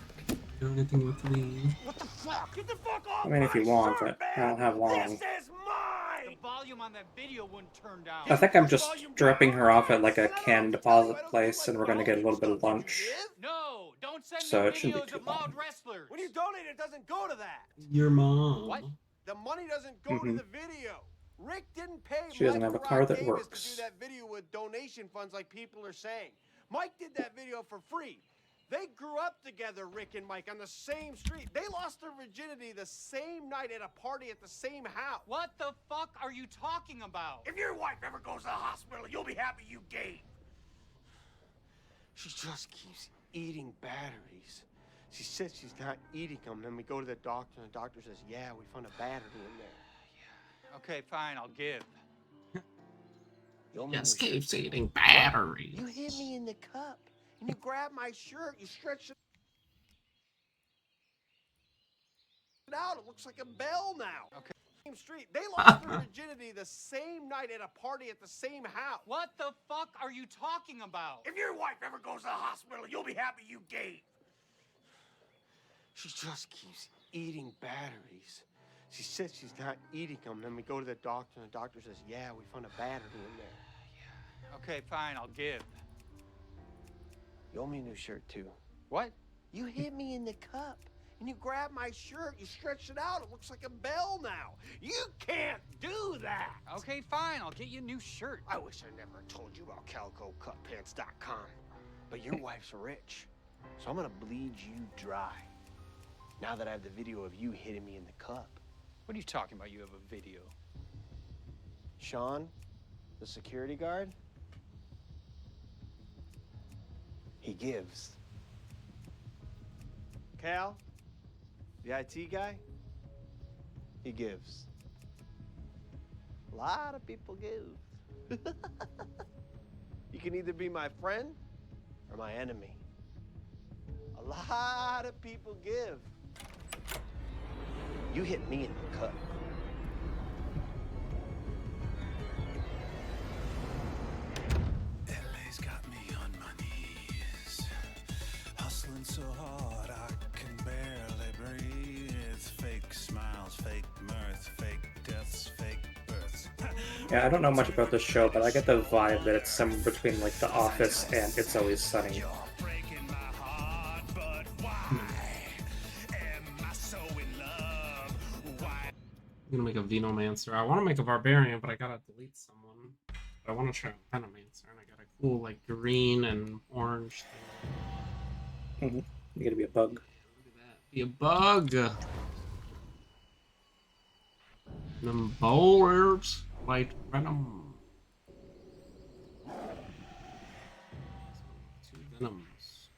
Do anything with me. What the fuck? Get the fuck off! I mean, if you want, but I don't have long. This is mine! The volume on that video wouldn't turn down. I think I'm just dropping her off at like a can deposit place, and we're gonna get a little bit of lunch. No, don't send So me it shouldn't be videos too of loud long. wrestlers. When you donate, it doesn't go to that. Your mom. What? The money doesn't go to the video. Rick didn't pay She doesn't Mike have a car that Davis works. to do that video with donation funds like people are saying. Mike did that video for free. They grew up together, Rick and Mike, on the same street. They lost their virginity the same night at a party at the same house. What the fuck are you talking about? If your wife ever goes to the hospital, you'll be happy you gave. She just keeps eating batteries. She says she's not eating them. Then we go to the doctor, and the doctor says, yeah, we found a battery in there. Okay, fine, I'll give. Just keeps eating batteries. You hit me in the cup, and you grabbed my shirt, you stretched it out. It looks like a bell now. Okay. Same street. They lost their virginity the same night at a party at the same house. What the fuck are you talking about? If your wife ever goes to the hospital, you'll be happy you gave. She just keeps eating batteries. She says she's not eating them. Then we go to the doctor, and the doctor says, yeah, we found a battery in there. Okay, fine, I'll give. You owe me a new shirt, too. What? You hit me in the cup, and you grabbed my shirt. You stretched it out. It looks like a bell now. You can't do that. Okay, fine, I'll get you a new shirt. I wish I never told you about CalicoCutPants.com. But your wife's rich, so I'm gonna bleed you dry. Now that I have the video of you hitting me in the cup. What are you talking about? You have a video. Sean, the security guard, he gives. Cal, the IT guy, he gives. A lot of people give. You can either be my friend or my enemy. A lot of people give. You hit me in the cup. LA's got me on my knees, hustling so hard I can barely breathe. It's fake smiles, fake mirth, fake deaths, fake births. Yeah, I don't know much about this show, but I get the vibe that it's somewhere between like The Office and It's Always Sunny. I'm gonna make a Venomancer. I want to make a Barbarian, but I gotta delete someone. But I want to try a Penomancer, and I gotta cool like green and orange thing. Mm-hmm. You gotta be a bug. Be a bug. Them bowlers, light venom. Two venoms.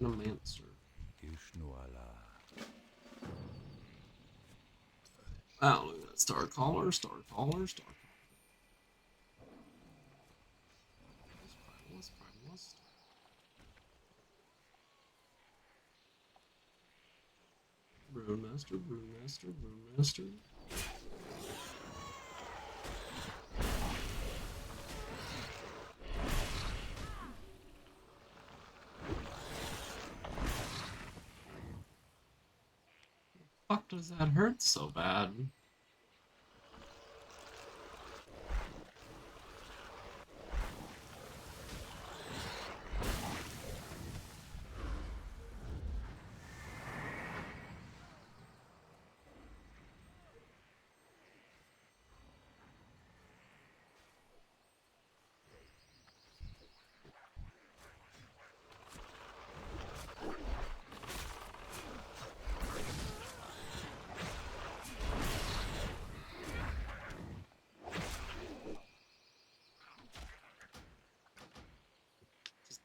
Venomancer. Oh, look at that. Starcaller. Primalist. Runemaster. Fuck does that hurt so bad?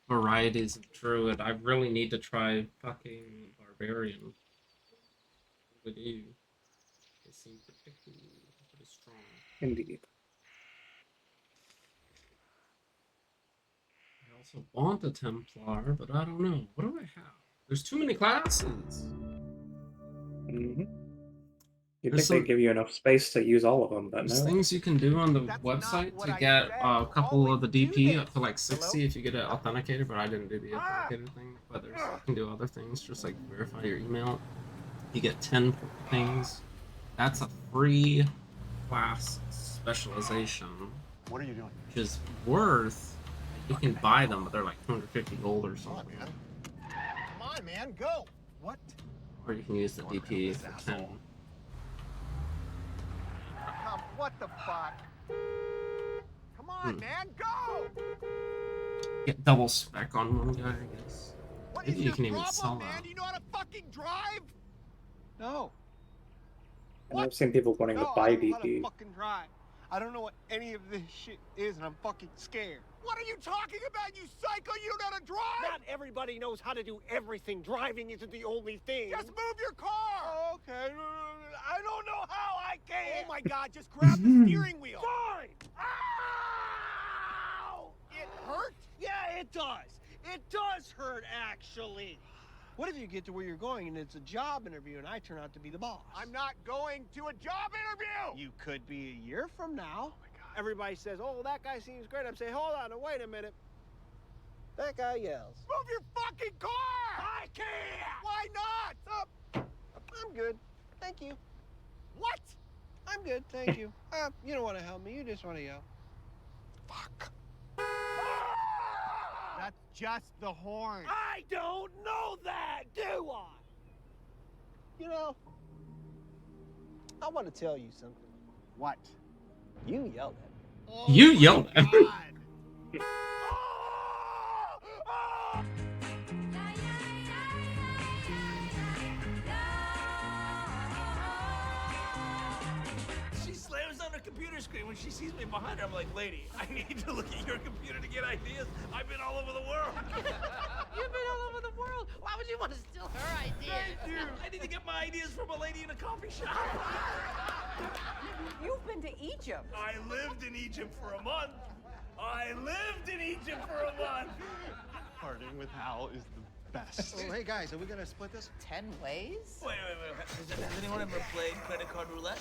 Varieties of Druid. I really need to try fucking Barbarian. I really do. They seem pretty strong. Indeed. I also want a Templar, but I don't know. What do I have? There's too many classes. Mm-hmm. You'd think they'd give you enough space to use all of them, but There's no. things you can do on the website to get a couple of the DP up to like 60 if you get it authenticated, but I didn't do the authenticated thing. But you can do other things, just like verify your email. You get 10 things. That's a free class specialization. What are you doing? Which is worth. You can buy them, but they're like 250 gold or something. Come on, man, go. What? Or you can use the DP for 10. What the fuck? Come on, man, go! Get double spec on one guy, I guess. What Maybe is you your can even problem, sell man? that. Do you know how to fucking drive? No. And I've seen people wanting to No, buy I don't know how to DP. fucking drive. I don't know what any of this shit is, and I'm fucking scared. What are you talking about, you psycho? You don't know how to drive? Not everybody knows how to do everything. Driving isn't the only thing. Just move your car! Okay. I don't know how I can. Oh my god, just grab the steering wheel. Fine! Ow! It hurt? Yeah, it does. It does hurt, actually. What if you get to where you're going and it's a job interview and I turn out to be the boss? I'm not going to a job interview! You could be a year from now. Oh my god. Everybody says, oh, that guy seems great. I'm saying, hold on, wait a minute. That guy yells. Move your fucking car! I can't! Why not? I'm good. Thank you. What? I'm good, thank you. You don't want to help me, you just want to yell. Fuck. That's just the horn. I don't know that, do I? You know, I want to tell you something. What? You yelled at me. Oh, You yelled at me. She slams on her computer screen when she sees me behind her. I'm like, lady, I need to look at your computer to get ideas. I've been all over the world. You've been all over the world. Why would you want to steal her ideas? Thank you. I need to get my ideas from a lady in a coffee shop. You've been to Egypt. I lived in Egypt for a month. Partying with Hal is the best. Oh, hey guys, are we gonna split this 10 ways? Wait. Has anyone ever played credit card roulette?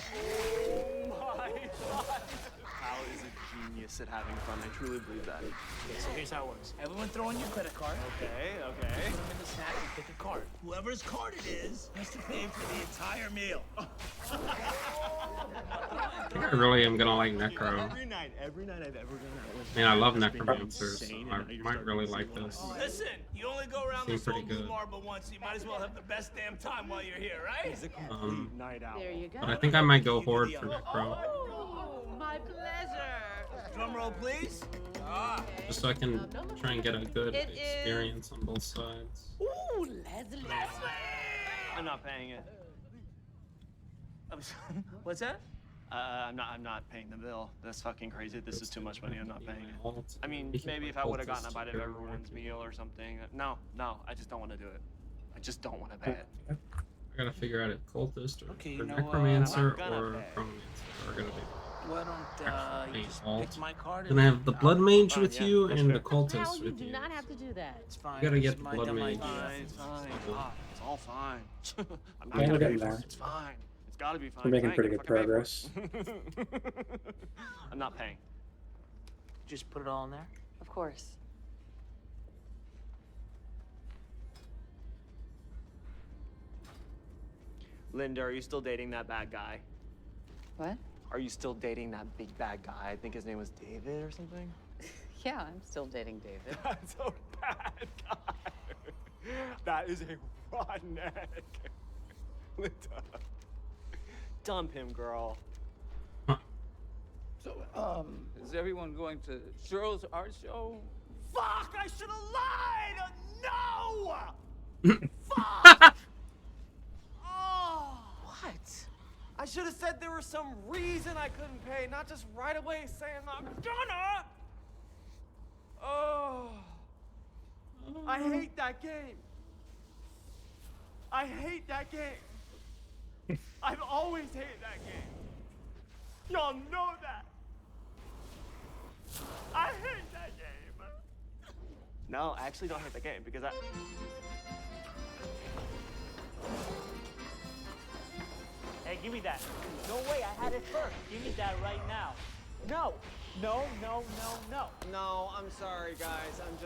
Oh my god. Hal is a genius at having fun. I truly believe that. Okay, so here's how it works. Everyone throw in your credit card. Okay. Put them in the snack and pick a card. Whoever's card it is has to pay for the entire meal. I think I really am gonna like Necro. Every night I've ever gone out with. Man, I love has been Necromancers. insane, I and now you're might starting really to like see this. Listen, you only go around Seems this whole pretty blue good. marble once, so you might as well have the best damn time while you're here, right? He's a complete night owl. There you go. But I think I might go Horde for Necro. My pleasure. Drum roll, please. Just so I can try and get a good experience on both sides. Ooh, Leslie. I'm not paying it. What's that? I'm not paying the bill. That's fucking crazy. This is too much money. I'm not paying it. I mean, maybe if I would have gotten a bite of everyone's meal or something. No, I just don't want to do it. I just don't want to pay it. I gotta figure out if cultist or, Okay, or you know, necromancer I'm gonna or pay. chronomancer are gonna be. Why don't you just pick my card? Then I have the blood mage with yeah, you that's and fair. the cultist Hell, you with do you. not have to do that. It's fine. You gotta This get is the my blood dumb mage. idea. It's fine. It's all fine. I'm not Yeah, gonna we're pay getting for there. it. It's fine. It's gotta be fine. We're making I ain't pretty gonna good fucking pay for progress. it. I'm not paying. Just put it all in there. Of course. Linda, are you still dating that bad guy? What? Are you still dating that big bad guy? I think his name was David or something. Yeah, I'm still dating David. That's a bad guy. That is a redneck. Linda. Dump him, girl. So, is everyone going to Cheryl's art show? Fuck! I should have lied! No! Fuck! Oh! What? I should have said there was some reason I couldn't pay, not just right away saying I'm gonna! Oh. I hate that game. I hate that game. I've always hated that game. Y'all know that. I hate that game. No, I actually don't hate that game because I... Hey, give me that. No way, I had it first. Give me that right now. No. No. No, I'm sorry, guys. I'm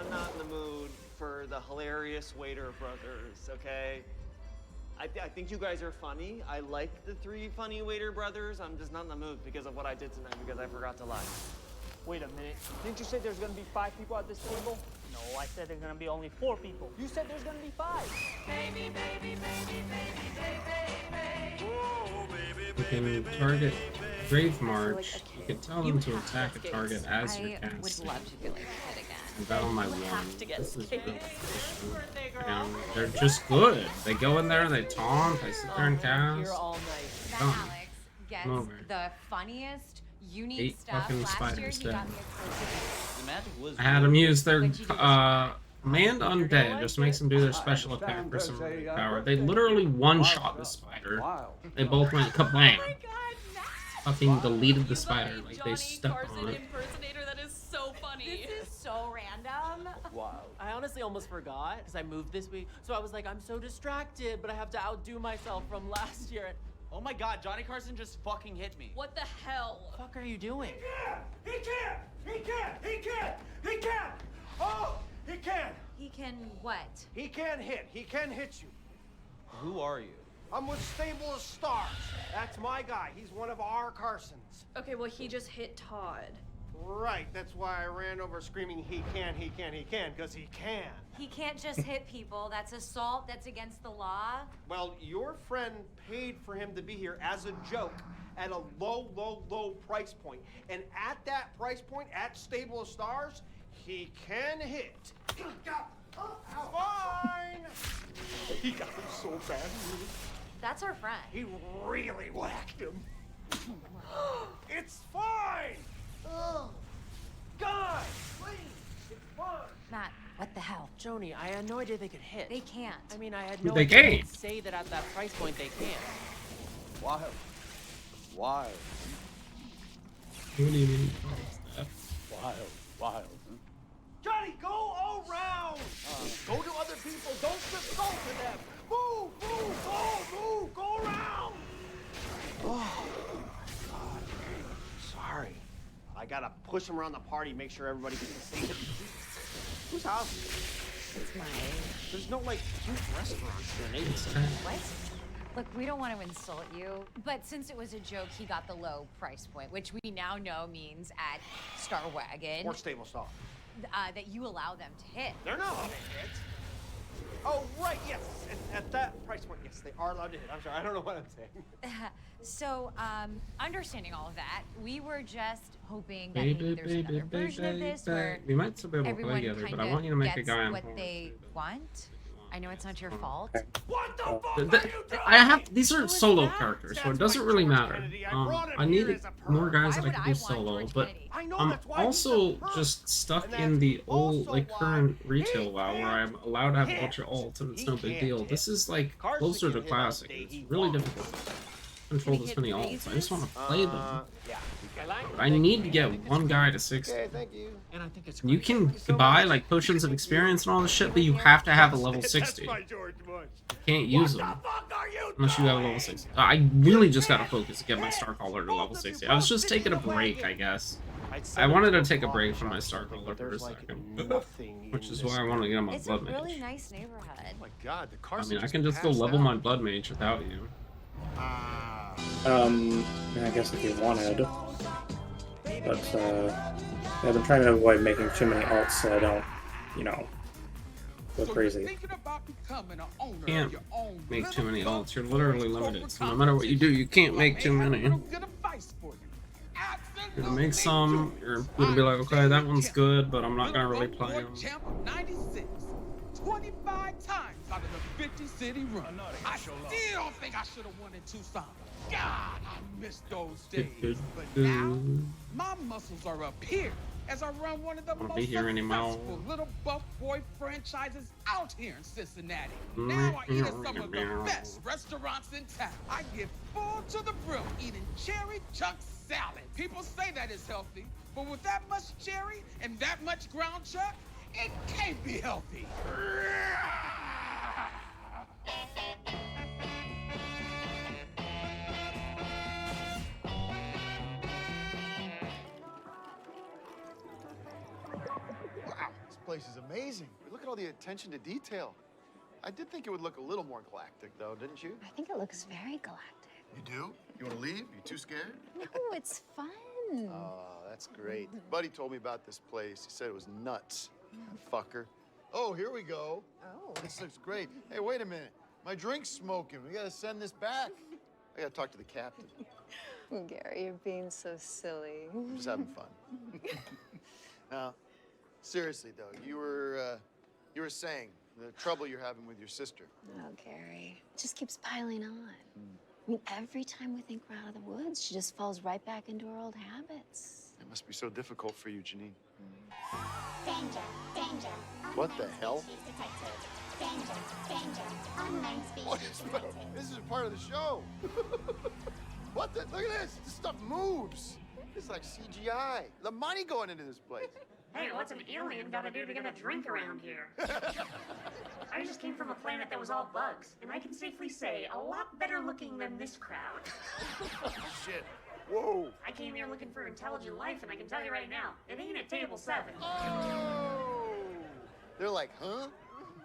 not in the mood for the hilarious Waiter brothers, okay? I think you guys are funny. I like the three funny Waiter brothers. I'm just not in the mood because of what I did tonight because I forgot to lie. Wait a minute. Didn't you say there's gonna be 5 people at this table? No, I said there's gonna be only 4 people. You said there's gonna be 5. Baby, baby, baby, baby, baby, baby. You can target Grave March. You can tell them to attack a target as you're casting. I would love to feel like a kid again. And battle my one. to get This is skates. really efficient. And they're just good. They go in there, they taunt, I sit there and cast. That Done. Alex gets Over. the funniest, unique 8 stuff. fucking Last year spiders he got dead. me The magic was. I had them use their command undead, just makes them do their special attack for some power. They literally one-shot the spider. They both went kablam. Fucking deleted the spider, like they stepped on it. Impersonator, that is so funny. This is so random. Wow. I honestly almost forgot because I moved this week. So I was like, I'm so distracted, but I have to outdo myself from last year. Oh my god, Johnny Carson just fucking hit me. What the hell? What the fuck are you doing? He can't! Oh, he can! He can what? He can hit. He can hit you. Who are you? I'm with Stable of Stars. That's my guy. He's one of our Carsons. Okay, well, he just hit Todd. Right. That's why I ran over screaming, he can, because he can. He can't just hit people. That's assault. That's against the law. Well, your friend paid for him to be here as a joke at a low price point. And at that price point, at Stable of Stars, he can hit. Fine! He got him so bad. That's our friend. He really whacked him. It's fine! Ugh. Guys, please, it's fine. Matt, what the hell? Joni, I had no idea they could hit. They can't. I mean, I had no They idea can't. to say that at that price point they can't. Wild. Wild. What do you mean? Wild. Johnny, go around! Go to other people. Don't just go to them. Move, go around! Oh, my God. Sorry. I gotta push him around the party, make sure everybody gets to see him. Whose house is it? It's mine. There's no, like, cute restaurants or anything. What? Look, we don't want to insult you, but since it was a joke, he got the low price point, which we now know means at Star Wagon Or Stable Star. that you allow them to hit. They're not gonna hit. Oh, right, yes. At that price point, yes, they are allowed to hit. I'm sorry, I don't know what I'm saying. So, understanding all of that, we were just hoping that maybe there's another version of this where We might still be able to play everyone together, kind but I want you to of make a gets guy on what horse, they dude. want. I know it's not your fault. What the fuck The- are the- you doing? I have these are solo characters, so it doesn't really matter. I need more guys that I can do solo, but I'm also just stuck in the old, like, current retail WoW where I'm allowed to have a bunch of alts and it's no big deal. This is like closer to classic. It's really difficult to control this many alts. I just want to play them. But I need to get one guy to 60. Okay, thank you. And I think it's You can buy like potions of experience and all this shit, but you have to have a level 60. You can't use them unless you have a level 60. I really just gotta focus to get my Starcaller to level 60. I was just taking a break, I guess. I wanted to take a break from my Starcaller for a second, which is why I wanted to get on my It's a Blood Mage. really nice neighborhood. Oh my god, the I car. mean, I can just go level my Blood Mage without you. I guess if you wanted. But, I've been trying to avoid making too many alts so I don't, you know, go crazy. Can't make too many alts. You're literally limited. So no matter what you do, you can't make too many. You're gonna make some. You're gonna be like, okay, that one's good, but I'm not gonna really play them. 25 times out of the 50 city run. I still think I should have won in Tucson. God, I miss those days. But now, my muscles are up here as I run one of the most successful little buff boy franchises out here in Cincinnati. Now I eat at some of the best restaurants in town. I get full to the brim eating cherry chunk salad. People say that is healthy, but with that much cherry and that much ground chuck, it can't be healthy. Wow, this place is amazing. Look at all the attention to detail. I did think it would look a little more galactic, though, didn't you? I think it looks very galactic. You do? You want to leave? You too scared? No, it's fun. Oh, that's great. Buddy told me about this place. He said it was nuts. Fucker. Oh, here we go. Oh. This looks great. Hey, wait a minute. My drink's smoking. We gotta send this back. I gotta talk to the captain. Gary, you're being so silly. I'm just having fun. Now, seriously though, you were saying the trouble you're having with your sister. Oh, Gary. It just keeps piling on. I mean, every time we think we're out of the woods, she just falls right back into her old habits. It must be so difficult for you, Janine. Danger, danger. What the hell? Danger, danger. Unknown species What is this is part of the show. What the? Look at this. This stuff moves. It's like CGI. The money going into this place. Hey, what's an alien gotta do to get a drink around here? I just came from a planet that was all bugs, and I can safely say a lot better looking than this crowd. Shit. Whoa. I came here looking for intelligent life, and I can tell you right now, it ain't at table 7. Oh. They're like, huh?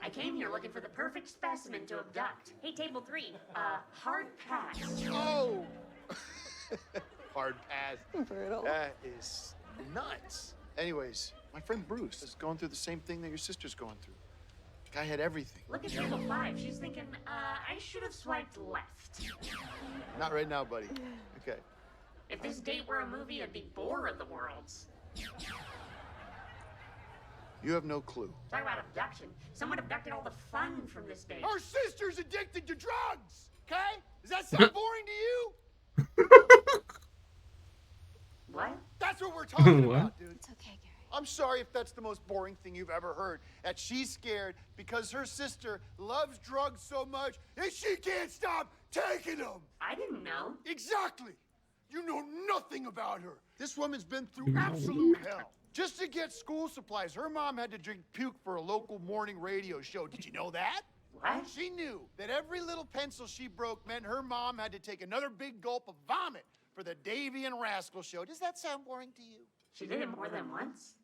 I came here looking for the perfect specimen to abduct. Hey, table 3, hard pass. Oh. Hard pass. Brutal. That is nuts. Anyways, my friend Bruce is going through the same thing that your sister's going through. Guy had everything. Look at table 5. She's thinking, I should have swiped left. Not right now, buddy. Okay. If this date were a movie, it'd be War of the Worlds. You have no clue. Talk about abduction. Someone abducted all the fun from this date. Our sister's addicted to drugs, okay? Does that sound boring to you? What? That's what we're talking What? about, dude. It's okay, Gary. I'm sorry if that's the most boring thing you've ever heard. That she's scared because her sister loves drugs so much and she can't stop taking them. I didn't know. Exactly. You know nothing about her. This woman's been through absolute hell. Just to get school supplies, her mom had to drink puke for a local morning radio show. Did you know that? What? She knew that every little pencil she broke meant her mom had to take another big gulp of vomit for the Davy and Rascal show. Does that sound boring to you? She did it more than once.